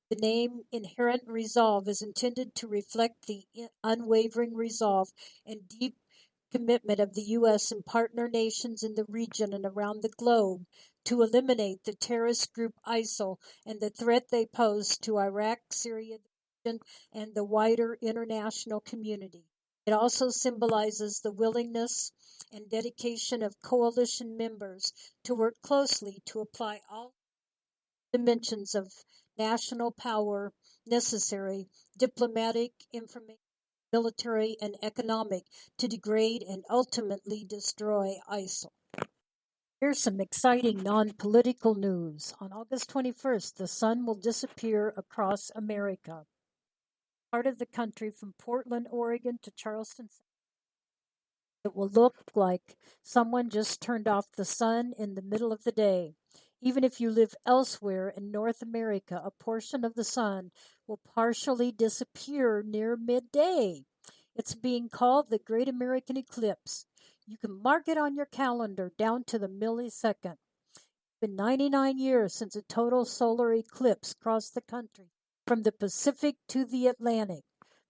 The name Inherent Resolve is intended to reflect the unwavering resolve and deep commitment of the U.S. and partner nations in the region and around the globe to eliminate the terrorist group ISIL and the threat they pose to Iraq, Syria, the region, and the wider international community. It also symbolizes the willingness and dedication of coalition members to work closely to apply all dimensions of national power necessary, diplomatic, information, military, and economic, to degrade and ultimately destroy ISIL. Here's some exciting non-political news. On August 21st, the sun will disappear across America. Part of the country from Portland, Oregon to Charleston. It will look like someone just turned off the sun in the middle of the day. Even if you live elsewhere in North America, a portion of the sun will partially disappear near midday. It's being called the Great American Eclipse. You can mark it on your calendar down to the millisecond. It's been 99 years since a total solar eclipse crossed the country from the Pacific to the Atlantic.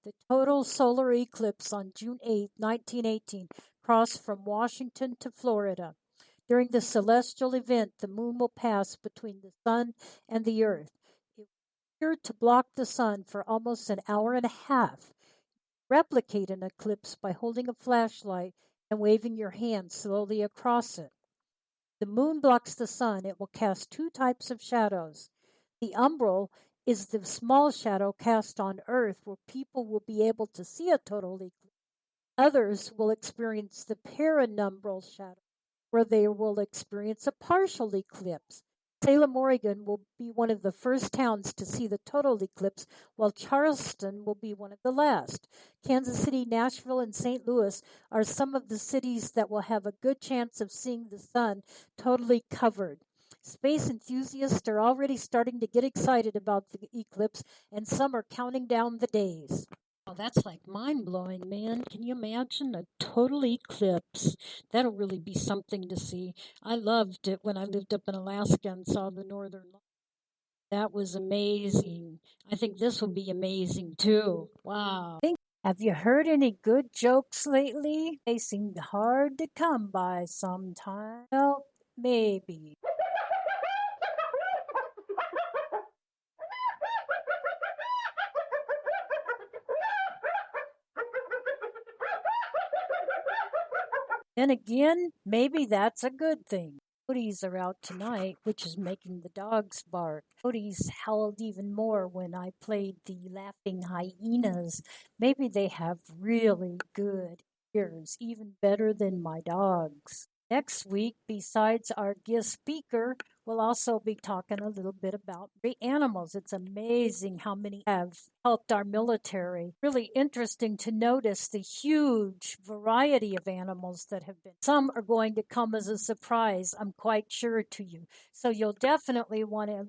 The total solar eclipse on June 8, 1918, crossed from Washington to Florida. During the celestial event, the moon will pass between the sun and the earth. It will appear to block the sun for almost an hour and a half. Replicate an eclipse by holding a flashlight and waving your hand slowly across it. The moon blocks the sun. It will cast two types of shadows. The umbral is the small shadow cast on Earth where people will be able to see a total eclipse. Others will experience the perinumbral shadow, where they will experience a partial eclipse. Salem, Oregon will be one of the first towns to see the total eclipse, while Charleston will be one of the last. Kansas City, Nashville, and St. Louis are some of the cities that will have a good chance of seeing the sun totally covered. Space enthusiasts are already starting to get excited about the eclipse, and some are counting down the days. Oh, that's like mind-blowing, man. Can you imagine a total eclipse? That'll really be something to see. I loved it when I lived up in Alaska and saw the northern lights. That was amazing. I think this will be amazing, too. Wow. Have you heard any good jokes lately? They seem hard to come by sometimes. Well, maybe. Then again, maybe that's a good thing. Coyotes are out tonight, which is making the dogs bark. Coyotes howled even more when I played the laughing hyenas. Maybe they have really good ears, even better than my dogs. Next week, besides our guest speaker, we'll also be talking a little bit about animals. It's amazing how many have helped our military. Really interesting to notice the huge variety of animals that have been. Some are going to come as a surprise, I'm quite sure, to you. So you'll definitely want to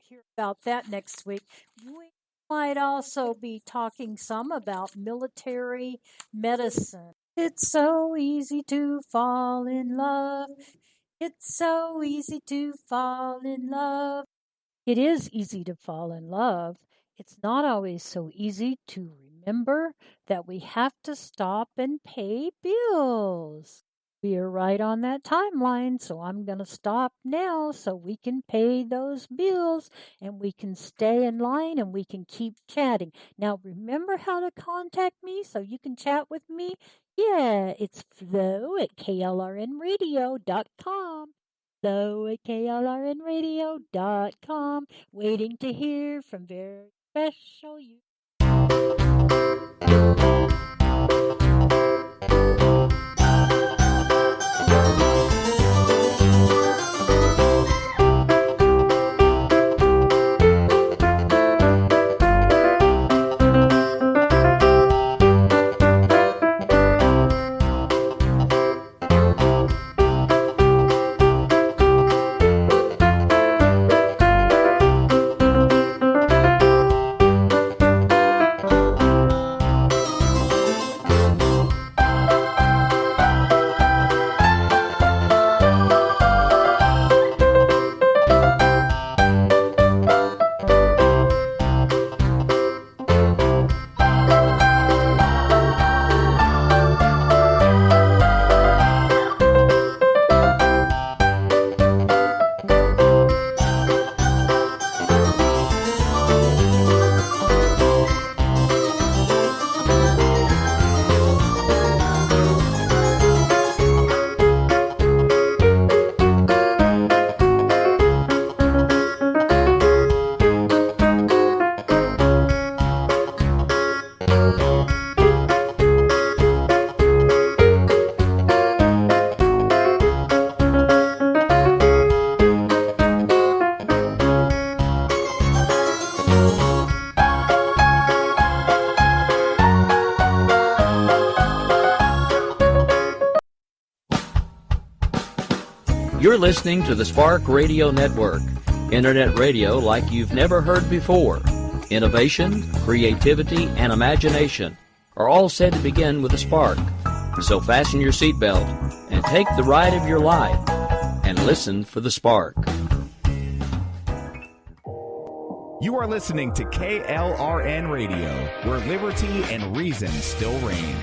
hear about that next week. We might also be talking some about military medicine. It's so easy to fall in love. It's so easy to fall in love. It is easy to fall in love. It's not always so easy to remember that we have to stop and pay bills. We are right on that timeline, so I'm going to stop now so we can pay those bills and we can stay in line and we can keep chatting. Now, remember how to contact me so you can chat with me? Yeah, it's Flo@klrnradio.com. Flo@klrnradio.com. Waiting to hear from very special you. You're listening to the Spark Radio Network, Internet radio like you've never heard before. Innovation, creativity, and imagination are all said to begin with a spark. So fasten your seatbelt and take the ride of your life and listen for the spark. You are listening to KLRN Radio, where liberty and reason still reign.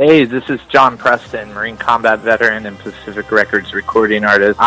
Hey, this is John Preston, Marine combat veteran and Pacific Records recording artist.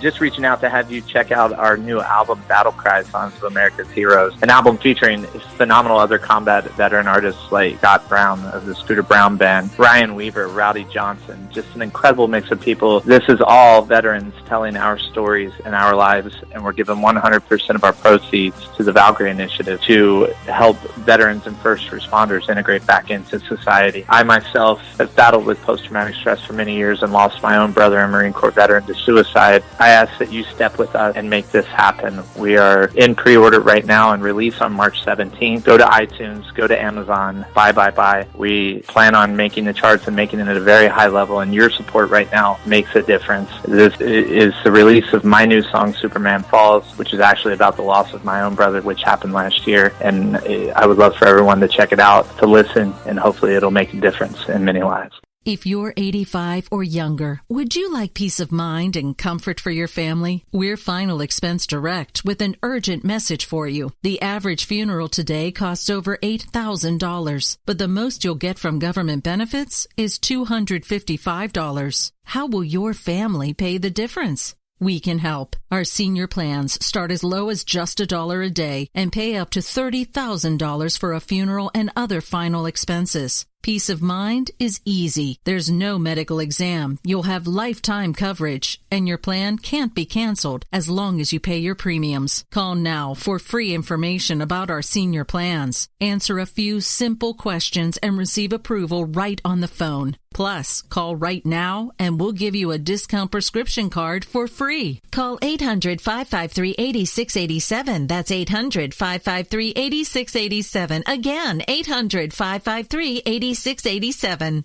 Just reaching out to have you check out our new album, Battle Cry, Songs of America's Heroes, an album featuring phenomenal other combat veteran artists like Scott Brown of the Scooter Brown Band, Ryan Weaver, Rowdy Johnson, just an incredible mix of people. This is all veterans telling our stories and our lives, and we're giving 100% of our proceeds to the Valkyrie Initiative to help veterans and first responders integrate back into society. I myself have battled with post-traumatic stress for many years and lost my own brother, a Marine Corps veteran, to suicide. I ask that you step with us and make this happen. We are in pre-order right now and release on March 17th. Go to iTunes, go to Amazon, buy. We plan on making the charts and making it at a very high level, and your support right now makes a difference. This is the release of my new song, Superman Falls, which is actually about the loss of my own brother, which happened last year, and I would love for everyone to check it out, to listen, and hopefully it'll make a difference in many lives. If you're 85 or younger, would you like peace of mind and comfort for your family? We're Final Expense Direct with an urgent message for you. The average funeral today costs over $8,000, but the most you'll get from government benefits is $255. How will your family pay the difference? We can help. Our senior plans start as low as just $1 a day and pay up to $30,000 for a funeral and other final expenses. Peace of mind is easy. There's no medical exam. You'll have lifetime coverage, and your plan can't be canceled as long as you pay your premiums. Call now for free information about our senior plans. Answer a few simple questions and receive approval right on the phone. Plus, call right now and we'll give you a discount prescription card for free. Call 800-553-8687. That's 800-553-8687. Again, 800-553-8687.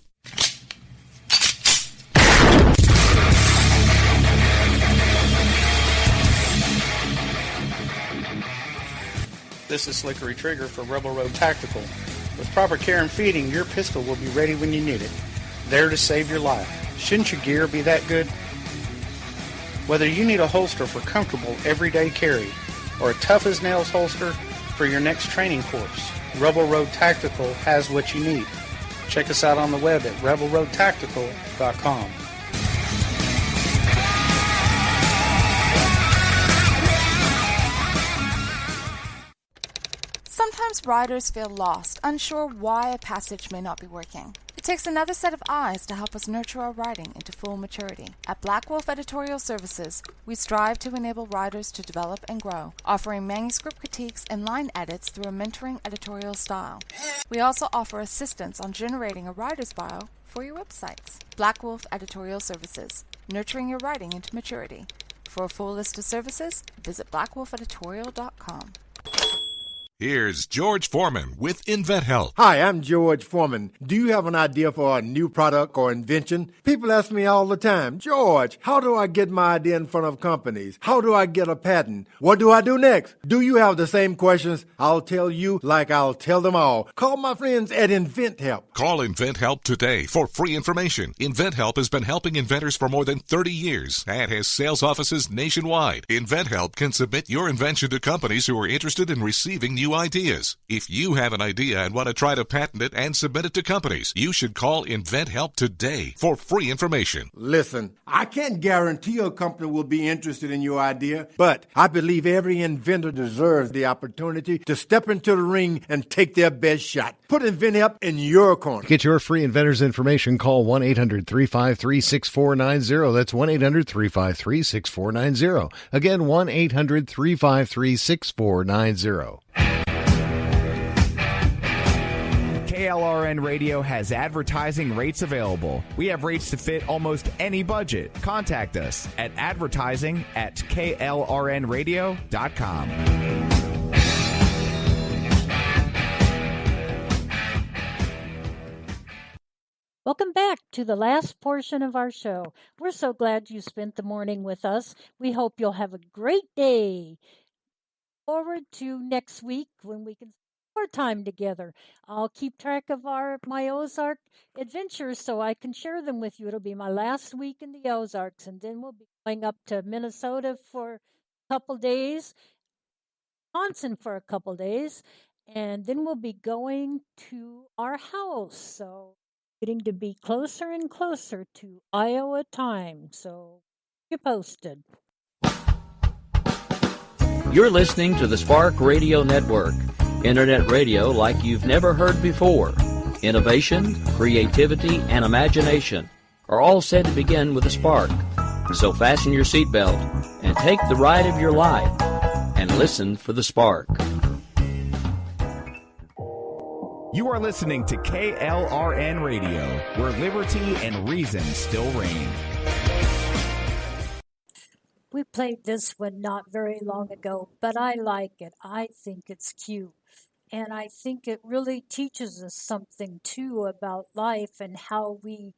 This is Slickery Trigger for Rebel Road Tactical. With proper care and feeding, your pistol will be ready when you need it. There to save your life. Shouldn't your gear be that good? Whether you need a holster for comfortable everyday carry or a tough-as-nails holster for your next training course, Rebel Road Tactical has what you need. Check us out on the web at rebelroadtactical.com. Sometimes riders feel lost, unsure why a passage may not be working. It takes another set of eyes to help us nurture our writing into full maturity. At Black Wolf Editorial Services, we strive to enable writers to develop and grow, offering manuscript critiques and line edits through a mentoring editorial style. We also offer assistance on generating a writer's bio for your websites. Black Wolf Editorial Services, nurturing your writing into maturity. For a full list of services, visit blackwolfeditorial.com. Here's George Foreman with InventHelp. Hi, I'm George Foreman. Do you have an idea for a new product or invention? People ask me all the time, George, how do I get my idea in front of companies? How do I get a patent? What do I do next? Do you have the same questions? I'll tell you like I'll tell them all. Call my friends at InventHelp. Call InventHelp today for free information. InventHelp has been helping inventors for more than 30 years and has sales offices nationwide. InventHelp can submit your invention to companies who are interested in receiving new ideas. If you have an idea and want to try to patent it and submit it to companies, you should call InventHelp today for free information. Listen, I can't guarantee a company will be interested in your idea, but I believe every inventor deserves the opportunity to step into the ring and take their best shot. Put InventHelp in your corner. To get your free inventor's information, call 1-800-353-6490. That's 1-800-353-6490. Again, 1-800-353-6490. KLRN Radio has advertising rates available. We have rates to fit almost any budget. Contact us at advertising@klrnradio.com. Welcome back to the last portion of our show. We're so glad you spent the morning with us. We hope you'll have a great day. Forward to next week when we can spend more time together. I'll keep track of my Ozark adventures so I can share them with you. It'll be my last week in the Ozarks, and then we'll be going up to Minnesota for a couple days, Wisconsin for a couple days, and then we'll be going to our house. So getting to be closer and closer to Iowa time. So keep you posted. You're listening to the Spark Radio Network, internet radio like you've never heard before. Innovation, creativity, and imagination are all said to begin with a spark. So fasten your seatbelt and take the ride of your life and listen for the spark. You are listening to KLRN Radio, where liberty and reason still reign. We played this one not very long ago, but I like it. I think it's cute. And I think it really teaches us something, too, about life and how we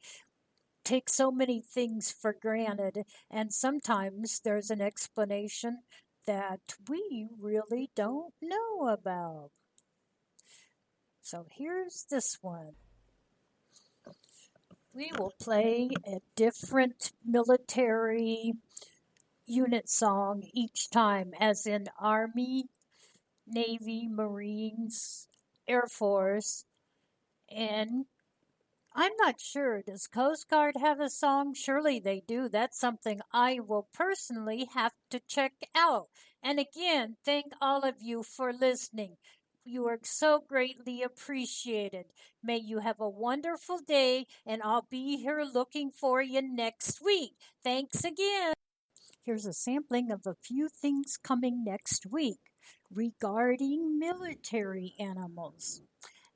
take so many things for granted. And sometimes there's an explanation that we really don't know about. So here's this one. We will play a different military unit song each time, as in Army, Navy, Marines, Air Force, and I'm not sure. Does Coast Guard have a song? Surely they do. That's something I will personally have to check out. And again, thank all of you for listening. You are so greatly appreciated. May you have a wonderful day, and I'll be here looking for you next week. Thanks again. Here's a sampling of a few things coming next week regarding military animals.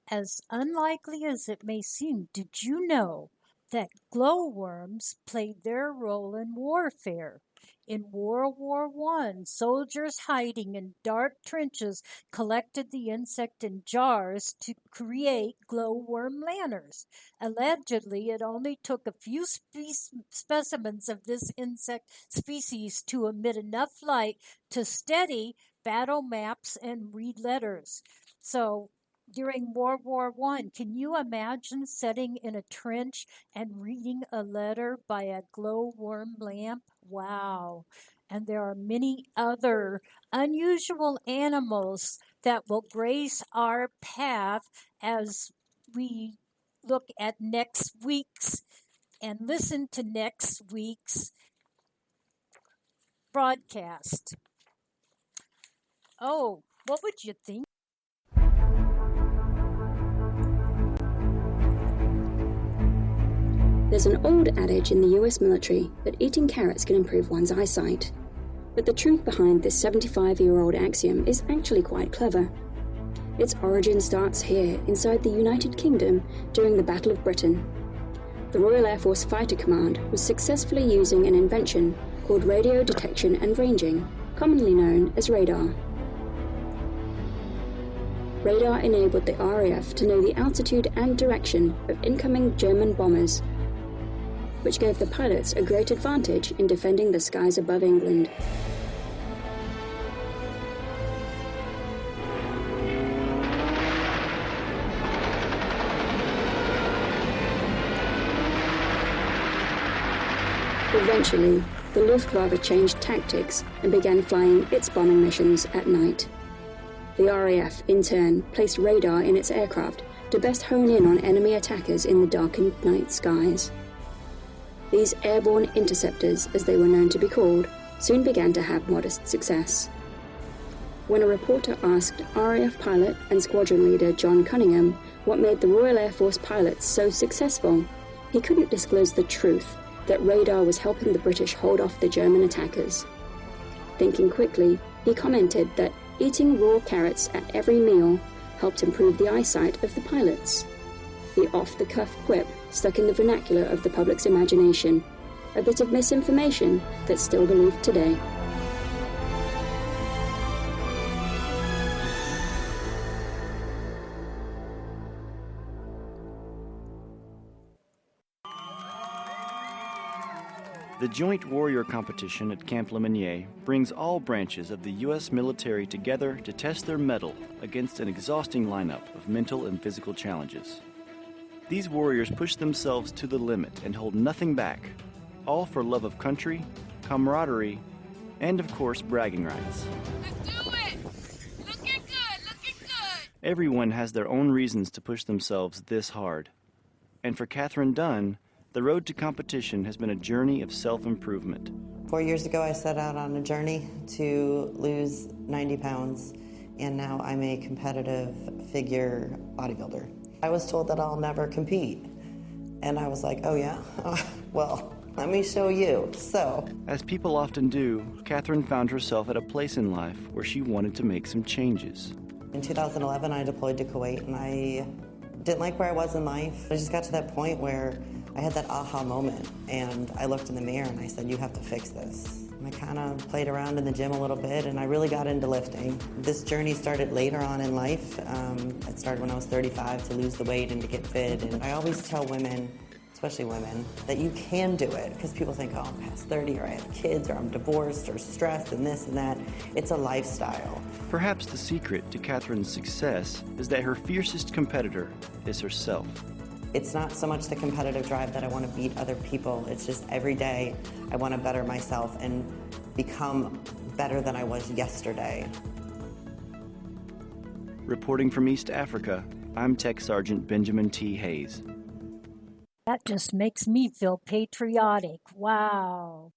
As unlikely as it may seem, did you know that glowworms played their role in warfare? In World War I, soldiers hiding in dark trenches collected the insect in jars to create glowworm lanterns. Allegedly, it only took a few specimens of this insect species to emit enough light to steady battle maps and read letters. So, during World War I, can you imagine sitting in a trench and reading a letter by a glowworm lamp? Wow. And there are many other unusual animals that will grace our path as we look at next week's and listen to next week's broadcast. Oh, what would you think? There's an old adage in the US military that eating carrots can improve one's eyesight. But the truth behind this 75-year-old axiom is actually quite clever. Its origin starts here, inside the United Kingdom, during the Battle of Britain. The Royal Air Force Fighter Command was successfully using an invention called radio detection and ranging, commonly known as radar. Radar enabled the RAF to know the altitude and direction of incoming German bombers, which gave the pilots a great advantage in defending the skies above England. Eventually, the Luftwaffe changed tactics and began flying its bombing missions at night. The RAF, in turn, placed radar in its aircraft to best hone in on enemy attackers in the darkened night skies. These airborne interceptors, as they were known to be called, soon began to have modest success. When a reporter asked RAF pilot and squadron leader John Cunningham what made the Royal Air Force pilots so successful, he couldn't disclose the truth that radar was helping the British hold off the German attackers. Thinking quickly, he commented that eating raw carrots at every meal helped improve the eyesight of the pilots. The off-the-cuff quip stuck in the vernacular of the public's imagination, a bit of misinformation that's still believed today. The Joint Warrior Competition at Camp Lemonnier brings all branches of the U.S. military together to test their mettle against an exhausting lineup of mental and physical challenges. These warriors push themselves to the limit and hold nothing back, all for love of country, camaraderie, and of course bragging rights. Let's do it! Looking good, looking good! Everyone has their own reasons to push themselves this hard. And for Catherine Dunn, the road to competition has been a journey of self-improvement. 4 years ago, I set out on a journey to lose 90 pounds, and now I'm a competitive figure bodybuilder. I was told that I'll never compete, and I was like, oh yeah? Well, let me show you. So, as people often do, Catherine found herself at a place in life where she wanted to make some changes. In 2011, I deployed to Kuwait, and I didn't like where I was in life. I just got to that point where I had that aha moment, and I looked in the mirror and I said, you have to fix this. And I kind of played around in the gym a little bit, and I really got into lifting. This journey started later on in life. It started when I was 35 to lose the weight and to get fit. And I always tell women, especially women, that you can do it, because people think, oh, I'm past 30, or I have kids, or I'm divorced, or stressed, and this and that. It's a lifestyle. Perhaps the secret to Catherine's success is that her fiercest competitor is herself. It's not so much the competitive drive that I want to beat other people. It's just every day I want to better myself and become better than I was yesterday. Reporting from East Africa, I'm Tech Sergeant Benjamin T. Hayes. That just makes me feel patriotic. Wow.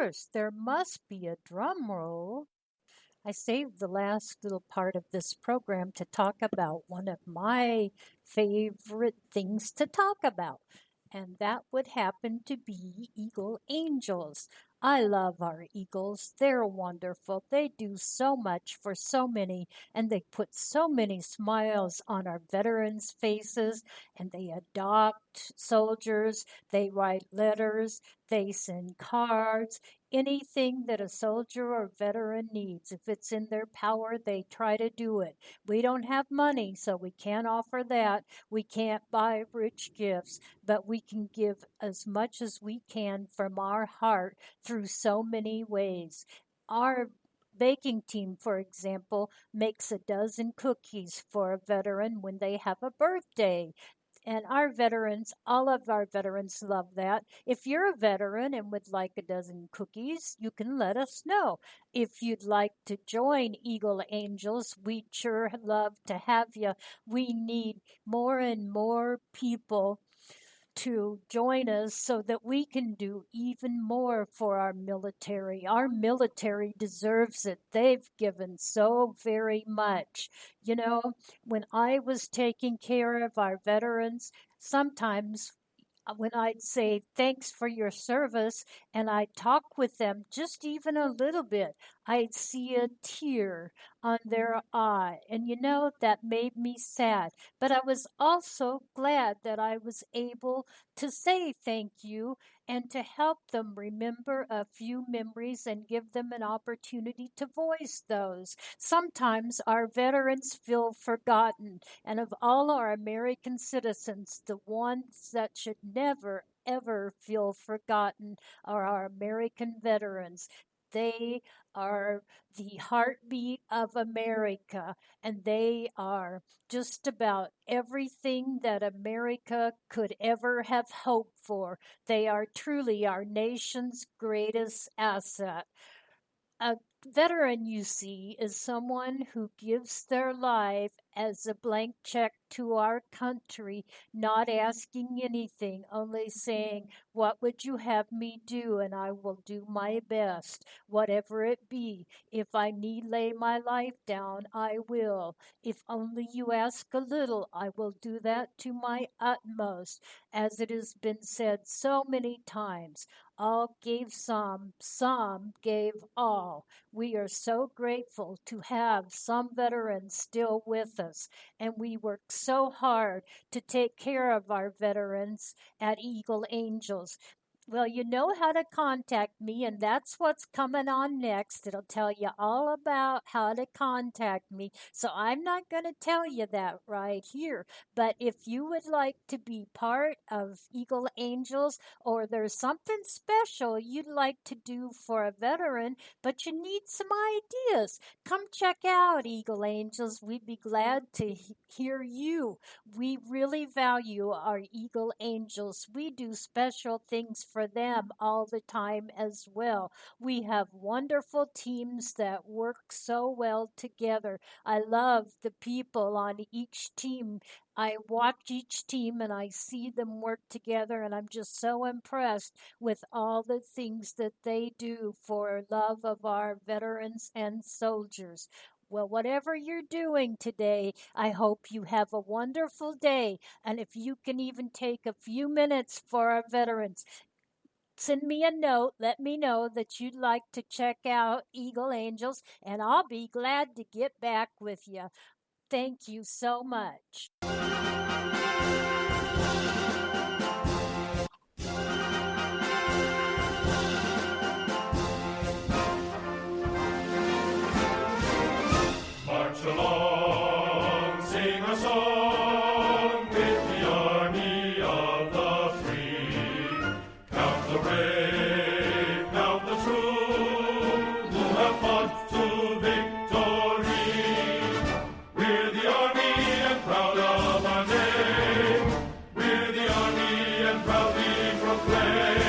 course, there must be a drum roll. I saved the last little part of this program to talk about one of my favorite things to talk about, and that would happen to be Eagle Angels. I love our Eagles. They're wonderful. They do so much for so many, and they put so many smiles on our veterans' faces, and they adopt soldiers, they write letters, they send cards, anything that a soldier or veteran needs. If it's in their power, they try to do it. We don't have money, so we can't offer that. We can't buy rich gifts, but we can give as much as we can from our heart through so many ways. Our baking team, for example, makes a dozen cookies for a veteran when they have a birthday. And our veterans, all of our veterans love that. If you're a veteran and would like a dozen cookies, you can let us know. If you'd like to join Eagle Angels, we'd sure love to have you. We need more and more people to join us so that we can do even more for our military. Our military deserves it. They've given so very much. You know, when I was taking care of our veterans, sometimes when I'd say, thanks for your service, and I'd talk with them just even a little bit, I'd see a tear on their eye. And you know, that made me sad. But I was also glad that I was able to say thank you and to help them remember a few memories and give them an opportunity to voice those. Sometimes our veterans feel forgotten, and of all our American citizens, the ones that should never, ever feel forgotten are our American veterans. They are the heartbeat of America, and they are just about everything that America could ever have hoped for. They are truly our nation's greatest asset. A veteran, you see, is someone who gives their life as a blank check to our country, not asking anything, only saying, what would you have me do? And I will do my best, whatever it be. If I need lay my life down, I will. If only you ask a little, I will do that to my utmost. As it has been said so many times, all gave some gave all. We are so grateful to have some veterans still with us, and we work so hard to take care of our veterans at Eagle Angels. Well, you know how to contact me, and that's what's coming on next. It'll tell you all about how to contact me. So I'm not going to tell you that right here. But if you would like to be part of Eagle Angels, or there's something special you'd like to do for a veteran, but you need some ideas, come check out Eagle Angels. We'd be glad to hear you. We really value our Eagle Angels. We do special things for them all the time as well. We have wonderful teams that work so well together. I love the people on each team. I watch each team and I see them work together, and I'm just so impressed with all the things that they do for love of our veterans and soldiers. Well, whatever you're doing today, I hope you have a wonderful day. And if you can even take a few minutes for our veterans, send me a note. Let me know that you'd like to check out Eagle Angels, and I'll be glad to get back with you. Thank you so much. March along, sing a song with the army of the free. Count the brave, count the true, who have fought to victory. We're the army and proud of our name. We're the army and proudly proclaim.